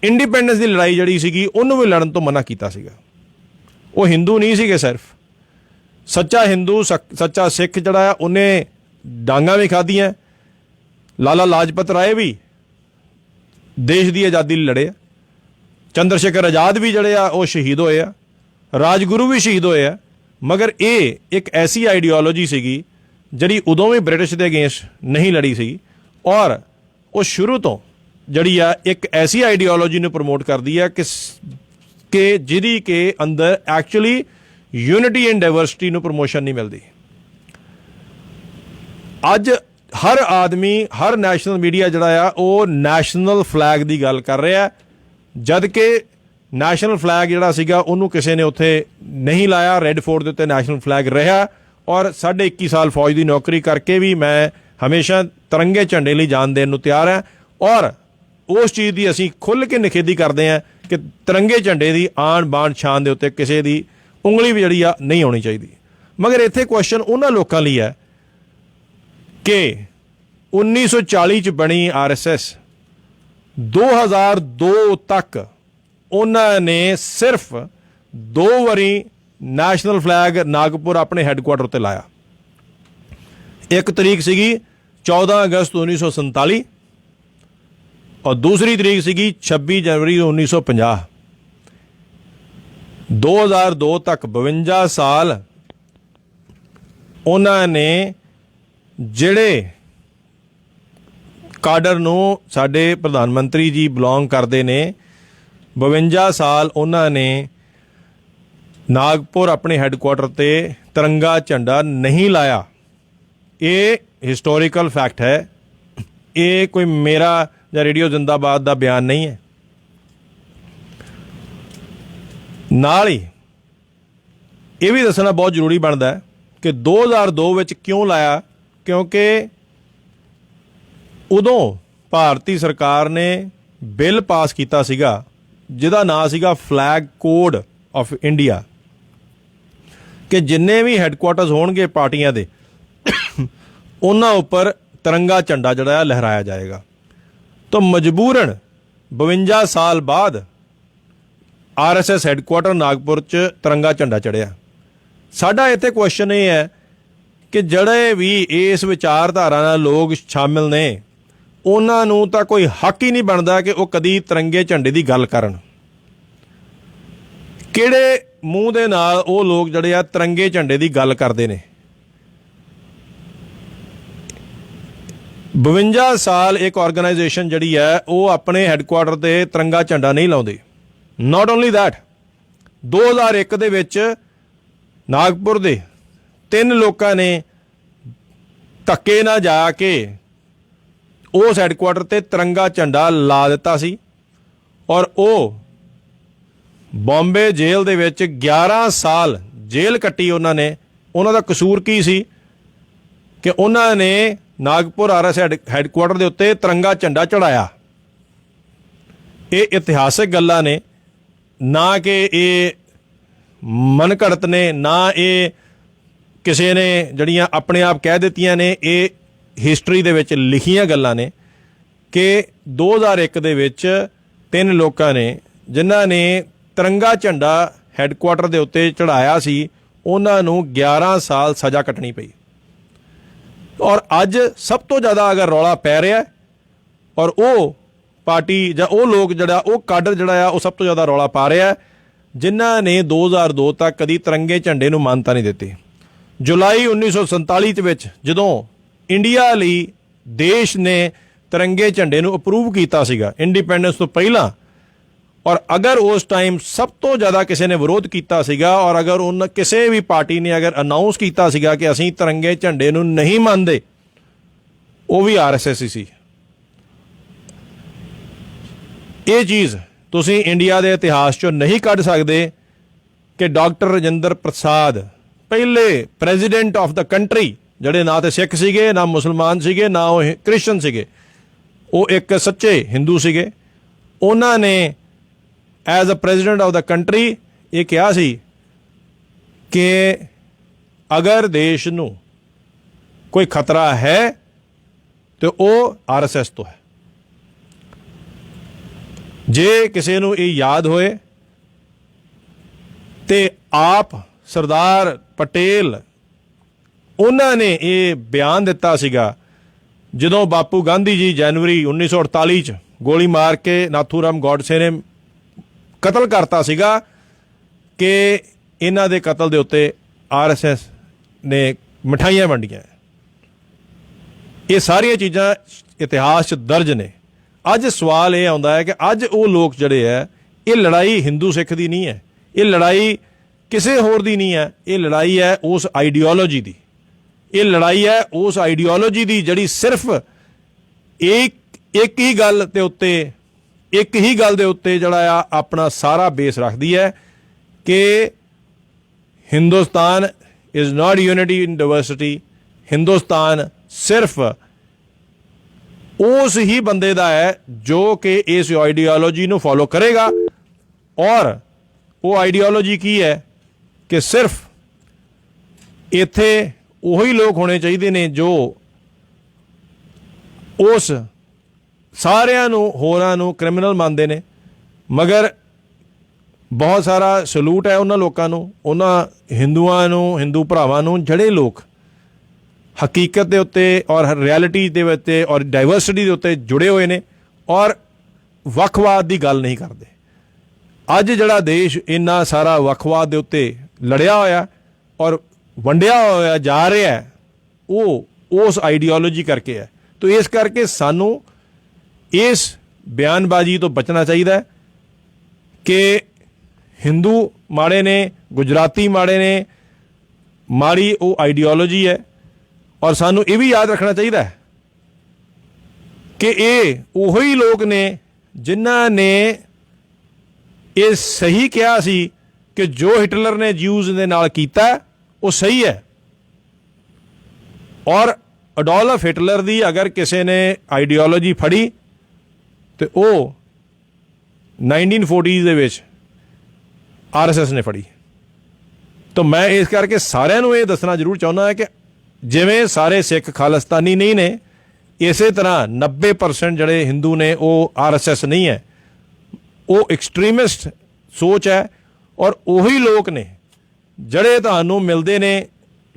ਇੰਡੀਪੈਂਡੈਂਸ ਦੀ ਲੜਾਈ ਜਿਹੜੀ ਸੀਗੀ, ਉਹਨੂੰ ਵੀ ਲੜਨ ਤੋਂ ਮਨਾ ਕੀਤਾ ਸੀਗਾ। ਉਹ ਹਿੰਦੂ ਨਹੀਂ ਸੀਗੇ ਸਿਰਫ। ਸੱਚਾ ਹਿੰਦੂ, ਸੱਚਾ ਸਿੱਖ ਜਿਹੜਾ ਆ, ਉਹਨੇ ਡਾਂਗਾਂ ਵੀ ਖਾਧੀਆਂ। ਲਾਲਾ ਲਾਜਪਤ ਰਾਏ ਵੀ ਦੇਸ਼ ਦੀ ਆਜ਼ਾਦੀ ਲਈ ਲੜੇ ਆ। ਚੰਦਰ ਸ਼ੇਖਰ ਆਜ਼ਾਦ ਵੀ ਜਿਹੜੇ ਆ ਉਹ ਸ਼ਹੀਦ ਹੋਏ ਆ। ਰਾਜਗੁਰੂ ਵੀ ਸ਼ਹੀਦ ਹੋਏ ਆ। ਮਗਰ ਇਹ ਇੱਕ ਐਸੀ ਆਈਡੀਓਲੋਜੀ ਸੀਗੀ ਜਿਹੜੀ ਉਦੋਂ ਵੀ ਬ੍ਰਿਟਿਸ਼ ਦੇ ਅਗੇਂਸਟ ਨਹੀਂ ਲੜੀ ਸੀ, ਔਰ ਉਹ ਸ਼ੁਰੂ ਤੋਂ ਜਿਹੜੀ ਆ ਇੱਕ ਐਸੀ ਆਈਡੀਓਲੋਜੀ ਨੂੰ ਪ੍ਰਮੋਟ ਕਰਦੀ ਹੈ ਕਿ ਜਿਹਦੀ ਕਿ ਅੰਦਰ ਐਕਚੁਅਲੀ ਯੂਨਿਟੀ ਐਂਡ ਡਾਇਵਰਸਿਟੀ ਨੂੰ ਪ੍ਰਮੋਸ਼ਨ ਨਹੀਂ ਮਿਲਦੀ। ਅੱਜ ਹਰ ਆਦਮੀ, ਹਰ ਨੈਸ਼ਨਲ ਮੀਡੀਆ ਜਿਹੜਾ ਆ ਉਹ ਨੈਸ਼ਨਲ ਫਲੈਗ ਦੀ ਗੱਲ ਕਰ ਰਿਹਾ, ਜਦ ਕਿ ਨੈਸ਼ਨਲ ਫਲੈਗ ਜਿਹੜਾ ਸੀਗਾ ਉਹਨੂੰ ਕਿਸੇ ਨੇ ਉੱਥੇ ਨਹੀਂ ਲਾਇਆ। ਰੈੱਡ ਫੋਰਟ ਦੇ ਉੱਤੇ ਨੈਸ਼ਨਲ ਫਲੈਗ ਰਿਹਾ। ਔਰ 21.5 ਸਾਲ ਫੌਜ ਦੀ ਨੌਕਰੀ ਕਰਕੇ ਵੀ ਮੈਂ ਹਮੇਸ਼ਾ ਤਿਰੰਗੇ ਝੰਡੇ ਲਈ ਜਾਨ ਦੇਣ ਨੂੰ ਤਿਆਰ ਹਾਂ। ਔਰ ਉਸ ਚੀਜ਼ ਦੀ ਅਸੀਂ ਖੁੱਲ੍ਹ ਕੇ ਨਿਖੇਧੀ ਕਰਦੇ ਹਾਂ ਕਿ ਤਿਰੰਗੇ ਝੰਡੇ ਦੀ ਆਣ ਬਾਣ ਸ਼ਾਨ ਦੇ ਉੱਤੇ ਕਿਸੇ ਦੀ ਉਂਗਲੀ ਵੀ ਜਿਹੜੀ ਆ ਨਹੀਂ ਆਉਣੀ ਚਾਹੀਦੀ। ਮਗਰ ਇੱਥੇ ਕੁਐਸਚਨ ਉਹਨਾਂ ਲੋਕਾਂ ਲਈ ਹੈ ਕਿ 1940 'ਚ ਬਣੀ RSS, 2002 ਤੱਕ ਉਹਨਾਂ ਨੇ ਸਿਰਫ 2 ਵਾਰੀ ਨੈਸ਼ਨਲ ਫਲੈਗ ਨਾਗਪੁਰ ਆਪਣੇ ਹੈੱਡਕੁਆਟਰ ਉੱਤੇ ਲਾਇਆ। ਇੱਕ ਤਰੀਕ ਸੀਗੀ 14 ਅਗਸਤ 1947 ਔਰ ਦੂਸਰੀ ਤਰੀਕ ਸੀਗੀ 26 ਜਨਵਰੀ 1950। 2002 ਤੱਕ 52 ਸਾਲ ਉਹਨਾਂ ਨੇ ਜਿਹੜੇ ਕਾਡਰ ਨੂੰ ਸਾਡੇ ਪ੍ਰਧਾਨ ਮੰਤਰੀ ਜੀ ਬਿਲੋਂਗ ਕਰਦੇ ਨੇ, 52 ਸਾਲ ਉਹਨਾਂ ਨੇ ਨਾਗਪੁਰ ਆਪਣੇ ਹੈੱਡਕੁਆਟਰ ਤੇ ਤਿਰੰਗਾ ਝੰਡਾ ਨਹੀਂ ਲਾਇਆ। ਇਹ ਹਿਸਟੋਰੀਕਲ ਫੈਕਟ ਹੈ। ਇਹ ਕੋਈ ਮੇਰਾ ਜਾਂ ਰੇਡੀਓ ਜ਼ਿੰਦਾਬਾਦ ਦਾ ਬਿਆਨ ਨਹੀਂ ਹੈ। ਨਾਲ ਹੀ ਇਹ ਵੀ ਦੱਸਣਾ ਬਹੁਤ ਜ਼ਰੂਰੀ ਬਣਦਾ ਹੈ ਕਿ 2002 ਵਿੱਚ ਕਿਉਂ ਲਾਇਆ, ਕਿਉਂਕਿ ਉਦੋਂ ਭਾਰਤੀ ਸਰਕਾਰ ਨੇ ਬਿੱਲ ਪਾਸ ਕੀਤਾ ਸੀਗਾ ਜਿਹਦਾ ਨਾਂ ਸੀਗਾ ਫਲੈਗ ਕੋਡ ਆਫ ਇੰਡੀਆ। ਕਿ ਜਿੰਨੇ ਵੀ ਹੈੱਡਕੁਆਟਰਸ ਹੋਣਗੇ ਪਾਰਟੀਆਂ ਦੇ ਉਹਨਾਂ ਉੱਪਰ ਤਿਰੰਗਾ ਝੰਡਾ ਜਿਹੜਾ ਹੈ ਲਹਿਰਾਇਆ ਜਾਏਗਾ। ਤਾਂ ਮਜਬੂਰਨ 52 ਸਾਲ ਬਾਅਦ RSS ਹੈੱਡਕੁਆਟਰ ਨਾਗਪੁਰ 'ਚ ਤਿਰੰਗਾ ਝੰਡਾ ਚੜ੍ਹਿਆ। ਸਾਡਾ ਇੱਥੇ ਕੁਐਸਚਨ ਇਹ ਹੈ ਕਿ ਜਿਹੜੇ ਵੀ ਇਸ ਵਿਚਾਰਧਾਰਾ ਨਾਲ ਲੋਕ ਸ਼ਾਮਿਲ ਨੇ ਉਹਨਾਂ ਨੂੰ ਤਾਂ ਕੋਈ ਹੱਕ ਹੀ ਨਹੀਂ ਬਣਦਾ ਕਿ ਉਹ ਕਦੀ ਤਿਰੰਗੇ ਝੰਡੇ ਦੀ ਗੱਲ ਕਰਨ। ਕਿਹੜੇ ਮੂੰਹ ਦੇ ਨਾਲ ਉਹ ਲੋਕ ਜਿਹੜੇ ਆ ਤਿਰੰਗੇ ਝੰਡੇ ਦੀ ਗੱਲ ਕਰਦੇ ਨੇ? 52 ਸਾਲ ਇੱਕ ਆਰਗੇਨਾਈਜੇਸ਼ਨ ਜਿਹੜੀ ਹੈ ਉਹ ਆਪਣੇ ਹੈੱਡਕੁਆਟਰ ਤੇ ਤਿਰੰਗਾ ਝੰਡਾ ਨਹੀਂ ਲਾਉਂਦੀ। ਨਾਟ ਓਨਲੀ ਦੈਟ, 2001 ਦੇ ਵਿੱਚ ਨਾਗਪੁਰ ਦੇ 3 ਲੋਕਾਂ ਨੇ ਧੱਕੇ ਨਾਲ ਜਾ ਕੇ ਉਸ ਹੈੱਡਕੁਆਟਰ ਤੇ ਤਿਰੰਗਾ ਝੰਡਾ ਲਾ ਦਿੱਤਾ ਸੀ ਔਰ ਉਹ ਬੰਬੇ ਜੇਲ੍ਹ ਦੇ ਵਿੱਚ 11 ਸਾਲ ਜੇਲ੍ਹ ਕੱਟੀ ਉਹਨਾਂ ਨੇ। ਉਹਨਾਂ ਦਾ ਕਸੂਰ ਕੀ ਸੀ ਕਿ ਉਹਨਾਂ ਨੇ ਨਾਗਪੁਰ RSS ਹੈੱਡਕੁਆਟਰ ਦੇ ਉੱਤੇ ਤਿਰੰਗਾ ਝੰਡਾ ਚੜ੍ਹਾਇਆ। ਇਹ ਇਤਿਹਾਸਕ ਗੱਲਾਂ ਨੇ, ਨਾ ਕਿ ਇਹ ਮਨਘੜਤ ਨੇ, ਨਾ ਇਹ ਕਿਸੇ ਨੇ ਜਿਹੜੀਆਂ ਆਪਣੇ ਆਪ ਕਹਿ ਦਿੱਤੀਆਂ ਨੇ। ਇਹ ਹਿਸਟਰੀ ਦੇ ਵਿੱਚ ਲਿਖੀਆਂ ਗੱਲਾਂ ਨੇ ਕਿ 2001 ਦੇ ਵਿੱਚ 3 ਲੋਕਾਂ ਨੇ ਜਿਨ੍ਹਾਂ ਨੇ ਤਿਰੰਗਾ ਝੰਡਾ ਹੈੱਡਕੁਆਟਰ ਦੇ ਉੱਤੇ ਚੜ੍ਹਾਇਆ ਸੀ, ਉਹਨਾਂ ਨੂੰ 11 ਸਾਲ ਸਜ਼ਾ ਕੱਟਣੀ ਪਈ। ਔਰ ਅੱਜ ਸਭ ਤੋਂ ਜ਼ਿਆਦਾ ਅਗਰ ਰੌਲਾ ਪੈ ਰਿਹਾ ਔਰ ਉਹ ਪਾਰਟੀ ਜਾਂ ਉਹ ਲੋਕ ਜਿਹੜਾ ਉਹ ਕਾਡਰ ਜਿਹੜਾ ਆ ਉਹ ਸਭ ਤੋਂ ਜ਼ਿਆਦਾ ਰੌਲਾ ਪਾ ਰਿਹਾ ਜਿਨ੍ਹਾਂ ਨੇ 2002 ਤੱਕ ਕਦੀ ਤਿਰੰਗੇ ਝੰਡੇ ਨੂੰ ਮਾਨਤਾ ਨਹੀਂ ਦਿੱਤੀ। ਜੁਲਾਈ 1947 ਦੇ ਵਿੱਚ ਜਦੋਂ ਇੰਡੀਆ ਲਈ ਦੇਸ਼ ਨੇ ਤਿਰੰਗੇ ਝੰਡੇ ਨੂੰ ਅਪਰੂਵ ਕੀਤਾ ਸੀਗਾ ਇੰਡੀਪੈਂਡੈਂਸ ਤੋਂ ਪਹਿਲਾਂ, ਔਰ ਅਗਰ ਉਸ ਟਾਈਮ ਸਭ ਤੋਂ ਜ਼ਿਆਦਾ ਕਿਸੇ ਨੇ ਵਿਰੋਧ ਕੀਤਾ ਸੀਗਾ ਔਰ ਅਗਰ ਉਹਨਾਂ ਕਿਸੇ ਵੀ ਪਾਰਟੀ ਨੇ ਅਗਰ ਅਨਾਊਂਸ ਕੀਤਾ ਸੀਗਾ ਕਿ ਅਸੀਂ ਤਿਰੰਗੇ ਝੰਡੇ ਨੂੰ ਨਹੀਂ ਮੰਨਦੇ, ਉਹ ਵੀ RSS ਹੀ ਸੀ। ਇਹ ਚੀਜ਼ ਤੁਸੀਂ ਇੰਡੀਆ ਦੇ ਇਤਿਹਾਸ 'ਚੋਂ ਨਹੀਂ ਕੱਢ ਸਕਦੇ ਕਿ ਡਾਕਟਰ ਰਾਜਿੰਦਰ ਪ੍ਰਸਾਦ ਪਹਿਲੇ ਪ੍ਰੈਜ਼ੀਡੈਂਟ ਆਫ ਦਾ ਕੰਟਰੀ, ਜਿਹੜੇ ਨਾ ਤੇ ਸਿੱਖ ਸੀਗੇ, ਨਾ ਮੁਸਲਮਾਨ ਸੀਗੇ, ਨਾ ਉਹ ਕ੍ਰਿਸਚਨ ਸੀਗੇ, ਉਹ ਇੱਕ ਸੱਚੇ ਹਿੰਦੂ ਸੀਗੇ। ਉਹਨਾਂ ਨੇ as a president of the country ਇਹ ਕਿਹਾ ਸੀ ਕਿ ਅਗਰ ਦੇਸ਼ ਨੂੰ ਕੋਈ ਖਤਰਾ ਹੈ ਤੇ ਉਹ RSS ਤੋਂ ਹੈ। ਜੇ ਕਿਸੇ ਨੂੰ ਇਹ ਯਾਦ ਹੋਏ ਤੇ ਆਪ ਸਰਦਾਰ ਪਟੇਲ ਉਹਨਾਂ ਨੇ ਇਹ ਬਿਆਨ ਦਿੱਤਾ ਸੀਗਾ ਜਦੋਂ ਬਾਪੂ ਗਾਂਧੀ ਜੀ ਜਨਵਰੀ 1948 'ਚ ਗੋਲੀ ਮਾਰ ਕੇ ਨਾਥੂਰਾਮ ਗੋਡਸੇ ਨੇ ਕਤਲ ਕਰਤਾ ਸੀਗਾ ਕਿ ਇਹਨਾਂ ਦੇ ਕਤਲ ਦੇ ਉੱਤੇ RSS ਨੇ ਮਿਠਾਈਆਂ ਵੰਡੀਆਂ। ਇਹ ਸਾਰੀਆਂ ਚੀਜ਼ਾਂ ਇਤਿਹਾਸ 'ਚ ਦਰਜ ਨੇ। ਅੱਜ ਸਵਾਲ ਇਹ ਆਉਂਦਾ ਹੈ ਕਿ ਅੱਜ ਉਹ ਲੋਕ ਜਿਹੜੇ ਹੈ, ਇਹ ਲੜਾਈ ਹਿੰਦੂ ਸਿੱਖ ਦੀ ਨਹੀਂ ਹੈ, ਇਹ ਲੜਾਈ ਕਿਸੇ ਹੋਰ ਦੀ ਨਹੀਂ ਹੈ, ਇਹ ਲੜਾਈ ਹੈ ਉਸ ਆਈਡੀਓਲੋਜੀ ਦੀ। ਇਹ ਲੜਾਈ ਹੈ ਉਸ ਆਈਡੀਓਲੋਜੀ ਦੀ ਜਿਹੜੀ ਸਿਰਫ ਇੱਕ ਹੀ ਗੱਲ ਦੇ ਉੱਤੇ ਜਿਹੜਾ ਆ ਆਪਣਾ ਸਾਰਾ ਬੇਸ ਰੱਖਦੀ ਹੈ ਕਿ Hindustan is not unity in diversity. Hindustan ਸਿਰਫ ਉਸ ਹੀ ਬੰਦੇ ਦਾ ਹੈ ਜੋ ਕਿ ਇਸ ਆਈਡੀਓਲੋਜੀ ਨੂੰ ਫੋਲੋ ਕਰੇਗਾ। ਔਰ ਉਹ ਆਈਡੀਓਲੋਜੀ ਕੀ ਹੈ ਕਿ ਸਿਰਫ ਇੱਥੇ ਉਹੀ ਲੋਕ ਹੋਣੇ ਚਾਹੀਦੇ ਨੇ ਜੋ ਉਸ ਸਾਰਿਆਂ ਨੂੰ ਹੋਰਾਂ ਨੂੰ ਕ੍ਰਿਮੀਨਲ ਮੰਨਦੇ ਨੇ। ਮਗਰ ਬਹੁਤ ਸਾਰਾ ਸਲੂਟ ਹੈ ਉਹਨਾਂ ਲੋਕਾਂ ਨੂੰ, ਉਹਨਾਂ ਹਿੰਦੂਆਂ ਨੂੰ, ਹਿੰਦੂ ਭਰਾਵਾਂ ਨੂੰ ਜਿਹੜੇ ਲੋਕ ਹਕੀਕਤ ਦੇ ਉੱਤੇ ਔਰ ਰਿਐਲਿਟੀ ਦੇ ਉੱਤੇ ਔਰ ਡਾਇਵਰਸਿਟੀ ਦੇ ਉੱਤੇ ਜੁੜੇ ਹੋਏ ਨੇ ਔਰ ਵੱਖਵਾਦ ਦੀ ਗੱਲ ਨਹੀਂ ਕਰਦੇ। ਅੱਜ ਜਿਹੜਾ ਦੇਸ਼ ਇੰਨਾ ਸਾਰਾ ਵੱਖਵਾਦ ਦੇ ਉੱਤੇ ਲੜਿਆ ਹੋਇਆ ਔਰ ਵੰਡਿਆ ਹੋਇਆ ਜਾ ਰਿਹਾ ਉਹ ਉਸ ਆਈਡੀਓਲੋਜੀ ਕਰਕੇ ਹੈ। ਤਾਂ ਇਸ ਕਰਕੇ ਸਾਨੂੰ ਇਸ ਬਿਆਨਬਾਜ਼ੀ ਤੋਂ ਬਚਣਾ ਚਾਹੀਦਾ ਹੈ ਕਿ ਹਿੰਦੂ ਮਾੜੇ ਨੇ, ਗੁਜਰਾਤੀ ਮਾੜੇ ਨੇ, ਮਾੜੀ ਉਹ ਆਈਡੀਓਲੋਜੀ ਹੈ। ਔਰ ਸਾਨੂੰ ਇਹ ਵੀ ਯਾਦ ਰੱਖਣਾ ਚਾਹੀਦਾ ਹੈ ਕਿ ਇਹ ਉਹੀ ਲੋਕ ਨੇ ਜਿਨ੍ਹਾਂ ਨੇ ਇਹ ਸਹੀ ਕਿਹਾ ਸੀ ਕਿ ਜੋ ਹਿਟਲਰ ਨੇ ਜਿਊਜ਼ ਦੇ ਨਾਲ ਕੀਤਾ ਉਹ ਸਹੀ ਹੈ। ਔਰ ਅਡੋਲਫ ਹਿਟਲਰ ਦੀ ਅਗਰ ਕਿਸੇ ਨੇ ਆਈਡੀਓਲੋਜੀ ਫੜੀ ਤੇ ਉਹ 1940s ਦੇ ਵਿੱਚ RSS ਨੇ ਫੜੀ। ਤਾਂ ਮੈਂ ਇਸ ਕਰਕੇ ਸਾਰਿਆਂ ਨੂੰ ਇਹ ਦੱਸਣਾ ਜ਼ਰੂਰ ਚਾਹੁੰਦਾ ਹਾਂ ਕਿ ਜਿਵੇਂ ਸਾਰੇ ਸਿੱਖ ਖਾਲਿਸਤਾਨੀ ਨਹੀਂ ਨੇ, ਇਸੇ ਤਰ੍ਹਾਂ 90% ਜਿਹੜੇ ਹਿੰਦੂ ਨੇ ਉਹ RSS ਨਹੀਂ ਹੈ, ਉਹ ਐਕਸਟ੍ਰੀਮਿਸਟ ਸੋਚ ਹੈ। ਔਰ ਉਹੀ ਲੋਕ ਨੇ ਜਿਹੜੇ ਤੁਹਾਨੂੰ ਮਿਲਦੇ ਨੇ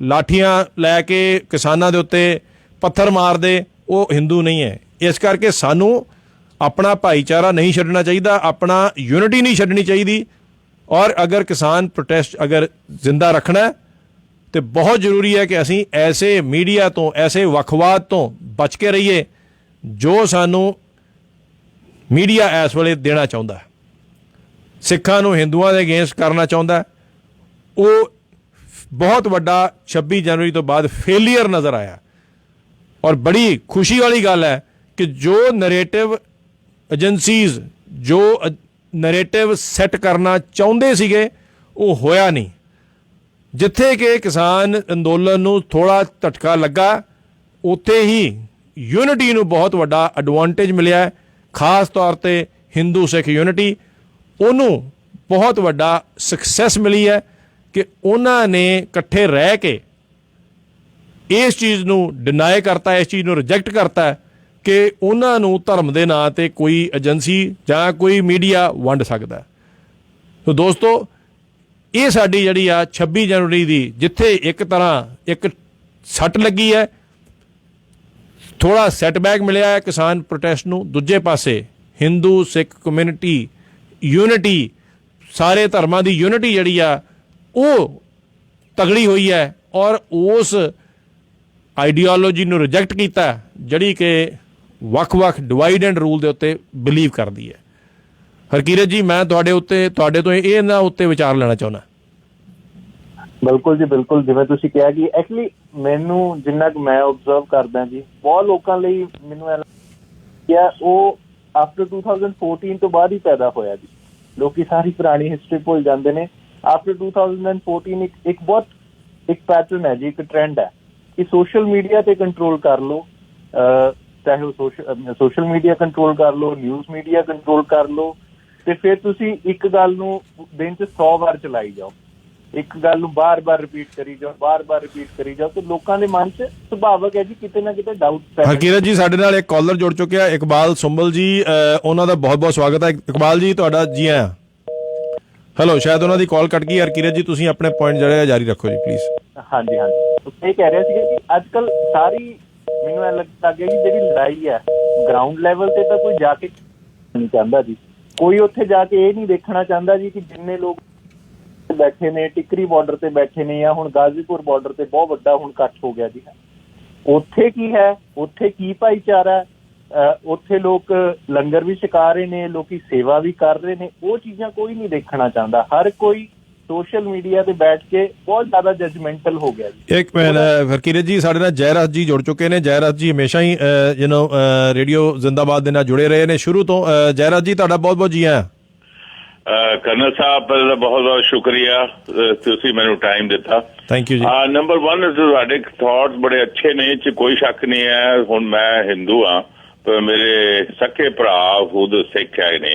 ਲਾਠੀਆਂ ਲੈ ਕੇ ਕਿਸਾਨਾਂ ਦੇ ਉੱਤੇ ਪੱਥਰ ਮਾਰਦੇ, ਉਹ ਹਿੰਦੂ ਨਹੀਂ ਹੈ। ਇਸ ਕਰਕੇ ਸਾਨੂੰ ਆਪਣਾ ਭਾਈਚਾਰਾ ਨਹੀਂ ਛੱਡਣਾ ਚਾਹੀਦਾ, ਆਪਣਾ ਯੂਨਿਟੀ ਨਹੀਂ ਛੱਡਣੀ ਚਾਹੀਦੀ। ਔਰ ਅਗਰ ਕਿਸਾਨ ਪ੍ਰੋਟੈਸਟ ਅਗਰ ਜ਼ਿੰਦਾ ਰੱਖਣਾ तो बहुत जरूरी है कि असी ऐसे मीडिया तो ऐसे वखवाद तो बच के रहीए जो सानू मीडिया इस वेले देना चाहता है, सिखां नू हिंदुआं दे अगेंस्ट करना चाहता है। वो बहुत वड्डा 26 जनवरी तो बाद फेलियर नज़र आया। और बड़ी खुशी वाली गल है कि जो नरेटिव एजेंसीज जो नरेटिव सैट करना चाहते सीगे वो होया नहीं। जिथे कि किसान अंदोलन नू थोड़ा झटका लगा, उत्थे ही यूनिटी नू बहुत वड्डा एडवांटेज मिलिया है। खास तौर पे हिंदू सिख यूनिटी उन्हों बहुत वड्डा सक्सैस मिली है कि उन्होंने इकट्ठे रह के इस चीज़ नू डिनाई करता है, इस चीज़ नू रिजेक्ट करता है कि उन्होंने धर्म के नाँ ते कोई एजेंसी जां कोई मीडिया वंड सकता है। तो दोस्तों ये साडी जिहड़ी आ 26 जनवरी की जिथे एक तरह एक सट लगी है, थोड़ा सैटबैक मिलिया है किसान प्रोटेस्ट नूं, दूजे पासे हिंदू सिख कम्यूनिटी यूनिटी सारे धर्मां की यूनिटी जिहड़ी आ वो तगड़ी हुई है और उस आइडियोलॉजी नूं रिजेक्ट कीता जिहड़ी कि वख-वख डिवाइड एंड रूल दे उत्ते बिलीव करदी है। हरकीरत जी मैं तुहाडे तो इन्हां उत्ते विचार लेना चाहुंदा। बिल्कुल जी बिल्कुल, जिवें तुसीं कहा कि एक्चुअली मैनू जिन्ना कि मैं ऑब्जर्व करदा जी बहुत लोकां लई मैनूं ऐ लगदा वो आफ्टर 2014 तो बाद ही पैदा होया जी। लोकी सारी पुरानी हिस्टरी भुल जांदे ने। आफ्टर 2014 एक बहुत एक पैटर्न है जी, एक ट्रेंड है कि सोशल मीडिया ते कंट्रोल कर लो, चाहे वो सोशल मीडिया कंट्रोल कर लो, न्यूज़ मीडिया कंट्रोल कर लो, ते फिर तुसी एक गल नूं दिन च 100 बार चलाई जाओ, एक गल नूं बार बार रिपीट करी जाओ, बार बार रिपीट करी जाओ, तो लोगों के मन च सुभावक है जी किते ना किते डाउट। हरकीरत जी साडे नाल एक कॉलर जुड़ चुके हैं, इकबाल सुंबल जी, उन्हां दा बहुत बहुत स्वागत है। इकबाल जी तुहाडा जी आया। हेलो, शायद उन्हां दी कॉल कट गई। हरकीरत जी तुसीं अपने पॉइंट जिहड़े जारी रखो जी प्लीज़। हाँ जी हाँ जी, तो ये कह रहे थे कि अजकल सारी मैनूं लगता है कि जिहड़ी लड़ाई है ग्राउंड लैवल ते तां कोई जाके नहीं चाहता जी, कोई उत्थे जाके ये नहीं देखना चाहता जी कि जिन्ने लोग बैठे ने टिकरी बॉर्डर ते बैठे ने या हुण गाजीपुर बॉर्डर ते बहुत वड्डा हुण इकट्ठ हो गया जी, उत्थे की है, उत्थे की भाईचारा है, उत्थे लोग लंगर भी छका रहे ने, लोग सेवा भी कर रहे ने, वो चीज़ां कोई नहीं देखना चाहता। हर कोई सोशल मीडिया पे बैठ के बहुत ज्यादा जजमेंटल हो गया जी। एक हरकीरत जी साडे नाल जयराज जी जुड़ चुके हैं। जयराज जी हमेशा ही रेडियो जिंदाबाद दे नाल जुड़े रहे ने शुरू तो। जयराज जी तुहाडा बहुत बहुत जी आया। कर्नल साहब बहुत बहुत शुक्रिया, तुसी मैनू टाइम दिता, थैंक यू जी। नंबर 1 तुहाडे थॉट्स बड़े अच्छे ने, च कोई शक नहीं है। हुण मैं हिंदू हाँ, तो मेरे सखे भरा खुद सिख है ने,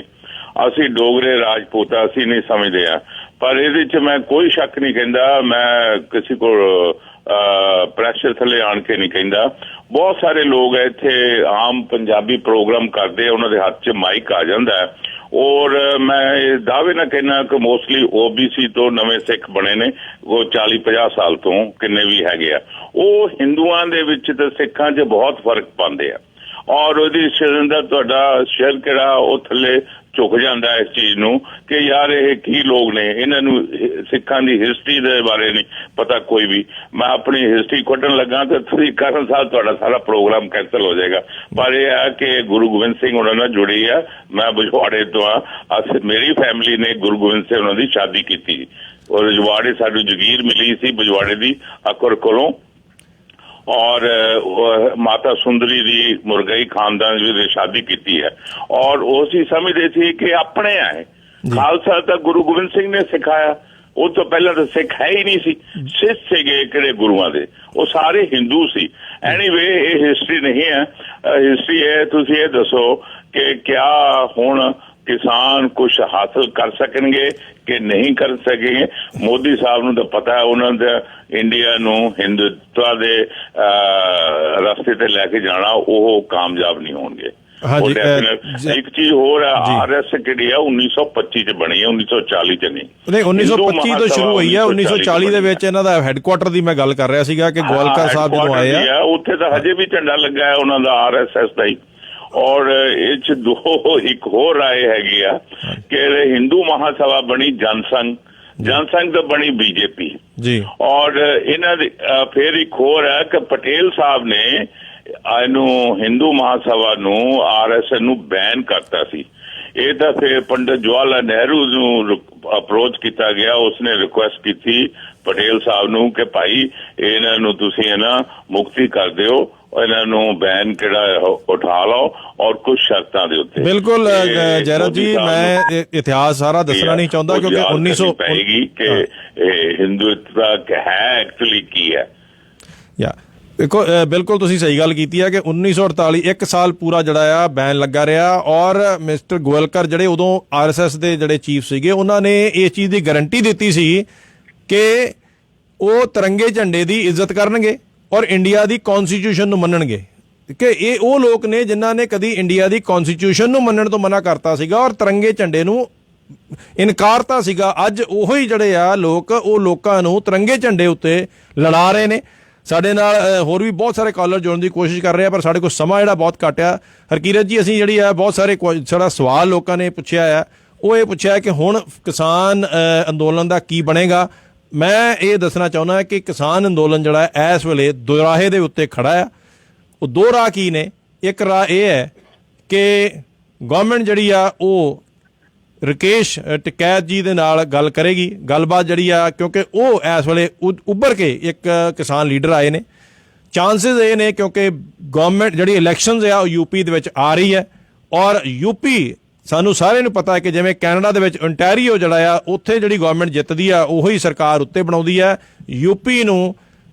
असी डोगरे राजपूत असी नहीं समझते हैं, पर ये मैं कोई शक नहीं कहता, मैं किसी को प्रैशर थले आन के नहीं कहता। बहुत सारे लोग इत्थे आम पंजाबी प्रोग्राम करते, उन्होंने हाथ च माइक आ जाता है, और मैं दावे ना कहना कि मोस्टली OBC तो नवे सिख बने ने, वो 40-50 साल तो किन्ने भी है, वो हिंदुआं दे विच ते सिखां च बहुत फर्क पाते हैं। और ਉਹਦੀ ਸ਼ਰਦਾ ਤੁਹਾਡਾ ਸ਼ੇਅਰ ਕਿਹੜਾ ਉਹ ਥੱਲੇ ਝੁਕ ਜਾਂਦਾ ਇਸ ਚੀਜ਼ ਨੂੰ ਕਿ ਯਾਰ ਇਹ ਕੀ ਲੋਕ ਨੇ, ਇਹਨਾਂ ਨੂੰ ਸਿੱਖਾਂ ਦੀ ਹਿਸਟਰੀ ਦੇ ਬਾਰੇ ਨਹੀਂ ਪਤਾ ਕੋਈ ਵੀ। ਮੈਂ ਆਪਣੀ ਹਿਸਟਰੀ ਕੱਢਣ ਲੱਗਾ ਤਾਂ ਤੁਸੀਂ ਕਰਨ ਸਾਹਿਬ ਤੁਹਾਡਾ ਸਾਰਾ ਪ੍ਰੋਗਰਾਮ ਕੈਂਸਲ ਹੋ ਜਾਏਗਾ। ਪਰ ਇਹ ਹੈ ਕਿ ਗੁਰੂ ਗੋਬਿੰਦ ਸਿੰਘ ਉਹਨਾਂ ਨਾਲ ਜੁੜੀ ਆ, ਮੈਂ ਬਜਵਾੜੇ ਤੋਂ ਆ, ਮੇਰੀ ਫੈਮਿਲੀ ਨੇ ਗੁਰੂ ਗੋਬਿੰਦ ਸਿੰਘ ਉਹਨਾਂ ਦੀ ਸ਼ਾਦੀ ਕੀਤੀ, ਔਰ ਰਜਵਾੜੇ ਸਾਨੂੰ ਜਗੀਰ ਮਿਲੀ ਸੀ ਬਜਵਾੜੇ ਦੀ ਅਕਰ ਕੋਲੋਂ, और माता सुंदरी दी मुरगई खानदान भी शादी की है, और उसी समझते थे कि अपने आए खालसा तो गुरु गोबिंद सिंह ने सिखाया, वो तो पहले तो सिख है ही नहीं सी, सिख से गए किड़े गुरुआं दे, वो सारे हिंदू सी। एनीवे ये हिस्टरी नहीं है, हिस्टरी है तुसी ये दसो कि क्या हुण ਕਿਸਾਨ ਕੁਝ ਹਾਸਲ ਕਰ ਸਕਣਗੇ ਕਿ ਨਹੀਂ ਕਰ ਸਕਣਗੇ। ਮੋਦੀ ਸਾਹਿਬ ਨੂੰ ਤਾਂ ਪਤਾ ਹੈ ਉਹਨਾਂ ਦਾ ਇੰਡੀਆ ਨੂੰ ਹਿੰਦੂਤਵ ਦੇ ਰਸਤੇ ਤੇ ਲੈ ਕੇ ਜਾਣਾ, ਉਹ ਕਾਮਯਾਬ ਨਹੀਂ ਹੋਣਗੇ। ਇੱਕ ਚੀਜ਼ ਹੋਰ ਹੈ, RS ਜਿਹੜੀ ਹੈ 1925 ਚ ਬਣੀ ਹੈ, 1940 ਚ ਨਹੀਂ। 1925 ਤੋਂ ਸ਼ੁਰੂ ਹੋਈ ਹੈ। 1940 ਦੇ ਵਿੱਚ ਇਹਨਾਂ ਦਾ ਹੈੱਡਕੁਆਟਰ ਦੀ ਮੈਂ ਗੱਲ ਕਰ ਰਿਹਾ ਸੀਗਾ ਕਿ ਗੋਲਕਰ ਸਾਹਿਬ ਜਦੋਂ ਆਏ ਆ ਉੱਥੇ ਤਾਂ ਹਜੇ ਵੀ ਝੰਡਾ ਲੱਗਾ ਹੈ ਉਹਨਾਂ ਦਾ RSS ਦਾ ਹੀ। ਔਰ ਇਹ ਚ ਇੱਕ ਹੋਰ ਰਾਏ ਹੈਗੀ ਆ ਕਿ ਹਿੰਦੂ ਮਹਾਸਭਾ ਬਣੀ ਜਨਸੰਘ ਤਾਂ ਬਣੀ BJP ਜੀ। ਔਰ ਇਹਨਾਂ ਦੀ ਫਿਰ ਇੱਕ ਹੋਰ ਹੈ ਕਿ ਪਟੇਲ ਸਾਹਿਬ ਨੇ ਇਹਨੂੰ ਹਿੰਦੂ ਮਹਾਸਭਾ ਨੂੰ RSS ਨੂੰ ਬੈਨ ਕਰਤਾ ਸੀ। ਇਹ ਤਾਂ ਫਿਰ ਪੰਡਿਤ ਜਵਾਹਰ ਲਾਲ ਨਹਿਰੂ ਨੂੰ ਅਪਰੋਚ ਕੀਤਾ ਗਿਆ, ਉਸਨੇ ਰਿਕੁਐਸਟ ਕੀਤੀ ਪਟੇਲ ਸਾਹਿਬ ਨੂੰ ਕਿ ਭਾਈ ਇਹਨਾਂ ਨੂੰ ਤੁਸੀਂ ਮੁਕਤੀ ਕਰ ਦਿਓ, ਇਹਨਾਂ ਨੂੰ ਬੈਨ ਉਠਾ ਲਓ ਔਰ ਕੁਝ ਸ਼ਰਤਾਂ ਦੇ ਉੱਤੇ। ਬਿਲਕੁਲ ਜੈਰਤ ਜੀ, ਮੈਂ ਇਤਿਹਾਸ ਸਾਰਾ ਦੱਸਣਾ ਨਹੀਂ ਚਾਹੁੰਦਾ ਕਿਉਂਕਿ 1900 ਪਏਗੀ ਕਿ ਹਿੰਦੂਤਵ ਹੈ ਐਕਚੁਅਲੀ ਕੀ ਹੈ। ਦੇਖੋ ਬਿਲਕੁਲ ਤੁਸੀਂ ਸਹੀ ਗੱਲ ਕੀਤੀ ਹੈ ਕਿ 1948 1 ਸਾਲ ਪੂਰਾ ਜਿਹੜਾ ਆ ਬੈਨ ਲੱਗਾ ਰਿਹਾ ਔਰ ਮਿਸਟਰ ਗੋਇਲਕਰ ਜਿਹੜੇ ਉਦੋਂ RSS ਦੇ ਜਿਹੜੇ ਚੀਫ ਸੀਗੇ ਉਹਨਾਂ ਨੇ ਇਸ ਚੀਜ਼ ਦੀ ਗਾਰੰਟੀ ਦਿੱਤੀ ਸੀ ਕਿ ਉਹ ਤਿਰੰਗੇ ਝੰਡੇ ਦੀ ਇੱਜ਼ਤ ਕਰਨਗੇ ਔਰ ਇੰਡੀਆ ਦੀ ਕਨਸਟੀਟਿਊਸ਼ਨ ਨੂੰ ਮੰਨਣਗੇ ਕਿ ਇਹ ਉਹ ਲੋਕ ਨੇ ਜਿਨ੍ਹਾਂ ਨੇ ਕਦੀ ਇੰਡੀਆ ਦੀ ਕਨਸਟੀਟਿਊਸ਼ਨ ਨੂੰ ਮੰਨਣ ਤੋਂ ਮਨਾ ਕਰਤਾ ਸੀਗਾ ਔਰ ਤਿਰੰਗੇ ਝੰਡੇ ਨੂੰ ਇਨਕਾਰਤਾ ਸੀਗਾ। ਅੱਜ ਉਹੀ ਜਿਹੜੇ ਆ ਲੋਕ ਉਹ ਲੋਕਾਂ ਨੂੰ ਤਿਰੰਗੇ ਝੰਡੇ ਉੱਤੇ ਲੜਾ ਰਹੇ ਨੇ। ਸਾਡੇ ਨਾਲ ਹੋਰ ਵੀ ਬਹੁਤ ਸਾਰੇ ਕਾਲਰ ਜੁੜਨ ਦੀ ਕੋਸ਼ਿਸ਼ ਕਰ ਰਹੇ ਆ ਪਰ ਸਾਡੇ ਕੋਲ ਸਮਾਂ ਜਿਹੜਾ ਬਹੁਤ ਘੱਟ ਆ। ਹਰਕੀਰਤ ਜੀ, ਅਸੀਂ ਜਿਹੜੀ ਆ ਬਹੁਤ ਸਾਰੇ ਸਾਡਾ ਸਵਾਲ ਲੋਕਾਂ ਨੇ ਪੁੱਛਿਆ ਆ, ਉਹ ਇਹ ਪੁੱਛਿਆ ਕਿ ਹੁਣ ਕਿਸਾਨ ਅੰਦੋਲਨ ਦਾ ਕੀ ਬਣੇਗਾ। ਮੈਂ ਇਹ ਦੱਸਣਾ ਚਾਹੁੰਦਾ ਕਿ ਕਿਸਾਨ ਅੰਦੋਲਨ ਜਿਹੜਾ ਹੈ ਇਸ ਵੇਲੇ ਦੁਰਾਹੇ ਦੇ ਉੱਤੇ ਖੜਾ ਆ। ਉਹ ਦੋ ਰਾਹ ਕੀ ਨੇ? ਇੱਕ ਰਾਹ ਇਹ ਹੈ ਕਿ ਗਵਰਨਮੈਂਟ ਜਿਹੜੀ ਆ ਉਹ ਰਕੇਸ਼ ਟਿਕੈਤ ਜੀ ਦੇ ਨਾਲ ਗੱਲ ਕਰੇਗੀ, ਗੱਲਬਾਤ ਜਿਹੜੀ ਆ, ਕਿਉਂਕਿ ਉਹ ਇਸ ਵੇਲੇ ਉੱਭਰ ਕੇ ਇੱਕ ਕਿਸਾਨ ਲੀਡਰ ਆਏ ਨੇ। ਚਾਂਸਿਸ ਇਹ ਨੇ ਕਿਉਂਕਿ ਗਵਰਨਮੈਂਟ ਜਿਹੜੀ ਇਲੈਕਸ਼ਨਸ ਆ ਉਹ UP ਦੇ ਵਿੱਚ ਆ ਰਹੀ ਹੈ ਔਰ UP ਸਾਨੂੰ ਸਾਰਿਆਂ ਨੂੰ ਪਤਾ ਹੈ ਕਿ ਜਿਵੇਂ ਕੈਨੇਡਾ ਦੇ ਵਿੱਚ ਓਨਟਾਰੀਓ ਜਿਹੜਾ ਆ ਉੱਥੇ ਜਿਹੜੀ ਗਵਰਨਮੈਂਟ ਜਿੱਤਦੀ ਆ ਉਹੀ ਸਰਕਾਰ ਉੱਤੇ ਬਣਾਉਂਦੀ ਆ। UP ਨੂੰ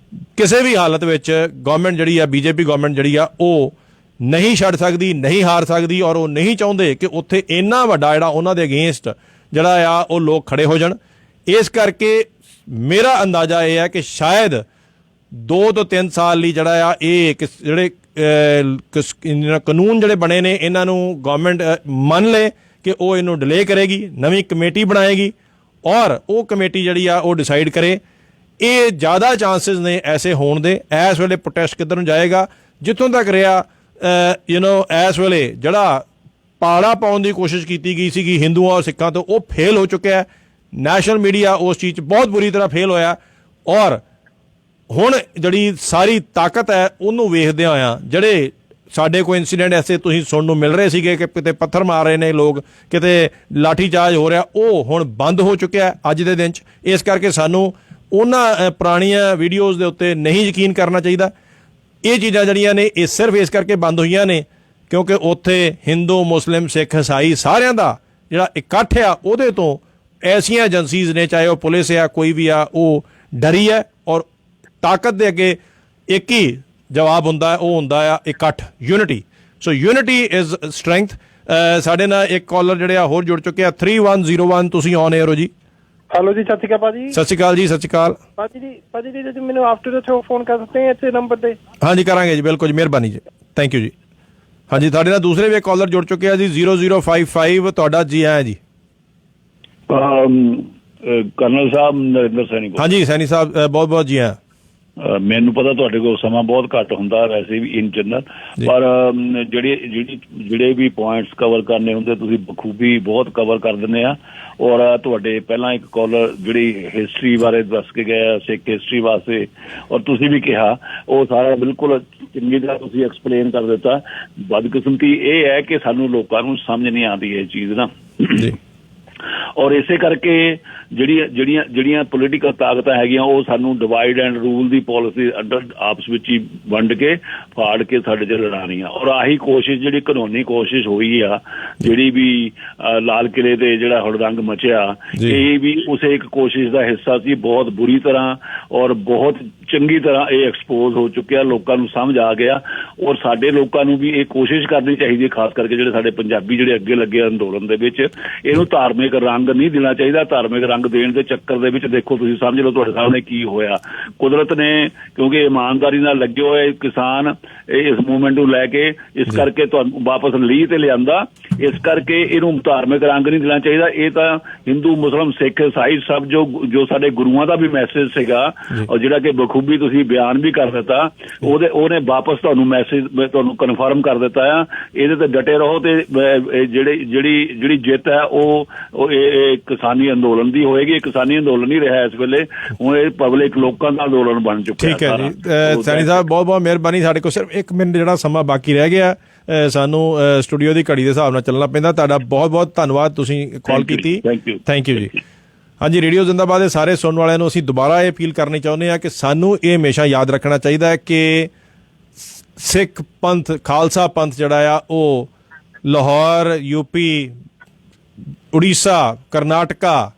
ਕਿਸੇ ਵੀ ਹਾਲਤ ਵਿੱਚ ਗਵਰਨਮੈਂਟ ਜਿਹੜੀ ਆ BJP ਗਵਰਨਮੈਂਟ ਜਿਹੜੀ ਆ ਉਹ ਨਹੀਂ ਛੱਡ ਸਕਦੀ, ਨਹੀਂ ਹਾਰ ਸਕਦੀ ਔਰ ਉਹ ਨਹੀਂ ਚਾਹੁੰਦੇ ਕਿ ਉੱਥੇ ਇੰਨਾ ਵੱਡਾ ਜਿਹੜਾ ਉਹਨਾਂ ਦੇ ਅਗੇਂਸਟ ਜਿਹੜਾ ਆ ਉਹ ਲੋਕ ਖੜੇ ਹੋ ਜਾਣ। ਇਸ ਕਰਕੇ ਮੇਰਾ ਅੰਦਾਜ਼ਾ ਇਹ ਹੈ ਕਿ ਸ਼ਾਇਦ 2 ਤੋਂ 3 ਸਾਲ ਲਈ ਜਿਹੜਾ ਆ ਇਹ ਜਿਹੜੇ ਕਾਨੂੰਨ ਜਿਹੜੇ ਬਣੇ ਨੇ ਇਹਨਾਂ ਨੂੰ ਗਵਰਨਮੈਂਟ ਮੰਨ ਲੇ ਕਿ ਉਹ ਇਹਨੂੰ ਡਿਲੇ ਕਰੇਗੀ, ਨਵੀਂ ਕਮੇਟੀ ਬਣਾਏਗੀ ਔਰ ਉਹ ਕਮੇਟੀ ਜਿਹੜੀ ਆ ਉਹ ਡਿਸਾਈਡ ਕਰੇ। ਇਹ ਜ਼ਿਆਦਾ ਚਾਂਸਿਸ ਨੇ ਐਸੇ ਹੋਣ ਦੇ। ਇਸ ਵੇਲੇ ਪ੍ਰੋਟੈਸਟ ਕਿੱਧਰ ਨੂੰ ਜਾਏਗਾ? ਜਿੱਥੋਂ ਤੱਕ ਰਿਹਾ ਇਸ ਵੇਲੇ ਜਿਹੜਾ ਪਾੜਾ ਪਾਉਣ ਦੀ ਕੋਸ਼ਿਸ਼ ਕੀਤੀ ਗਈ ਸੀਗੀ ਹਿੰਦੂਆਂ ਔਰ ਸਿੱਖਾਂ ਤੋਂ, ਉਹ ਫੇਲ ਹੋ ਚੁੱਕਿਆ। ਨੈਸ਼ਨਲ ਮੀਡੀਆ ਉਸ ਚੀਜ਼ 'ਚ ਬਹੁਤ ਬੁਰੀ ਤਰ੍ਹਾਂ ਫੇਲ ਹੋਇਆ ਔਰ ਹੁਣ ਜਿਹੜੀ ਸਾਰੀ ਤਾਕਤ ਹੈ ਉਹਨੂੰ ਵੇਖਦਿਆਂ ਹੋਇਆਂ ਜਿਹੜੇ ਸਾਡੇ ਕੋਈ ਇਨਸੀਡੈਂਟ ਐਸੇ ਤੁਸੀਂ ਸੁਣਨ ਨੂੰ ਮਿਲ ਰਹੇ ਸੀਗੇ ਕਿ ਕਿਤੇ ਪੱਥਰ ਮਾਰ ਰਹੇ ਨੇ ਲੋਕ, ਕਿਤੇ ਲਾਠੀ ਚਾਰਜ ਹੋ ਰਿਹਾ, ਉਹ ਹੁਣ ਬੰਦ ਹੋ ਚੁੱਕਿਆ ਅੱਜ ਦੇ ਦਿਨ 'ਚ। ਇਸ ਕਰਕੇ ਸਾਨੂੰ ਉਹਨਾਂ ਪੁਰਾਣੀਆਂ ਵੀਡੀਓਜ਼ ਦੇ ਉੱਤੇ ਨਹੀਂ ਯਕੀਨ ਕਰਨਾ ਚਾਹੀਦਾ। ਇਹ ਚੀਜ਼ਾਂ ਜਿਹੜੀਆਂ ਨੇ ਇਹ ਸਿਰਫ ਇਸ ਕਰਕੇ ਬੰਦ ਹੋਈਆਂ ਨੇ ਕਿਉਂਕਿ ਉੱਥੇ ਹਿੰਦੂ, ਮੁਸਲਿਮ, ਸਿੱਖ, ਈਸਾਈ ਸਾਰਿਆਂ ਦਾ ਜਿਹੜਾ ਇਕੱਠ ਆ ਉਹਦੇ ਤੋਂ ਐਸੀਆਂ ਏਜੰਸੀਜ਼ ਨੇ, ਚਾਹੇ ਉਹ ਪੁਲਿਸ ਆ ਕੋਈ ਵੀ ਆ, ਉਹ ਡਰੀ ਹੈ ਔਰ ਤਾਕਤ ਦੇ ਅੱਗੇ ਇੱਕ ਹੀ ਜਵਾਬ ਹੁੰਦਾ ਹੈ, ਉਹ ਹੁੰਦਾ ਆ ਇਕੱਠ, unity. So unity is strength. ਸਾਡੇ ਨਾਲ ਇੱਕ ਕਾਲਰ ਜਿਹੜੇ ਆ ਹੋਰ ਜੁੜ ਚੁੱਕੇ ਆ। 3101 ਤੁਸੀਂ ਔਨ 에ਅਰ ਹੋ ਜੀ। हेलो जी, सत श्री अकाल भाजी। सत श्री अकाल जी। सत श्री अकाल भाजी जी जी मैंने आफ्टर द शो फोन कर सकते हैं इस नंबर पे? हाँ जी करांगे जी, बिल्कुल जी, मेहरबानी जी, थैंक यू जी। हाँ जी, ਤੁਹਾਡੇ ਨਾਲ ਦੂਸਰੇ ਵੀ ਕਾਲਰ ਜੁੜ ਚੁੱਕੇ ਆ ਜੀ। 0055 ਤੁਹਾਡਾ ਜੀ ਆਇਆ ਜੀ। ਕਰਨਲ ਸਾਹਿਬ ਨਰਿੰਦਰ ਸੈਣੀ। हाँ जी सैनी साहब, बहुत बहुत जी आया। ਮੈਨੂੰ ਪਤਾ ਤੁਹਾਡੇ ਕੋਲ ਸਮਾਂ ਬਹੁਤ ਘੱਟ ਹੁੰਦਾ ਵੈਸੇ ਵੀ ਇਨ ਜਨਰਲ, ਪਰ ਜਿਹੜੇ ਵੀ ਪੁਆਇੰਟਸ ਕਵਰ ਕਰਨੇ ਹੁੰਦੇ ਤੁਸੀਂ ਬਖੂਬੀ ਬਹੁਤ ਕਵਰ ਕਰ ਦਿੰਦੇ ਆ। ਔਰ ਤੁਹਾਡੇ ਪਹਿਲਾਂ ਇੱਕ ਕਾਲਰ ਜਿਹੜੀ ਹਿਸਟਰੀ ਬਾਰੇ ਦੱਸ ਕੇ ਗਏ ਸਿੱਖ ਹਿਸਟਰੀ ਵਾਸਤੇ, ਔਰ ਤੁਸੀਂ ਵੀ ਕਿਹਾ ਉਹ ਸਾਰਾ ਬਿਲਕੁਲ ਚੰਗੀ ਤਰ੍ਹਾਂ ਤੁਸੀਂ ਐਕਸਪਲੇਨ ਕਰ ਦਿੱਤਾ। ਬਦਕਿਸਮਤੀ ਇਹ ਹੈ ਕਿ ਸਾਨੂੰ ਲੋਕਾਂ ਨੂੰ ਸਮਝ ਨਹੀਂ ਆਉਂਦੀ ਇਹ ਚੀਜ਼ ਨਾ। ਔਰ ਇਸੇ ਕਰਕੇ ਜਿਹੜੀਆਂ ਪੋਲੀਟੀਕਲ ਤਾਕਤਾਂ ਹੈਗੀਆਂ ਉਹ ਸਾਨੂੰ divide and rule the policy under ਆਪਸ ਵਿੱਚ ਹੀ ਵੰਡ ਕੇ ਫਾੜ ਕੇ ਸਾਡੇ 'ਚ ਲੜਾਉਣੀਆਂ। ਔਰ ਆਹੀ ਕੋਸ਼ਿਸ਼ ਜਿਹੜੀ ਕਾਨੂੰਨੀ ਕੋਸ਼ਿਸ਼ ਹੋਈ ਆ, ਜਿਹੜੀ ਵੀ ਲਾਲ ਕਿਲੇ ਤੇ ਜਿਹੜਾ ਹੁੜਦੰਗ ਮਚਿਆ, ਇਹ ਵੀ ਉਸੇ ਇੱਕ ਕੋਸ਼ਿਸ਼ ਦਾ ਹਿੱਸਾ ਸੀ। ਬਹੁਤ ਬੁਰੀ ਤਰ੍ਹਾਂ ਔਰ ਬਹੁਤ ਚੰਗੀ ਤਰ੍ਹਾਂ ਇਹ ਐਕਸਪੋਜ਼ ਹੋ ਚੁੱਕਿਆ, ਲੋਕਾਂ ਨੂੰ ਸਮਝ ਆ ਗਿਆ। ਔਰ ਸਾਡੇ ਲੋਕਾਂ ਨੂੰ ਵੀ ਇਹ ਕੋਸ਼ਿਸ਼ ਕਰਨੀ ਚਾਹੀਦੀ ਹੈ, ਖਾਸ ਕਰਕੇ ਜਿਹੜੇ ਸਾਡੇ ਪੰਜਾਬੀ ਜਿਹੜੇ ਅੱਗੇ ਲੱਗੇ ਅੰਦੋਲਨ ਦੇ ਵਿੱਚ, ਇਹਨੂੰ ਧਾਰਮਿਕ ਰੰਗ ਨਹੀਂ ਦੇਣਾ ਚਾਹੀਦਾ। ਧਾਰਮਿਕ ਰੰਗ ਦੇਣ ਦੇ ਚੱਕਰ ਦੇ ਵਿੱਚ ਦੇਖੋ ਤੁਸੀਂ ਸਮਝ ਲਓ ਤੁਹਾਡੇ ਸਾਹਮਣੇ ਕੀ ਹੋਇਆ। ਕੁਦਰਤ ਨੇ, ਕਿਉਂਕਿ ਇਮਾਨਦਾਰੀ ਨਾਲ ਲੱਗੇ ਹੋਏ ਕਿਸਾਨ ਇਸ ਮੂਵਮੈਂਟ ਨੂੰ ਲੈ ਕੇ, ਇਸ ਕਰਕੇ ਤੁਹਾਨੂੰ ਵਾਪਸ ਲੀਹ ਤੇ ਲਿਆਂਦਾ। ਇਸ ਕਰਕੇ ਇਹਨੂੰ ਧਾਰਮਿਕ ਰੰਗ ਨਹੀਂ ਦੇਣਾ ਚਾਹੀਦਾ। ਇਹ ਤਾਂ ਹਿੰਦੂ, ਮੁਸਲਮ, ਸਿੱਖ, ਈਸਾਈ ਸਭ ਜੋ ਸਾਡੇ ਗੁਰੂਆਂ ਦਾ ਵੀ ਮੈਸੇਜ ਸੀਗਾ, ਔਰ ਜਿਹੜਾ ਕਿ ਬਖੂਬੀ ਤੁਸੀਂ ਬਿਆਨ ਵੀ ਕਰ ਦਿੱਤਾ, ਉਹਨੇ ਵਾਪਸ ਤੁਹਾਨੂੰ ਮੈਸੇਜ ਤੁਹਾਨੂੰ ਕਨਫਰਮ ਕਰ ਦਿੱਤਾ ਆ। ਇਹਦੇ ਤੇ ਡਟੇ ਰਹੋ ਤੇ ਜਿਹੜੀ ਜਿੱਤ ਹੈ ਉਹ ਇਹ ਕਿਸਾਨੀ ਅੰਦੋਲਨ ਦੀ ਹੋਏਗੀ। ਇਹ ਕਿਸਾਨੀ ਅੰਦੋਲਨ ਨਹੀਂ ਰਿਹਾ ਇਸ ਵੇਲੇ, ਹੁਣ ਇਹ ਪਬਲਿਕ ਲੋਕਾਂ ਦਾ ਅੰਦੋਲਨ ਬਣ ਚੁੱਕਿਆ। ਠੀਕ ਹੈ ਜੀ ਸੈਣੀ ਸਾਹਿਬ, ਬਹੁਤ ਬਹੁਤ ਮਿਹਰਬਾਨੀ। ਸਾਡੇ ਕੋਲ ਸਿਰਫ 1 ਮਿੰਟ ਜਿਹੜਾ ਸਮਾਂ ਬਾਕੀ ਰਹਿ ਗਿਆ, ਸਾਨੂੰ ਸਟੂਡੀਓ ਦੀ ਘੜੀ ਦੇ ਹਿਸਾਬ ਨਾਲ ਚੱਲਣਾ ਪੈਂਦਾ। ਤੁਹਾਡਾ ਬਹੁਤ ਬਹੁਤ ਧੰਨਵਾਦ, ਤੁਸੀਂ ਕਾਲ ਕੀਤੀ। ਥੈਂਕ ਯੂ ਜੀ। ਹਾਂਜੀ, ਰੇਡੀਓ ਜ਼ਿੰਦਾਬਾਦ ਦੇ ਸਾਰੇ ਸੁਣਨ ਵਾਲਿਆਂ ਨੂੰ ਅਸੀਂ ਦੁਬਾਰਾ ਇਹ ਅਪੀਲ ਕਰਨੀ ਚਾਹੁੰਦੇ ਹਾਂ ਕਿ ਸਾਨੂੰ ਇਹ ਹਮੇਸ਼ਾ ਯਾਦ ਰੱਖਣਾ ਚਾਹੀਦਾ ਹੈ ਕਿ ਸਿੱਖ ਪੰਥ, ਖਾਲਸਾ ਪੰਥ ਜਿਹੜਾ ਆ ਉਹ ਲਾਹੌਰ, ਯੂਪੀ, ਉੜੀਸਾ, ਕਰਨਾਟਕਾ,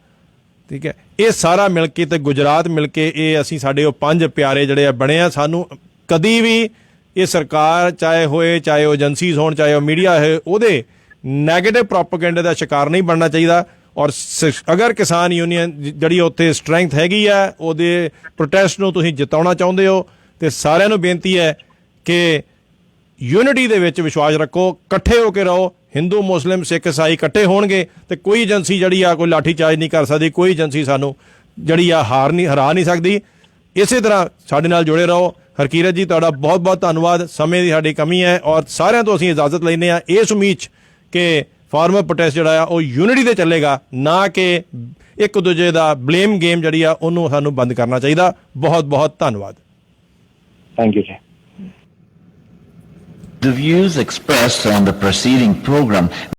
ਠੀਕ ਹੈ, ਇਹ ਸਾਰਾ ਮਿਲ ਕੇ ਤੇ ਗੁਜਰਾਤ ਮਿਲ ਕੇ ਇਹ ਅਸੀਂ ਸਾਡੇ ਉਹ 5 ਪਿਆਰੇ ਜਿਹੜੇ ਆ ਬਣੇ ਆ। ਸਾਨੂੰ ਕਦੀ ਵੀ ਇਹ ਸਰਕਾਰ ਚਾਹੇ ਉਹ ਏਜੰਸੀਜ਼ ਹੋਣ, ਚਾਹੇ ਉਹ ਮੀਡੀਆ ਹੈ, ਉਹਦੇ ਨੈਗੇਟਿਵ ਪ੍ਰੋਪੇਗੈਂਡਾ ਦਾ ਸ਼ਿਕਾਰ ਨਹੀਂ ਬਣਨਾ ਚਾਹੀਦਾ। ਔਰ ਅਗਰ ਕਿਸਾਨ ਯੂਨੀਅਨ ਜਿਹੜੀ ਉੱਥੇ ਸਟਰੈਂਥ ਹੈਗੀ ਆ, ਉਹਦੇ ਪ੍ਰੋਟੈਸਟ ਨੂੰ ਤੁਸੀਂ ਜਿਤਾਉਣਾ ਚਾਹੁੰਦੇ ਹੋ, ਤੇ ਸਾਰਿਆਂ ਨੂੰ ਬੇਨਤੀ ਹੈ ਕਿ ਯੂਨਿਟੀ ਦੇ ਵਿੱਚ ਵਿਸ਼ਵਾਸ ਰੱਖੋ, ਇਕੱਠੇ ਹੋ ਕੇ ਰਹੋ। ਹਿੰਦੂ, ਮੁਸਲਿਮ, ਸਿੱਖ, ਈਸਾਈ ਇਕੱਠੇ ਹੋਣਗੇ ਤੇ ਕੋਈ ਏਜੰਸੀ ਜਿਹੜੀ ਆ ਕੋਈ ਲਾਠੀ ਚਾਰਜ ਨਹੀਂ ਕਰ ਸਕਦੀ, ਕੋਈ ਏਜੰਸੀ ਸਾਨੂੰ ਜਿਹੜੀ ਆ ਹਰਾ ਨਹੀਂ ਸਕਦੀ। ਇਸੇ ਤਰ੍ਹਾਂ ਸਾਡੇ ਨਾਲ ਜੁੜੇ ਰਹੋ। ਹਰਕੀਰਤ ਜੀ, ਤੁਹਾਡਾ ਬਹੁਤ ਬਹੁਤ ਧੰਨਵਾਦ। ਸਮੇਂ ਦੀ ਸਾਡੀ ਕਮੀ ਹੈ ਔਰ ਸਾਰਿਆਂ ਤੋਂ ਅਸੀਂ ਇਜਾਜ਼ਤ ਲੈਂਦੇ ਹਾਂ ਇਸ ਉਮੀਦ 'ਚ ਕਿ ਫਾਰਮਰ ਪ੍ਰੋਟੈਸਟ ਜਿਹੜਾ ਆ ਉਹ ਯੂਨਿਟੀ ਤੇ ਚੱਲੇਗਾ, ਨਾ ਕਿ ਇੱਕ ਦੂਜੇ ਦਾ ਬਲੇਮ ਗੇਮ ਜਿਹੜੀ ਆ ਉਹਨੂੰ ਸਾਨੂੰ ਬੰਦ ਕਰਨਾ ਚਾਹੀਦਾ। ਬਹੁਤ ਬਹੁਤ ਧੰਨਵਾਦ। ਥੈਂਕ ਯੂ ਜੀ। The views expressed on the preceding program